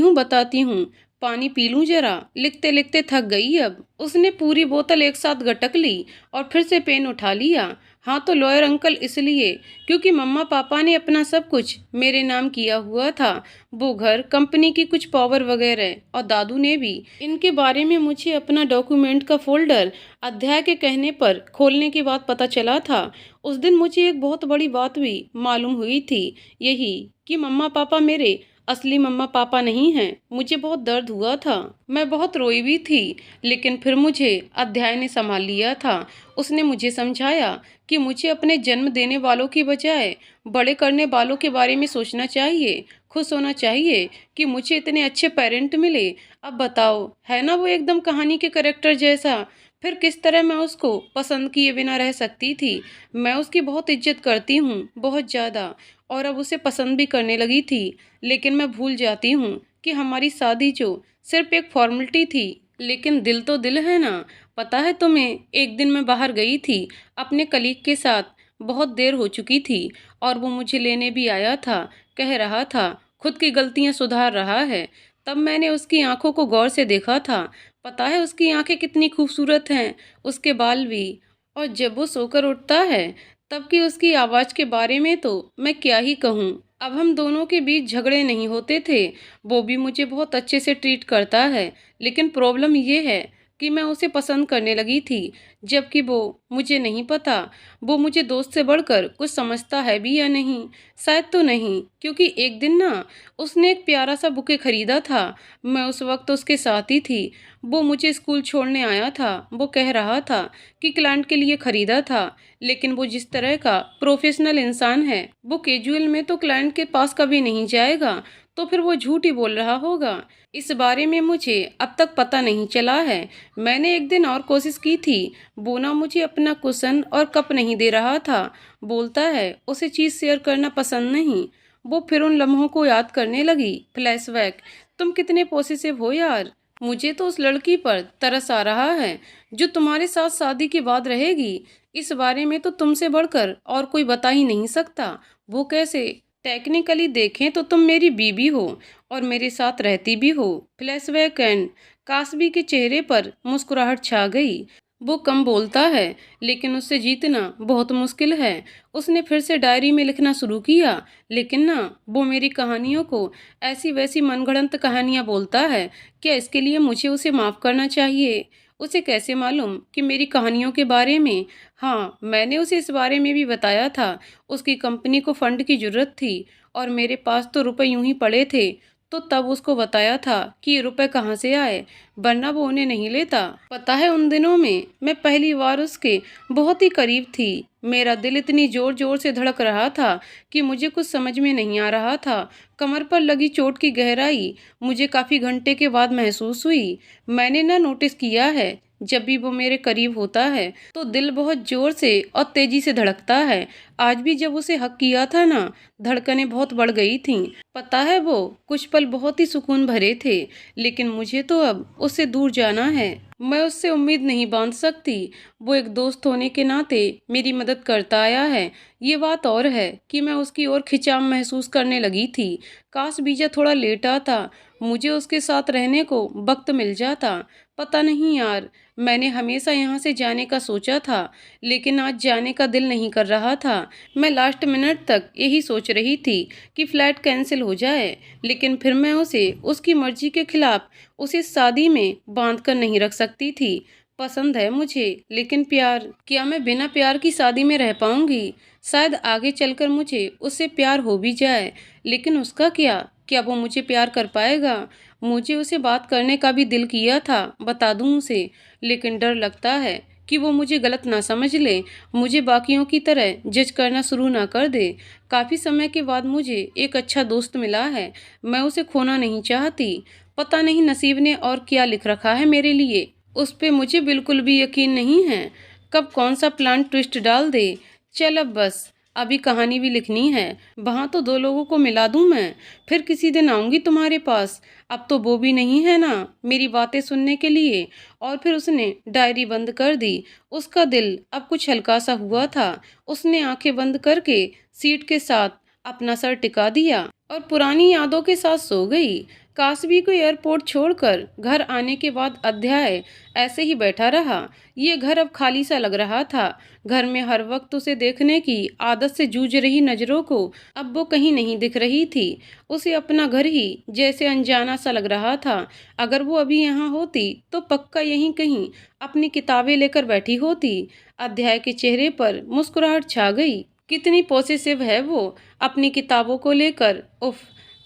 हूँ। पानी पी लूं जरा, लिखते लिखते थक गई अब। उसने पूरी बोतल एक साथ गटक ली और फिर से पेन उठा लिया। हाँ, तो लॉयर अंकल इसलिए क्योंकि मम्मा पापा ने अपना सब कुछ मेरे नाम किया हुआ था। वो घर, कंपनी की कुछ पावर वगैरह, और दादू ने भी। इनके बारे में मुझे अपना डॉक्यूमेंट का फोल्डर अध्याय के कहने पर खोलने के बाद पता चला था। उस दिन मुझे एक बहुत बड़ी बात भी मालूम हुई थी, यही कि मम्मा पापा मेरे असली मम्मा पापा नहीं हैं। मुझे बहुत दर्द हुआ था, मैं बहुत रोई भी थी, लेकिन फिर मुझे अध्याय ने संभाल लिया था। उसने मुझे समझाया कि मुझे अपने जन्म देने वालों की बजाय बड़े करने वालों के बारे में सोचना चाहिए, खुश होना चाहिए कि मुझे इतने अच्छे पेरेंट मिले। अब बताओ, है ना वो एकदम कहानी के कैरेक्टर जैसा? फिर किस तरह मैं उसको पसंद किए बिना रह सकती थी? मैं उसकी बहुत इज्जत करती हूँ, बहुत ज़्यादा, और अब उसे पसंद भी करने लगी थी। लेकिन मैं भूल जाती हूँ कि हमारी शादी जो सिर्फ एक फॉर्मेलिटी थी, लेकिन दिल तो दिल है ना। पता है तुम्हें, एक दिन मैं बाहर गई थी अपने कलीग के साथ, बहुत देर हो चुकी थी और वो मुझे लेने भी आया था। कह रहा था खुद की गलतियां सुधार रहा है। तब मैंने उसकी आंखों को गौर से देखा था। पता है उसकी आंखें कितनी खूबसूरत हैं, उसके बाल भी। और जब वो सोकर उठता है तब की उसकी आवाज़ के बारे में तो मैं क्या ही कहूँ। अब हम दोनों के बीच झगड़े नहीं होते थे, वो भी मुझे बहुत अच्छे से ट्रीट करता है। लेकिन प्रॉब्लम ये है कि मैं उसे पसंद करने लगी थी, जबकि वो मुझे नहीं पता वो मुझे दोस्त से बढ़कर कुछ समझता है भी या नहीं। शायद तो नहीं, क्योंकि एक दिन ना उसने एक प्यारा सा बुके खरीदा था। मैं उस वक्त उसके साथ ही थी। वो मुझे स्कूल छोड़ने आया था। वो कह रहा था कि क्लाइंट के लिए खरीदा था, लेकिन वो जिस तरह का प्रोफेशनल इंसान है, वो कैजुअल में तो क्लाइंट के पास कभी नहीं जाएगा। तो फिर वो झूठ ही बोल रहा होगा। इस बारे में मुझे अब तक पता नहीं चला है। मैंने एक दिन और कोशिश की थी। वो ना मुझे अपना कुशन और कप नहीं दे रहा था। बोलता है उसे चीज़ शेयर करना पसंद नहीं। वो फिर उन लम्हों को याद करने लगी। फ्लैशबैक। तुम कितने पॉसेसिव हो यार। मुझे तो उस लड़की पर तरस आ रहा है जो तुम्हारे साथ शादी के बाद रहेगी। इस बारे में तो तुमसे बढ़कर और कोई बता ही नहीं सकता। वो कैसे? टेक्निकली देखें तो तुम मेरी बीबी हो और मेरे साथ रहती भी हो। फ्लैशबैक एंड कास्बी के चेहरे पर मुस्कुराहट छा गई। वो कम बोलता है, लेकिन उससे जीतना बहुत मुश्किल है। उसने फिर से डायरी में लिखना शुरू किया, लेकिन ना वो मेरी कहानियों को ऐसी वैसी मनगढ़ंत कहानियां बोलता है। क्या इसके लिए मुझे उसे माफ़ करना चाहिए? उसे कैसे मालूम कि मेरी कहानियों के बारे में? हाँ, मैंने उसे इस बारे में भी बताया था। उसकी कंपनी को फंड की ज़रूरत थी और मेरे पास तो रुपए यूं ही पड़े थे। तो तब उसको बताया था कि ये रुपए कहाँ से आए, वरना वो उन्हें नहीं लेता। पता है उन दिनों में मैं पहली बार उसके बहुत ही करीब थी। मेरा दिल इतनी जोर जोर से धड़क रहा था कि मुझे कुछ समझ में नहीं आ रहा था। कमर पर लगी चोट की गहराई मुझे काफ़ी घंटे के बाद महसूस हुई। मैंने ना नोटिस किया है, जब भी वो मेरे करीब होता है तो दिल बहुत जोर से और तेजी से धड़कता है। आज भी जब उसे हक किया था ना, धड़कनें बहुत बढ़ गई थीं। पता है वो कुछ पल बहुत ही सुकून भरे थे, लेकिन मुझे तो अब उससे दूर जाना है। मैं उससे उम्मीद नहीं बांध सकती। वो एक दोस्त होने के नाते मेरी मदद करता आया है। ये बात और है कि मैं उसकी ओर खिंचाव महसूस करने लगी थी। काश बीजा थोड़ा लेट आता, मुझे उसके साथ रहने को वक्त मिल जाता। पता नहीं यार, मैंने हमेशा यहाँ से जाने का सोचा था, लेकिन आज जाने का दिल नहीं कर रहा था। मैं लास्ट मिनट तक यही सोच रही थी कि फ्लाइट कैंसिल हो जाए, लेकिन फिर मैं उसे उसकी मर्जी के खिलाफ उसे शादी में बांध कर नहीं रख सकती थी। पसंद है मुझे, लेकिन प्यार, क्या मैं बिना प्यार की शादी में रह पाऊंगी? शायद आगे चलकर मुझे उससे प्यार हो भी जाए, लेकिन उसका क्या? क्या वो मुझे प्यार कर पाएगा? मुझे उसे बात करने का भी दिल किया था, बता दूं उसे, लेकिन डर लगता है कि वो मुझे गलत ना समझ ले, मुझे बाकियों की तरह जज करना शुरू ना कर दे। काफ़ी समय के बाद मुझे एक अच्छा दोस्त मिला है। मैं उसे खोना नहीं चाहती। पता नहीं नसीब ने और क्या लिख रखा है मेरे लिए। उस पे मुझे बिल्कुल भी यकीन नहीं है, कब कौन सा प्लान ट्विस्ट डाल दे। चल अब बस, अभी कहानी भी लिखनी है। वहाँ तो दो लोगों को मिला दूँ मैं, फिर किसी दिन आऊँगी तुम्हारे पास। अब तो वो भी नहीं है ना मेरी बातें सुनने के लिए। और फिर उसने डायरी बंद कर दी। उसका दिल अब कुछ हल्का सा हुआ था। उसने आंखें बंद करके सीट के साथ अपना सर टिका दिया और पुरानी यादों के साथ सो गई। कासबी को एयरपोर्ट छोड़कर घर आने के बाद अध्याय ऐसे ही बैठा रहा। ये घर अब खाली सा लग रहा था। घर में हर वक्त उसे देखने की आदत से जूझ रही नजरों को अब वो कहीं नहीं दिख रही थी। उसे अपना घर ही जैसे अनजाना सा लग रहा था। अगर वो अभी यहाँ होती तो पक्का यहीं कहीं अपनी किताबें लेकर बैठी होती। अध्याय के चेहरे पर मुस्कुराहट छा गई। कितनी पॉसेसिव है वो अपनी किताबों को लेकर। उफ,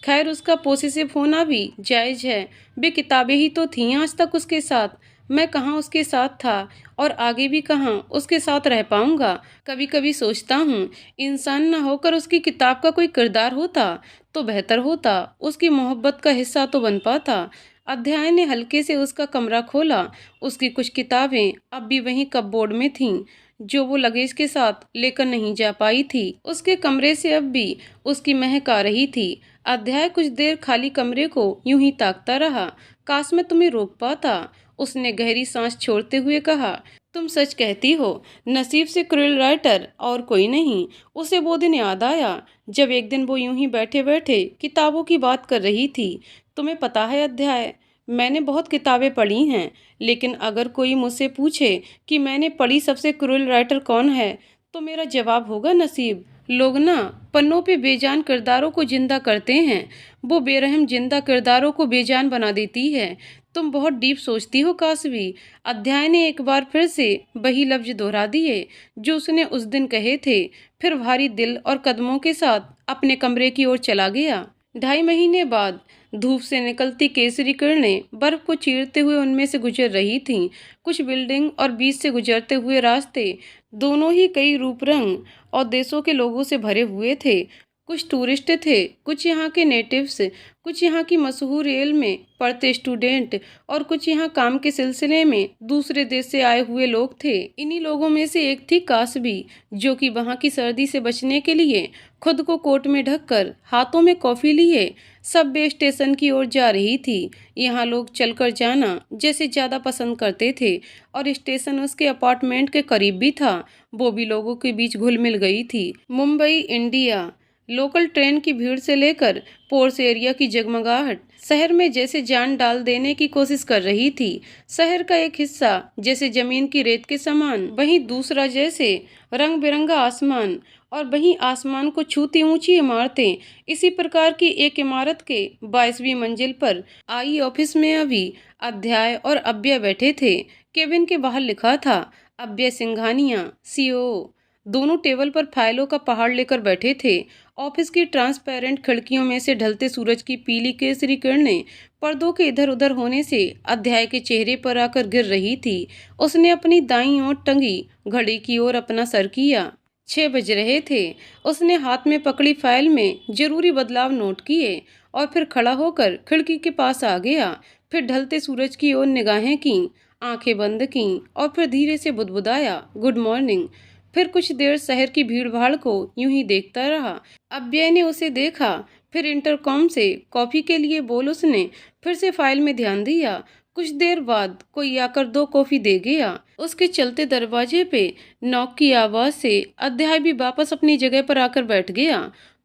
खैर उसका पोसेसिव होना भी जायज़ है, वे किताबें ही तो थीं आज तक उसके साथ। मैं कहाँ उसके साथ था और आगे भी कहाँ उसके साथ रह पाऊंगा। कभी कभी सोचता हूँ इंसान ना होकर उसकी किताब का कोई किरदार होता तो बेहतर होता, उसकी मोहब्बत का हिस्सा तो बन पाता। अध्याय ने हल्के से उसका कमरा खोला। उसकी कुछ किताबें अब भी वहीं कपबोर्ड में थीं जो वो लगेज के साथ लेकर नहीं जा पाई थी। उसके कमरे से अब भी उसकी महक आ रही थी। अध्याय कुछ देर खाली कमरे को यूं ही ताकता रहा। काश मैं तुम्हें रोक पाता, उसने गहरी सांस छोड़ते हुए कहा। तुम सच कहती हो, नसीब से क्रूएल राइटर और कोई नहीं। उसे वो दिन याद आया जब एक दिन वो यूं ही बैठे बैठे किताबों की बात कर रही थी। तुम्हें पता है अध्याय, मैंने बहुत किताबें पढ़ी हैं, लेकिन अगर कोई मुझसे पूछे कि मैंने पढ़ी सबसे क्रूएल राइटर कौन है, तो मेरा जवाब होगा नसीब। लोग ना पन्नों पे बेजान किरदारों को जिंदा करते हैं, वो बेरहम जिंदा किरदारों को बेजान बना देती है। तुम बहुत डीप सोचती हो कासवी। अध्याय ने एक बार फिर से वही लफ्ज दोहरा दिए जो उसने उस दिन कहे थे, फिर भारी दिल और कदमों के साथ अपने कमरे की ओर चला गया। 2.5 महीने बाद धूप से निकलती केसरी किरणें बर्फ को चीरते हुए उनमें से गुजर रही थीं। कुछ बिल्डिंग और बीच से गुजरते हुए रास्ते दोनों ही कई रूप रंग और देशों के लोगों से भरे हुए थे। कुछ टूरिस्ट थे, कुछ यहाँ के नेटिव्स, कुछ यहाँ की मशहूर रेल में पढ़ते स्टूडेंट और कुछ यहाँ काम के सिलसिले में दूसरे देश से आए हुए लोग थे। इन्हीं लोगों में से एक थी कासबी, जो कि वहाँ की सर्दी से बचने के लिए खुद को कोट में ढककर हाथों में कॉफी लिए सबवे स्टेशन की ओर जा रही थी। यहाँ लोग चलकर जाना जैसे ज़्यादा पसंद करते थे और स्टेशन उसके अपार्टमेंट के करीब भी था। वो भी लोगों के बीच घुल मिल गई थी। मुंबई इंडिया लोकल ट्रेन की भीड़ से लेकर पोर्स एरिया की जगमगाहट शहर में जैसे जान डाल देने की कोशिश कर रही थी। शहर का एक हिस्सा जैसे जमीन की रेत के समान, वहीं दूसरा जैसे रंग बिरंगा आसमान, और वहीं आसमान को छूती ऊंची इमारतें। इसी प्रकार की एक इमारत के 22वीं मंजिल पर आई ऑफिस में अभी अध्याय और अव्यय बैठे थे। केबिन के बाहर लिखा था अव्यय सिंघानिया, सीओओ। दोनों टेबल पर फाइलों का पहाड़ लेकर बैठे थे। ऑफिस की ट्रांसपेरेंट खिड़कियों में से ढलते सूरज की पीली केसरी किरणें पर्दों के इधर उधर होने से अध्याय के चेहरे पर आकर गिर रही थी। उसने अपनी दाईं ओर टंगी घड़ी की ओर अपना सर किया। 6 बज रहे थे। उसने हाथ में पकड़ी फाइल में जरूरी बदलाव नोट किए और फिर खड़ा होकर खिड़की के पास आ गया। फिर ढलते सूरज की ओर निगाहें की, आंखें बंद की और फिर धीरे से बुदबुदाया, गुड मॉर्निंग। फिर कुछ देर शहर की भीड़ भाड़ को यूं ही देखता रहा। अव्यय ने उसे देखा, फिर इंटरकॉम से कॉफी के लिए बोल उसने फिर से फाइल में ध्यान दिया। कुछ देर बाद कोई आकर 2 कॉफी दे गया। उसके चलते दरवाजे पे नॉक की आवाज से अध्याय भी वापस अपनी जगह पर आकर बैठ गया।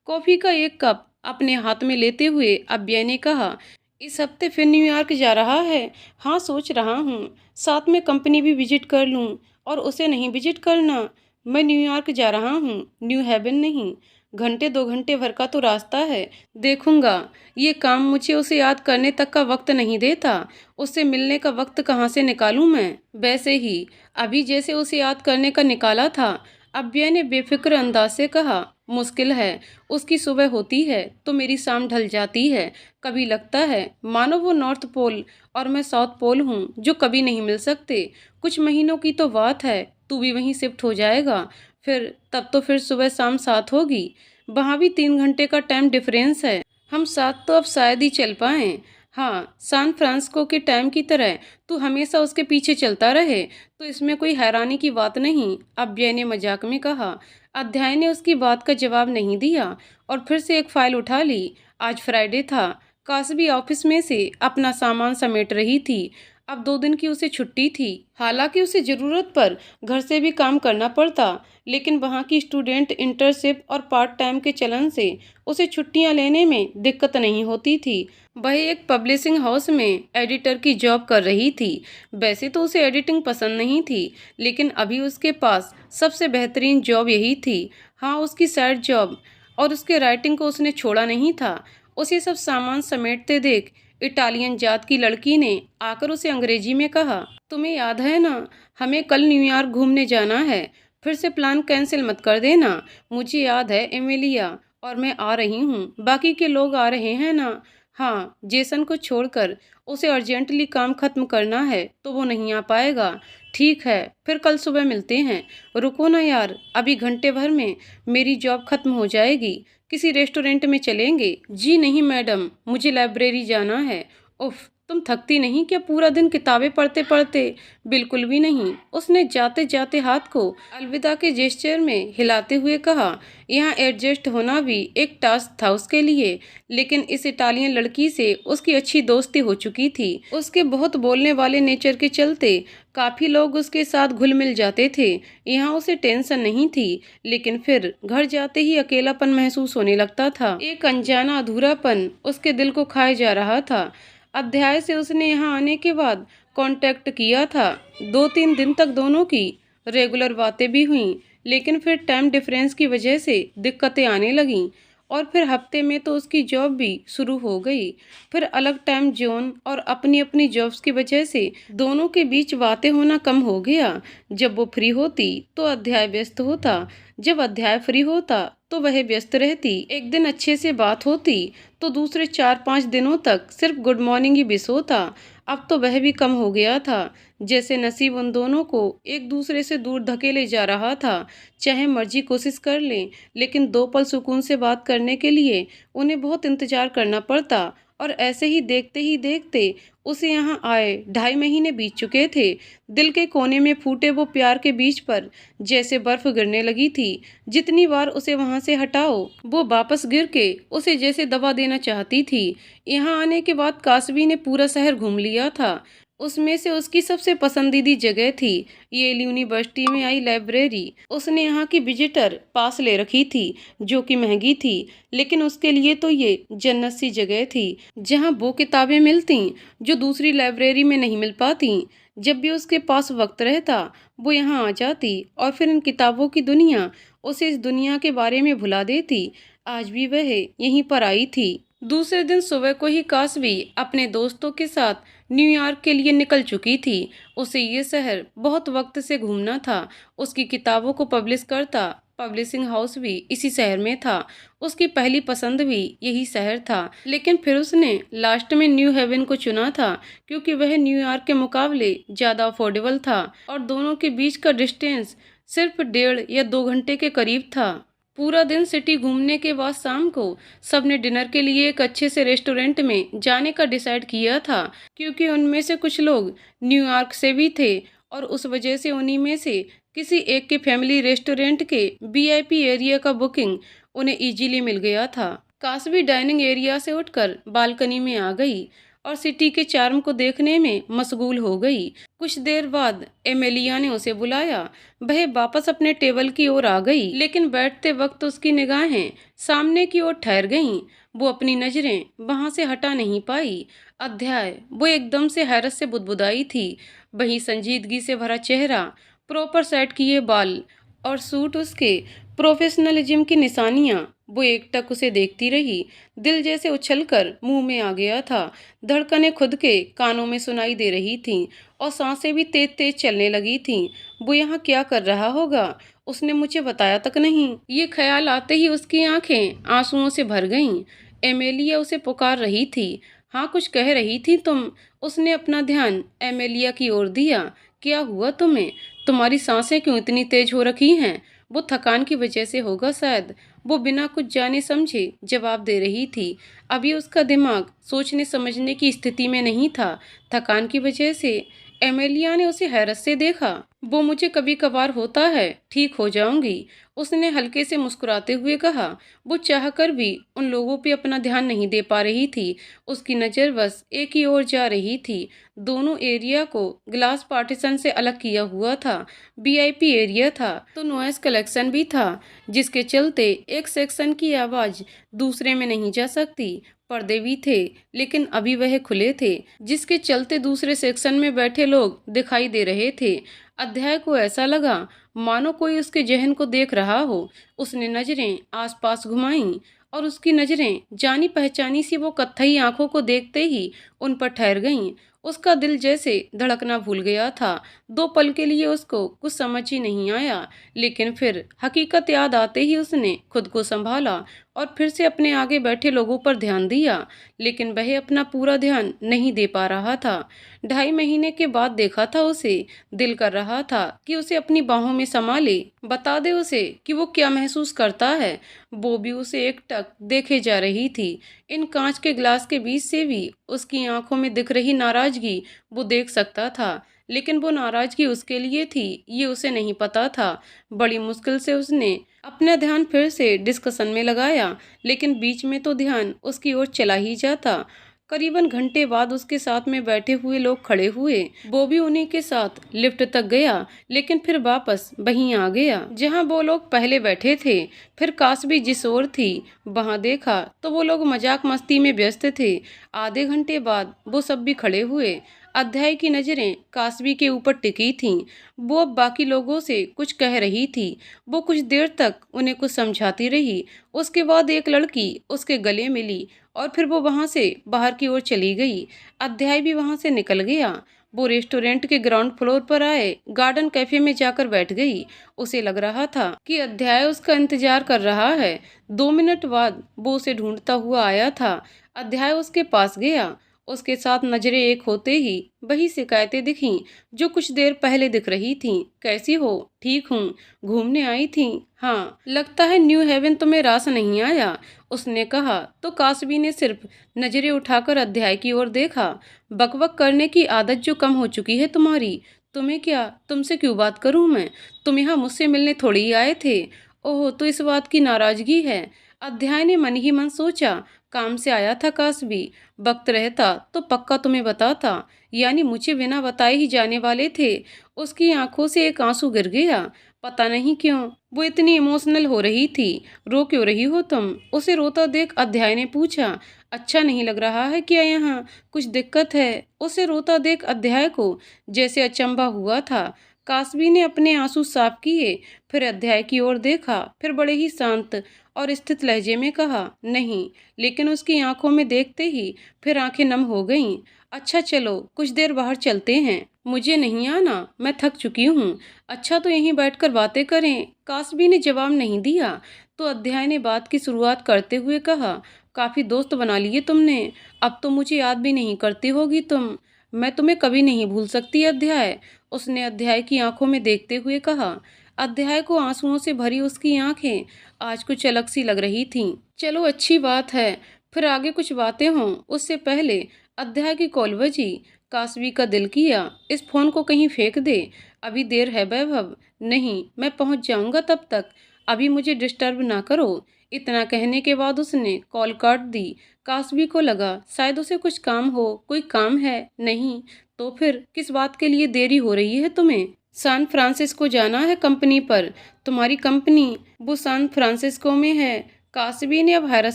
कॉफी का एक कप अपने हाथ में लेते हुए अव्यय ने कहा, इस हफ्ते फिर न्यूयॉर्क जा रहा है? हाँ, सोच रहा हूँ साथ में कंपनी भी विजिट कर लूँ। और उसे नहीं विजिट करना? मैं न्यूयॉर्क जा रहा हूँ, न्यू हेवन नहीं। घंटे 2 घंटे भर का तो रास्ता है, देखूंगा। ये काम मुझे उसे याद करने तक का वक्त नहीं देता। उससे मिलने का वक्त कहाँ से निकालूं मैं? वैसे ही अभी जैसे उसे याद करने का निकाला था। अव्यय ने बेफिक्र अंदाज से कहा, मुश्किल है। उसकी सुबह होती है तो मेरी शाम ढल जाती है। कभी लगता है मानो वो नॉर्थ पोल और मैं साउथ पोल हूँ जो कभी नहीं मिल सकते। कुछ महीनों की तो बात है, तू भी वहीं शिफ्ट हो जाएगा। फिर तब तो फिर सुबह शाम साथ होगी। वहाँ भी 3 घंटे का टाइम डिफरेंस है। हम साथ तो अब शायद ही चल पाएं। हाँ, सैन फ्रांसिस्को के टाइम की तरह तू हमेशा उसके पीछे चलता रहे तो इसमें कोई हैरानी की बात नहीं, अव्यय ने मजाक में कहा। अध्याय ने उसकी बात का जवाब नहीं दिया और फिर से एक फाइल उठा ली। आज फ्राइडे था। कासबी ऑफिस में से अपना सामान समेट रही थी। अब 2 दिन की उसे छुट्टी थी। हालांकि उसे जरूरत पर घर से भी काम करना पड़ता, लेकिन वहाँ की स्टूडेंट इंटर्नशिप और पार्ट टाइम के चलन से उसे छुट्टियाँ लेने में दिक्कत नहीं होती थी। वह एक पब्लिशिंग हाउस में एडिटर की जॉब कर रही थी। वैसे तो उसे एडिटिंग पसंद नहीं थी, लेकिन अभी उसके पास सबसे बेहतरीन जॉब यही थी। हाँ, उसकी साइड जॉब। और उसके राइटिंग को उसने छोड़ा नहीं था। उसे सब सामान समेटते देख इटालियन जात की लड़की ने आकर उसे अंग्रेजी में कहा, तुम्हें याद है ना, हमें कल न्यूयॉर्क घूमने जाना है। फिर से प्लान कैंसिल मत कर देना। मुझे याद है एमिलिया और मैं आ रही हूँ। बाकी के लोग आ रहे हैं ना? हाँ, जेसन को छोड़कर। उसे अर्जेंटली काम खत्म करना है तो वो नहीं आ पाएगा। ठीक है, फिर कल सुबह मिलते हैं। रुको ना यार, अभी घंटे भर में मेरी जॉब खत्म हो जाएगी। किसी रेस्टोरेंट में चलेंगे? जी नहीं मैडम, मुझे लाइब्रेरी जाना है। उफ, तुम थकती नहीं क्या पूरा दिन किताबें पढ़ते पढ़ते? बिल्कुल भी नहीं, उसने जाते जाते हाथ को अलविदा के जेस्चर में हिलाते हुए कहा। यहाँ एडजस्ट होना भी एक टास्क था उसके लिए, लेकिन इस इटालियन लड़की से उसकी अच्छी दोस्ती हो चुकी थी। उसके बहुत बोलने वाले नेचर के चलते काफी लोग उसके साथ घुल मिल जाते थे। यहाँ उसे टेंशन नहीं थी, लेकिन फिर घर जाते ही अकेलापन महसूस होने लगता था। एक अनजाना अधूरापन उसके दिल को खाए जा रहा था। अध्याय से उसने यहाँ आने के बाद कांटेक्ट किया था। 2-3 दिन तक दोनों की रेगुलर बातें भी हुईं, लेकिन फिर टाइम डिफरेंस की वजह से दिक्कतें आने लगीं। और फिर हफ्ते में तो उसकी जॉब भी शुरू हो गई। फिर अलग टाइम जोन और अपनी अपनी जॉब्स की वजह से दोनों के बीच बातें होना कम हो गया। जब वो फ्री होती तो अध्याय व्यस्त होता, जब अध्याय फ्री होता तो वह व्यस्त रहती। एक दिन अच्छे से बात होती तो दूसरे 4-5 दिनों तक सिर्फ गुड मॉर्निंग ही विश होता। अब तो वह भी कम हो गया था, जैसे नसीब उन दोनों को एक दूसरे से दूर धकेले जा रहा था। चाहे मर्जी कोशिश कर लें, लेकिन 2 पल सुकून से बात करने के लिए उन्हें बहुत इंतजार करना पड़ता। और ऐसे ही देखते उसे यहाँ आए 2.5 महीने बीत चुके थे। दिल के कोने में फूटे वो प्यार के बीज पर जैसे बर्फ गिरने लगी थी। जितनी बार उसे वहां से हटाओ, वो वापस गिर के उसे जैसे दबा देना चाहती थी। यहाँ आने के बाद कासवी ने पूरा शहर घूम लिया था। उसमें से उसकी सबसे पसंदीदा जगह थी येल यूनिवर्सिटी में आई लाइब्रेरी। उसने यहाँ की विजिटर पास ले रखी थी, जो कि महंगी थी, लेकिन उसके लिए तो ये जन्नत सी जगह थी, जहाँ वो किताबें मिलती जो दूसरी लाइब्रेरी में नहीं मिल पाती। जब भी उसके पास वक्त रहता, वो यहाँ आ जाती और फिर इन किताबों की दुनिया उसे इस दुनिया के बारे में भुला देती। आज भी वह यहीं पर आई थी। दूसरे दिन सुबह को ही कासवी अपने दोस्तों के साथ न्यूयॉर्क के लिए निकल चुकी थी। उसे ये शहर बहुत वक्त से घूमना था। उसकी किताबों को पब्लिश करता पब्लिशिंग हाउस भी इसी शहर में था। उसकी पहली पसंद भी यही शहर था, लेकिन फिर उसने लास्ट में न्यू हेवन को चुना था, क्योंकि वह न्यूयॉर्क के मुकाबले ज़्यादा अफोर्डेबल था और दोनों के बीच का डिस्टेंस सिर्फ 1.5 या 2 घंटे के करीब था। पूरा दिन सिटी घूमने के बाद शाम को सबने डिनर के लिए एक अच्छे से रेस्टोरेंट में जाने का डिसाइड किया था, क्योंकि उनमें से कुछ लोग न्यूयॉर्क से भी थे और उस वजह से उन्हीं में से किसी एक के फैमिली रेस्टोरेंट के वीआईपी एरिया का बुकिंग उन्हें इजीली मिल गया था। कासवी डाइनिंग एरिया से उठकर बालकनी में आ गई और सिटी के चार्म को देखने में मशगूल हो गई। कुछ देर बाद एमेलिया ने उसे बुलाया। वह वापस अपने टेबल की ओर आ गई, लेकिन बैठते वक्त उसकी निगाहें सामने की ओर ठहर गईं। वो अपनी नजरें वहां से हटा नहीं पाई। अध्याय वो एकदम से हैरत से बुदबुदाई थी। वही संजीदगी से भरा चेहरा, प्रॉपर सेट किए बाल और सूट, उसके प्रोफेशनलिज्म की निशानियां। वो एकटक उसे देखती रही। दिल जैसे उछलकर मुंह में आ गया था। धड़कनें खुद के कानों में सुनाई दे रही थीं और सांसें भी तेज तेज चलने लगी थीं। वो यहाँ क्या कर रहा होगा? उसने मुझे बताया तक नहीं। ये ख्याल आते ही उसकी आंखें आंसुओं से भर गईं। एमेलिया उसे पुकार रही थी। हाँ, कुछ कह रही थी तुम? उसने अपना ध्यान एमेलिया की ओर दिया। क्या हुआ तुम्हें? तुम्हारी सांसें क्यों इतनी तेज हो रखी हैं? वो थकान की वजह से होगा शायद। वो बिना कुछ जाने समझे जवाब दे रही थी। अभी उसका दिमाग सोचने समझने की स्थिति में नहीं था। थकान की वजह से? एमेलिया ने उसे हैरत से देखा। वो मुझे कभी कभार होता है, ठीक हो जाऊंगी, उसने हल्के से मुस्कुराते हुए कहा। वो चाहकर भी उन लोगों पे अपना ध्यान नहीं दे पा रही थी। उसकी नज़र बस एक ही ओर जा रही थी। दोनों एरिया को ग्लास पार्टीशन से अलग किया हुआ था। वीआईपी एरिया था तो नॉइस कलेक्शन भी था, जिसके चलते एक सेक्शन की आवाज़ दूसरे में नहीं जा सकती। पर्दे भी थे, लेकिन अभी वह खुले थे, जिसके चलते दूसरे सेक्शन में बैठे लोग दिखाई दे रहे थे। अध्याय को ऐसा लगा मानो कोई उसके जहन को देख रहा हो। उसने नजरें आसपास घुमाईं और उसकी नजरें जानी पहचानी सी वो कत्थई आंखों को देखते ही उन पर ठहर गईं। उसका दिल जैसे धड़कना भूल गया था। 2 पल के लिए उसको कुछ समझ ही नहीं आया, लेकिन फिर हकीकत याद आते ही उसने खुद को संभाला और फिर से अपने आगे बैठे लोगों पर ध्यान दिया, लेकिन वह अपना पूरा ध्यान नहीं दे पा रहा था। 2.5 महीने के बाद देखा था उसे, दिल कर रहा था कि उसे अपनी बाहों में समा ले, बता दे उसे कि वो क्या महसूस करता है। वो भी उसे एकटक देखे जा रही थी। इन कांच के ग्लास के बीच से भी उसकी आंखों में दिख रही नाराजगी वो देख सकता था, लेकिन वो नाराजगी उसके लिए थी, ये उसे नहीं पता था। बड़ी मुश्किल से उसने अपना ध्यान फिर से डिस्कशन में लगाया, लेकिन बीच में तो ध्यान उसकी ओर चला ही जाता। करीबन घंटे बाद उसके साथ में बैठे हुए लोग खड़े हुए। वो भी उन्हीं के साथ लिफ्ट तक गया, लेकिन फिर वापस वहीं आ गया जहां वो लोग पहले बैठे थे। फिर कासबी जिस ओर थी वहां देखा तो वो लोग मजाक मस्ती में व्यस्त थे। आधे घंटे बाद वो सब भी खड़े हुए। अध्याय की नजरें कासबी के ऊपर टिकी थीं। वो अब बाकी लोगों से कुछ कह रही थी। वो कुछ देर तक उन्हें कुछ समझाती रही। उसके बाद एक लड़की उसके गले मिली और फिर वो वहां से बाहर की ओर चली गई। अध्याय भी वहां से निकल गया। वो रेस्टोरेंट के ग्राउंड फ्लोर पर आए गार्डन कैफे में जाकर बैठ गई। उसे लग रहा था कि अध्याय उसका इंतजार कर रहा है। 2 मिनट बाद वो उसे ढूंढता हुआ आया था। अध्याय उसके पास गया। उसके साथ नजरें एक होते ही वही शिकायतें दिखीं जो कुछ देर पहले दिख रही थीं। कैसी हो? ठीक हूँ। घूमने आई थी? हाँ। लगता है न्यू हेवन तुम्हें रास नहीं आया, उसने कहा तो कासबी ने सिर्फ नजरें उठाकर अध्याय की ओर देखा। बकबक करने की आदत जो कम हो चुकी है तुम्हारी। तुम्हें क्या? तुमसे क्यों बात करूं मैं? तुम यहाँ मुझसे मिलने थोड़ी ही आए थे। ओह, तो इस बात की नाराजगी है? अध्याय ने मन ही मन सोचा। काम से आया था कासबी, वक्त रहता तो पक्का तुम्हें बताता, यानी मुझे बिना बताए ही जाने वाले थे। उसकी आंखों से एक आंसू गिर गया। पता नहीं क्यों वो इतनी इमोशनल हो रही थी। रो क्यों रही हो तुम? उसे रोता देख अध्याय ने पूछा। अच्छा नहीं लग रहा है क्या? यहाँ कुछ दिक्कत है? उसे रोता देख अध्याय को जैसे अचंभा हुआ था। कासबी ने अपने आंसू साफ किए, फिर अध्याय की ओर देखा, फिर बड़े ही शांत और स्थित लहजे में कहा नहीं, लेकिन उसकी आंखों में देखते ही फिर आंखें नम हो गईं। अच्छा चलो कुछ देर बाहर चलते हैं। मुझे नहीं आना, मैं थक चुकी हूँ। अच्छा तो यहीं बैठकर बातें करें। कासबी ने जवाब नहीं दिया तो अध्याय ने बात की शुरुआत करते हुए कहा, काफी दोस्त बना लिए तुमने, अब तो मुझे याद भी नहीं करती होगी तुम। मैं तुम्हें कभी नहीं भूल सकती अध्याय, उसने अध्याय की आंखों में देखते हुए कहा। अध्याय को आंसुओं से भरी उसकी आंखें आज कुछ अलग सी लग रही थीं। चलो अच्छी बात है, फिर आगे कुछ बातें हों उससे पहले अध्याय की कॉल बजी। कासवी का दिल किया इस फोन को कहीं फेंक दे। अभी देर है वैभव। नहीं, मैं पहुंच जाऊंगा तब तक, अभी मुझे डिस्टर्ब ना करो। इतना कहने के बाद उसने कॉल काट दी। कासवी को लगा शायद उसे कुछ काम हो। कोई काम है? नहीं तो फिर किस बात के लिए देरी हो रही है तुम्हें? सैन फ्रांसिस्को जाना है कंपनी पर। तुम्हारी कंपनी? वो सैन फ्रांसिस्को में है? कासवी ने अब हैरत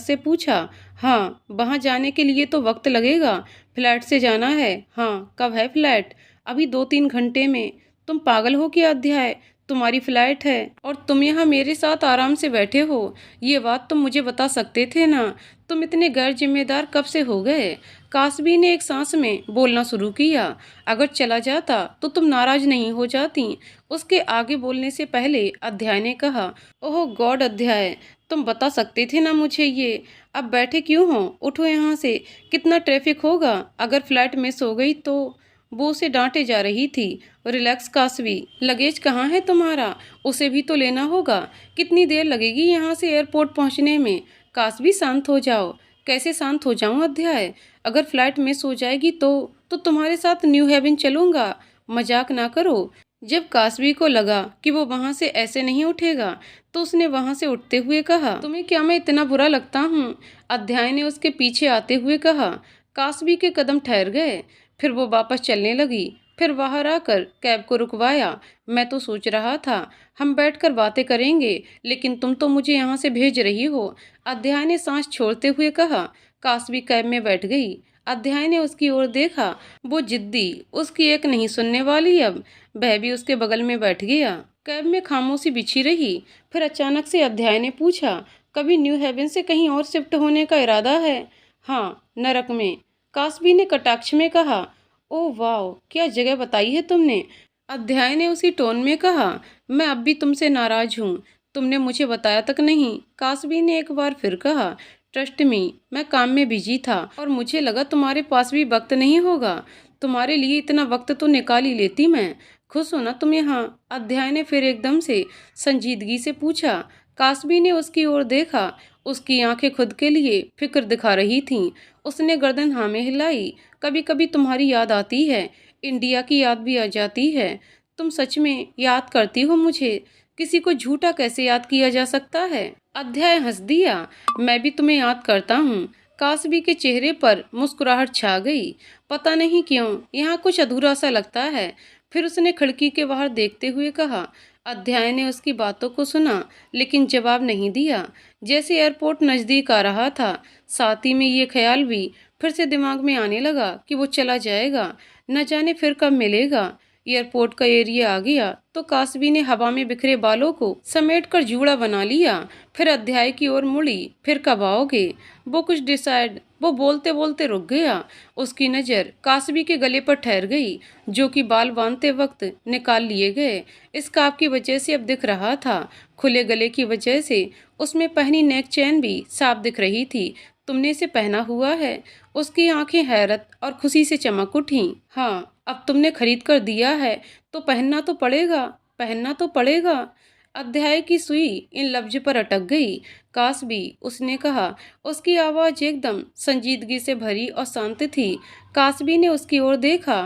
से पूछा। हाँ, वहाँ जाने के लिए तो वक्त लगेगा। फ्लैट से जाना है? हाँ। कब है फ्लैट? अभी 2-3 घंटे में। तुम पागल हो क्या अध्याय? तुम्हारी फ्लैट है और तुम यहाँ मेरे साथ आराम से बैठे हो। ये बात तुम मुझे बता सकते थे ना। तुम इतने गैर जिम्मेदार कब से हो गए? कासबी ने एक सांस में बोलना शुरू किया। अगर चला जाता तो तुम नाराज नहीं हो जाती। उसके आगे बोलने से पहले अध्याय ने कहा, ओह गॉड अध्याय, तुम बता सकते थे ना मुझे ये। अब बैठे क्यों हो? उठो यहाँ से। कितना ट्रैफिक होगा? अगर फ्लाइट मिस हो गई तो? वो उसे डांटे जा रही थी। रिलैक्स कासवी, लगेज कहाँ है तुम्हारा? उसे भी तो लेना होगा। कितनी देर लगेगी यहाँ से एयरपोर्ट पहुँचने में? कासवी शांत हो जाओ। कैसे शांत हो जाऊँ अध्याय? अगर फ्लाइट मिस हो जाएगी तो तुम्हारे साथ न्यू हेवन चलूंगा। मजाक ना करो। जब कासवी को लगा कि वो वहां से ऐसे नहीं उठेगा तो उसने वहां से उठते हुए कहा, तुम्हें क्या मैं इतना बुरा लगता हूँ? अध्याय ने उसके पीछे आते हुए कहा। कासवी के कदम ठहर गए, फिर वो वापस चलने लगी। फिर बाहर आकर कैब को रुकवाया। मैं तो सोच रहा था हम बैठकर बातें करेंगे, लेकिन तुम तो मुझे यहाँ से भेज रही हो। अध्याय ने सांस छोड़ते हुए कहा। कासवी कैब में बैठ गई। अध्याय ने उसकी ओर देखा। वो जिद्दी, उसकी एक नहीं सुनने वाली अब। वह भी उसके बगल में बैठ गया। कैब में खामोशी बिछी रही। फिर अचानक से अध्याय ने पूछा, कभी न्यू हेवन से कहीं और शिफ्ट होने का इरादा है? हाँ, नरक में, कासबी ने कटाक्ष में कहा। ओह वाह! क्या जगह बताई है तुमने। अध्याय ने उसी टोन में कहा। मैं अब भी तुमसे नाराज हूँ। तुमने मुझे बताया तक नहीं। कासवी ने एक बार फिर कहा। ट्रस्ट मी, मैं काम में बिजी था और मुझे लगा तुम्हारे पास भी वक्त नहीं होगा। तुम्हारे लिए इतना वक्त तो निकाल ही लेती मैं। खुश हो ना तुम यहाँ? अध्याय ने फिर एकदम से संजीदगी से पूछा। कासवी ने उसकी ओर देखा। उसकी आंखें खुद के लिए फिक्र दिखा रही थीं। उसने गर्दन हाँ में हिलाई। कभी कभी तुम्हारी याद आती है। इंडिया की याद भी आ जाती है। तुम सच में याद करती हो मुझे? किसी को झूठा कैसे याद किया जा सकता है? अध्याय हंस दिया। मैं भी तुम्हें याद करता हूँ। कासवी के चेहरे पर मुस्कुराहट छा गई। पता नहीं क्यों यहाँ कुछ अधूरा सा लगता है। फिर उसने खिड़की के बाहर देखते हुए कहा। अध्याय ने उसकी बातों को सुना लेकिन जवाब नहीं दिया। जैसे एयरपोर्ट नजदीक आ रहा था, साथ ही में ये ख्याल भी फिर से दिमाग में आने लगा कि वो चला जाएगा। न जाने फिर कब मिलेगा। एयरपोर्ट का एरिया आ गया तो कासवी ने हवा में बिखरे बालों को समेटकर जूड़ा बना लिया। फिर अध्याय की ओर मुड़ी। फिर कब आओगे? वो कुछ डिसाइड वो बोलते बोलते रुक गया। उसकी नज़र कासवी के गले पर ठहर गई, जो कि बाल बांधते वक्त निकाल लिए गए स्कार्फ की वजह से अब दिख रहा था। खुले गले की वजह से उसमें पहनी नेक चैन भी साफ दिख रही थी। तुमने इसे पहना हुआ है? उसकी आंखें हैरत और खुशी से चमक उठी। हाँ, अब तुमने खरीद कर दिया है तो पहनना तो पड़ेगा, पहनना तो पड़ेगा। अध्याय की सुई इन लफ्ज पर अटक गई। कासवी, उसने कहा। उसकी आवाज एकदम संजीदगी से भरी और शांत थी। कासवी ने उसकी ओर देखा।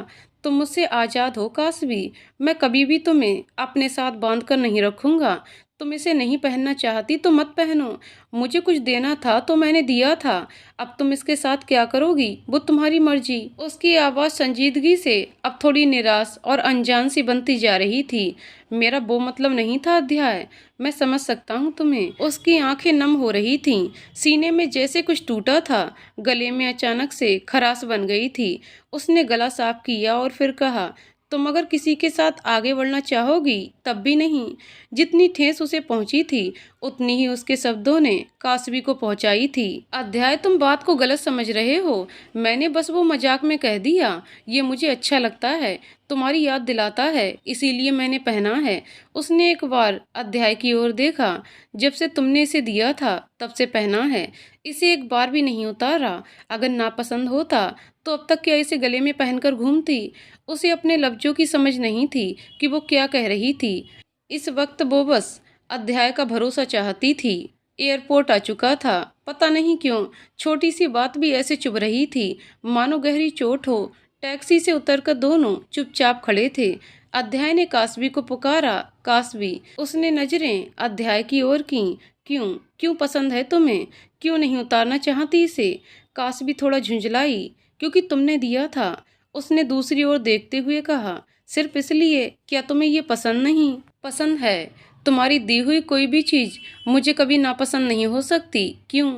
तुम मुझसे आजाद हो कासवी। मैं कभी भी तुम्हें अपने साथ बांध कर नहीं रखूंगा। तुम इसे नहीं पहनना चाहती तो मत पहनो। मुझे कुछ देना था तो मैंने दिया था। अब तुम इसके साथ क्या करोगी वो तुम्हारी मर्जी। उसकी आवाज़ संजीदगी से अब थोड़ी निराश और अनजान सी बनती जा रही थी। मेरा वो मतलब नहीं था अध्याय। मैं समझ सकता हूँ तुम्हें। उसकी आंखें नम हो रही थीं। सीने में जैसे कुछ टूटा था। गले में अचानक से खराश बन गई थी। उसने गला साफ किया और फिर कहा। तुम अगर किसी के साथ आगे बढ़ना चाहोगी तब भी नहीं। जितनी ठेस उसे पहुंची थी उतनी ही उसके शब्दों ने कासवी को पहुंचाई थी। अध्याय, तुम बात को गलत समझ रहे हो। मैंने बस वो मजाक में कह दिया। ये मुझे अच्छा लगता है, तुम्हारी याद दिलाता है, इसीलिए मैंने पहना है। उसने एक बार अध्याय की ओर देखा। जब से तुमने इसे दिया था तब से पहना है। इसे एक बार भी नहीं उतारा। अगर नापसंद होता तो अब तक क्या इसे गले में पहनकर घूमती? उसे अपने लफ्जों की समझ नहीं थी कि वो क्या कह रही थी। इस वक्त वो बस अध्याय का भरोसा चाहती थी। एयरपोर्ट आ चुका था। पता नहीं क्यों छोटी सी बात भी ऐसे चुभ रही थी मानो गहरी चोट हो। टैक्सी से उतरकर दोनों चुपचाप खड़े थे। अध्याय ने कासवी को पुकारा। कासवी, उसने नजरें अध्याय की ओर की। क्यों? क्यों पसंद है तुम्हें? क्यों नहीं उतारना चाहती इसे? कासवी थोड़ा झुंझलाई। क्योंकि तुमने दिया था। उसने दूसरी ओर देखते हुए कहा। सिर्फ इसलिए? क्या तुम्हें ये पसंद नहीं? पसंद है। तुम्हारी दी हुई कोई भी चीज मुझे कभी नापसंद नहीं हो सकती। क्यों?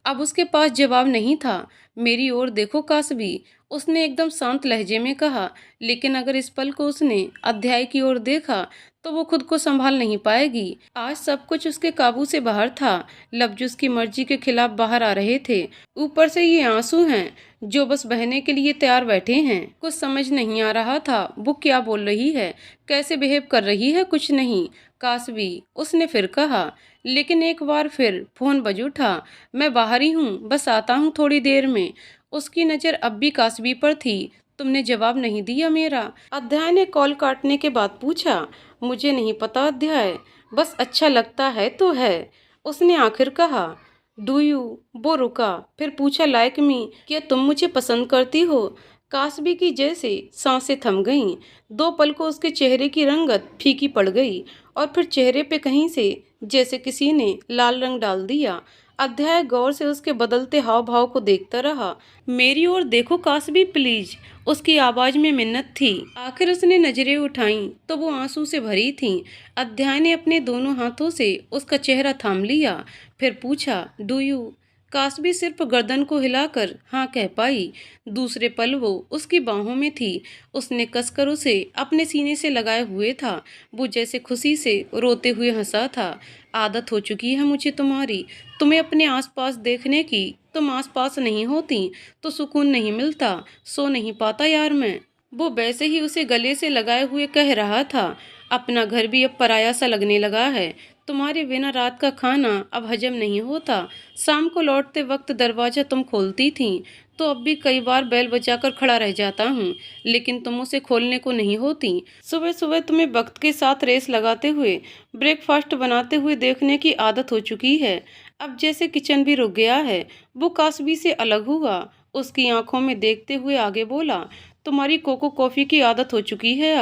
अब उसके पास जवाब नहीं था। मेरी ओर देखो कासवी, उसने एकदम शांत लहजे में कहा। लेकिन अगर इस पल को उसने अध्याय की ओर देखा तो वो खुद को संभाल नहीं पाएगी। आज सब कुछ उसके काबू से बाहर था। लफ्ज उसकी मर्जी के खिलाफ बाहर आ रहे थे। ऊपर से ये आंसू हैं जो बस बहने के लिए तैयार बैठे हैं। कुछ समझ नहीं आ रहा था वो क्या बोल रही है, कैसे बिहेव कर रही है। कुछ नहीं। कासवी, उसने फिर कहा। लेकिन एक बार फिर फोन बज उठा। मैं बाहर ही हूँ, बस आता हूँ थोड़ी देर में। उसकी नज़र अब भी कासवी पर थी। तुमने जवाब नहीं दिया मेरा? अध्याय ने कॉल काटने के बाद पूछा। मुझे नहीं पता अध्याय, बस अच्छा लगता है तो है, उसने आखिर कहा। Do you? वो रुका। फिर पूछा। Like me? क्या तुम मुझे पसंद करती हो? कासवी की जैसे सांसें थम गईं। दो पल को उसके चेहरे की रंगत फीकी पड़ गई और फिर चेहरे पे कहीं से जैसे किसी ने लाल रंग डाल दिया। अध्याय गौर से उसके बदलते हाव भाव को देखता रहा। मेरी ओर देखो कासवी प्लीज, उसकी आवाज में मिन्नत थी। आखिर उसने नजरें उठाईं तो वो आंसू से भरी थीं। अध्याय ने अपने दोनों हाथों से उसका चेहरा थाम लिया। फिर पूछा। Do you? कासवी सिर्फ गर्दन को हिलाकर हाँ कह पाई। दूसरे पल वो उसकी बाहों में थी। उसने कसकर उसे अपने सीने से लगाए हुए था। वो जैसे खुशी से रोते हुए हंसा था। आदत हो चुकी है मुझे तुम्हारी, तुम्हें अपने आसपास देखने की। तुम आसपास नहीं होती तो सुकून नहीं मिलता, सो नहीं पाता यार मैं। वो वैसे ही उसे गले से लगाए हुए कह रहा था, अपना घर भी अब पराया सा लगने लगा है। तुम्हारे बिना रात का खाना अब हजम नहीं होता। शाम को लौटते वक्त दरवाजा तुम खोलती थी, तो अब भी कई बार बैल बजाकर खड़ा रह जाता हूँ, लेकिन तुम उसे खोलने को नहीं होती। सुबह सुबह तुम्हें वक्त के साथ रेस लगाते हुए, ब्रेकफास्ट बनाते हुए देखने की आदत हो चुकी है। अब जैसे किचन भी रुक गया है। वो कासबी से अलग हुआ, उसकी आंखों में देखते हुए आगे बोला, तुम्हारी कोको कॉफ़ी की आदत हो चुकी है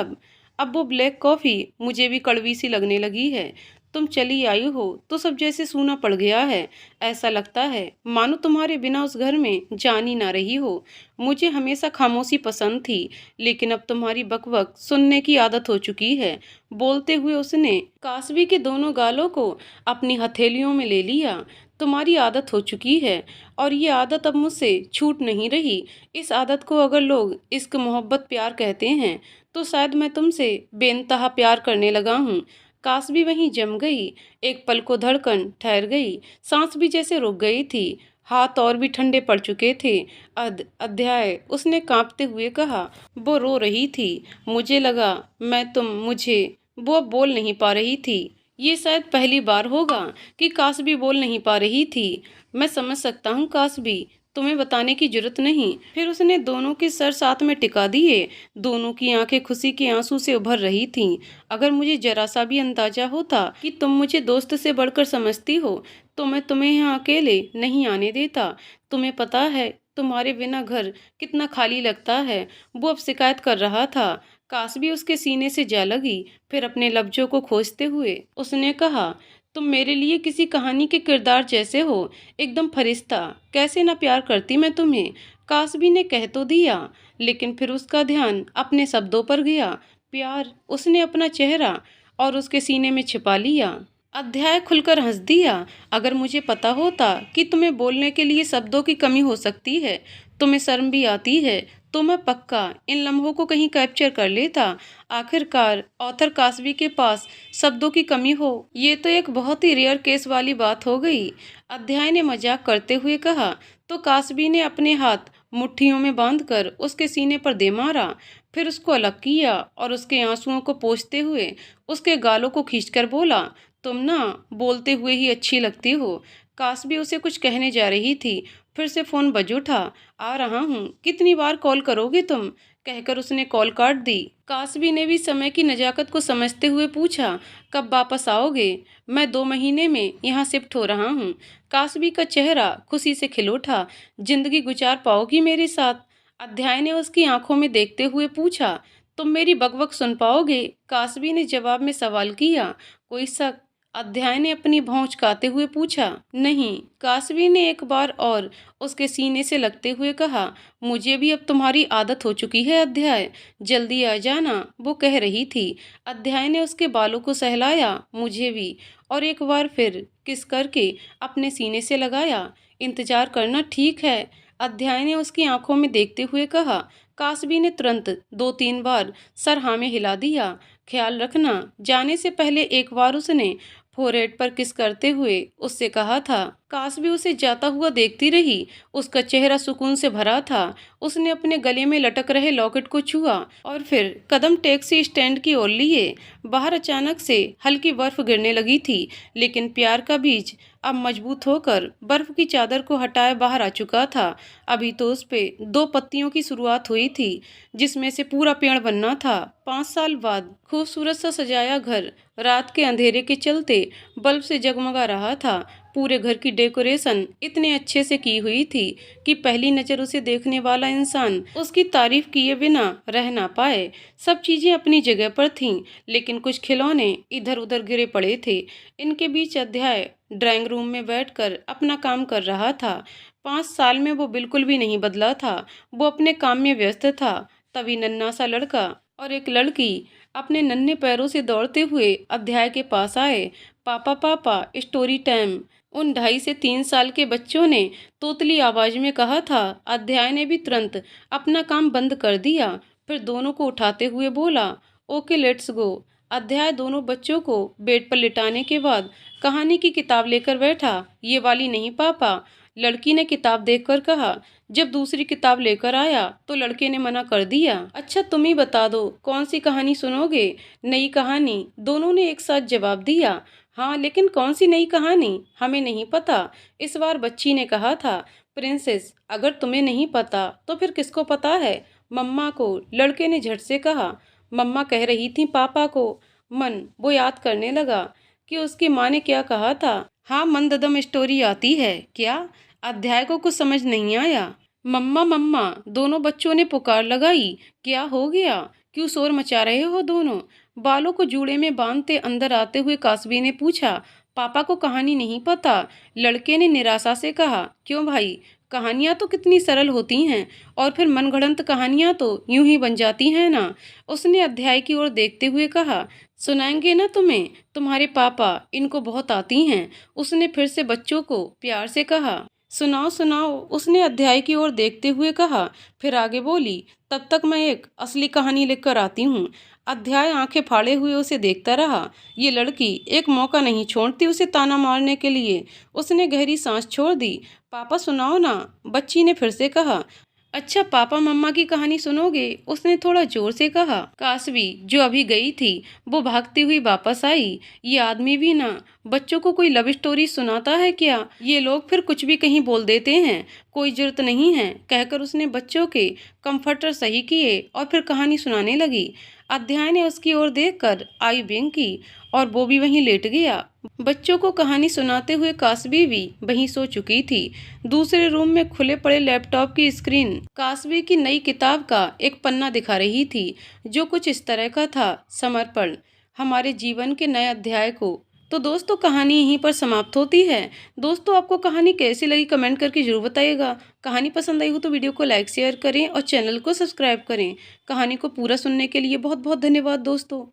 अब वो ब्लैक कॉफ़ी मुझे भी कड़वी सी लगने लगी है। तुम चली आई हो तो सब जैसे सूना पड़ गया है। ऐसा लगता है मानो तुम्हारे बिना उस घर में जान ही ना रही हो। मुझे हमेशा खामोशी पसंद थी, लेकिन अब तुम्हारी बकबक सुनने की आदत हो चुकी है। बोलते हुए उसने कासवी के दोनों गालों को अपनी हथेलियों में ले लिया। तुम्हारी आदत हो चुकी है, और ये आदत अब मुझसे छूट नहीं रही। इस आदत को अगर लोग इश्क मोहब्बत प्यार कहते हैं, तो शायद मैं तुमसे बेइंतहा प्यार करने लगा हूँ। काश भी वहीं जम गई। एक पल को धड़कन ठहर गई, सांस भी जैसे रुक गई थी, हाथ और भी ठंडे पड़ चुके थे। अध्याय, उसने कांपते हुए कहा। वो रो रही थी। मुझे लगा मैं तुम मुझे वो अब बोल नहीं पा रही थी। ये शायद पहली बार होगा कि काश भी बोल नहीं पा रही थी। मैं समझ सकता हूँ काश भी, तुम्हें बताने की जरूरत नहीं। फिर उसने दोनों के सर साथ में टिका दिए। दोनों की आंखें खुशी के आंसू से उभर रही थीं। अगर मुझे जरा सा भी अंदाजा होता कि तुम मुझे दोस्त से बढ़कर समझती हो, तो मैं तुम्हें यहाँ अकेले नहीं आने देता। तुम्हें पता है तुम्हारे बिना घर कितना खाली लगता है। वो अब शिकायत कर रहा था। काश भी उसके सीने से जा लगी। फिर अपने लफ्जों को खोजते हुए उसने कहा, तुम मेरे लिए किसी कहानी के किरदार जैसे हो, एकदम फरिश्ता। कैसे ना प्यार करती मैं तुम्हें। कासबी ने कह तो दिया, लेकिन फिर उसका ध्यान अपने शब्दों पर गया। प्यार। उसने अपना चेहरा और उसके सीने में छिपा लिया। अध्याय खुलकर हंस दिया। अगर मुझे पता होता कि तुम्हें बोलने के लिए शब्दों की कमी हो सकती है, तुम्हें शर्म भी आती है, तो मैं पक्का इन लम्हों को कहीं कैप्चर कर लेता। आखिरकार ऑथर कासबी के पास शब्दों की कमी हो, ये तो एक बहुत ही रेयर केस वाली बात हो गई। अध्याय ने मजाक करते हुए कहा। तो कासबी ने अपने हाथ मुट्ठियों में बांधकर उसके सीने पर दे मारा। फिर उसको अलग किया और उसके आंसुओं को पोंछते हुए उसके गालों को खींचकर बोला, तुम ना बोलते हुए ही अच्छी लगती हो। कासबी उसे कुछ कहने जा रही थी, फिर से फोन बज उठा। आ रहा हूँ, कितनी बार कॉल करोगे तुम, कहकर उसने कॉल काट दी। कासबी ने भी समय की नजाकत को समझते हुए पूछा, कब वापस आओगे। मैं 2 महीने में यहाँ शिफ्ट हो रहा हूँ। कासबी का चेहरा खुशी से खिल उठा। जिंदगी गुजार पाओगी मेरे साथ। अध्याय ने उसकी आंखों में देखते हुए पूछा, तुम मेरी बकबक सुन पाओगे। कासबी ने जवाब में सवाल किया। कोई शक। अध्याय ने अपनी भौं चुकाते हुए पूछा। नहीं। कासवी ने एक बार और उसके सीने से लगते हुए कहा। मुझे भी अब तुम्हारी आदत हो चुकी है अध्याय, जल्दी आ जाना, वो कह रही थी। अध्याय ने उसके बालों को सहलाया। मुझे भी। और एक बार फिर किस करके अपने सीने से लगाया। इंतजार करना, ठीक है, अध्याय ने उसकी आंखों में देखते हुए कहा। कासवी ने तुरंत 2-3 बार सर हाँ में हिला दिया। ख्याल रखना। जाने से पहले एक बार उसने फोरहेड पर किस करते हुए उससे कहा था। कासबी उसे जाता हुआ देखती रही। उसका चेहरा सुकून से भरा था। उसने अपने गले में लटक रहे लॉकेट को छुआ और फिर कदम टैक्सी स्टैंड की ओर लिए। बाहर अचानक से हल्की बर्फ गिरने लगी थी, लेकिन प्यार का बीज अब मजबूत होकर बर्फ की चादर को हटाए बाहर आ चुका था। अभी तो उस पे 2 पत्तियों की शुरुआत हुई थी, जिसमें से पूरा पेड़ बनना था। 5 साल बाद खूबसूरत सा सजाया घर रात के अंधेरे के चलते बल्ब से जगमगा रहा था। पूरे घर की डेकोरेशन इतने अच्छे से की हुई थी कि पहली नज़र उसे देखने वाला इंसान उसकी तारीफ किए बिना रह ना पाए। सब चीज़ें अपनी जगह पर थीं, लेकिन कुछ खिलौने इधर उधर गिरे पड़े थे। इनके बीच अध्याय ड्राइंग रूम में बैठकर अपना काम कर रहा था। 5 साल में वो बिल्कुल भी नहीं बदला था। वो अपने काम में व्यस्त था। तभी नन्हा सा लड़का और एक लड़की अपने नन्हे पैरों से दौड़ते हुए अध्याय के पास आए। पापा पापा, स्टोरी टाइम। उन 2.5 से 3 साल के बच्चों ने तोतली आवाज में कहा था। अध्याय ने भी तुरंत अपना काम बंद कर दिया। फिर दोनों को उठाते हुए बोला, ओके लेट्स गो। अध्याय दोनों बच्चों को बेड पर लिटाने के बाद कहानी की किताब लेकर बैठा। ये वाली नहीं पापा, लड़की ने किताब देखकर कहा। जब दूसरी किताब लेकर आया तो लड़के ने मना कर दिया। अच्छा तुम ही बता दो कौन सी कहानी सुनोगे? नई कहानी, दोनों ने एक साथ जवाब दिया। हाँ लेकिन कौन सी नई कहानी? हमें नहीं पता। इस बार बच्ची ने कहा था। प्रिंसेस, अगर तुम्हें नहीं पता तो फिर किसको पता है? मम्मा को, लड़के ने झट से कहा। मम्मा कह रही थी पापा को। वो याद करने लगा कि उसकी माँ ने क्या कहा था। हाँ मंददम स्टोरी आती है क्या? अध्याय को कुछ समझ नहीं आया। मम्मा मम्मा, दोनों बच्चों ने पुकार लगाई। क्या हो गया? क्यों शोर मचा रहे हो दोनों? बालों को जूड़े में बांधते अंदर आते हुए कासबी ने पूछा। पापा को कहानी नहीं पता, लड़के ने निराशा से कहा। क्यों भाई, कहानियाँ तो कितनी सरल होती हैं, और फिर मनगढ़ंत कहानियाँ तो यूं ही बन जाती हैं ना। उसने अध्याय की ओर देखते हुए कहा। सुनाएंगे ना तुम्हें, तुम्हारे पापा, इनको बहुत आती हैं। उसने फिर से बच्चों को प्यार से कहा। सुनाओ सुनाओ, उसने अध्याय की ओर देखते हुए कहा। फिर आगे बोली। तब तक मैं एक असली कहानी लिखकर आती हूँ। अध्याय आंखें फाड़े हुए उसे देखता रहा। ये लड़की एक मौका नहीं छोड़ती उसे ताना मारने के लिए। उसने गहरी सांस छोड़ दी। पापा सुनाओ ना, बच्ची ने फिर से कहा। अच्छा पापा मम्मा की कहानी सुनोगे? उसने थोड़ा जोर से कहा। कासवी, जो अभी गई थी, वो भागती हुई वापस आई। ये आदमी भी ना बच्चों को कोई लव स्टोरी सुनाता है क्या? ये लोग फिर कुछ भी कहीं बोल देते हैं, कोई जरूरत नहीं है, कहकर उसने बच्चों के कंफर्टर सही किए और फिर कहानी सुनाने लगी। अध्याय ने उसकी ओर देखकर आई बिंग की और वो भी वहीं लेट गया। बच्चों को कहानी सुनाते हुए कासवी भी वहीं सो चुकी थी। दूसरे रूम में खुले पड़े लैपटॉप की स्क्रीन कासवी की नई किताब का एक पन्ना दिखा रही थी, जो कुछ इस तरह का था। समर्पण, हमारे जीवन के नए अध्याय को। तो दोस्तों कहानी यहीं पर समाप्त होती है। दोस्तों आपको कहानी कैसी लगी कमेंट करके जरूर बताइएगा। कहानी पसंद आई हो तो वीडियो को लाइक शेयर करें और चैनल को सब्सक्राइब करें। कहानी को पूरा सुनने के लिए बहुत बहुत धन्यवाद दोस्तों।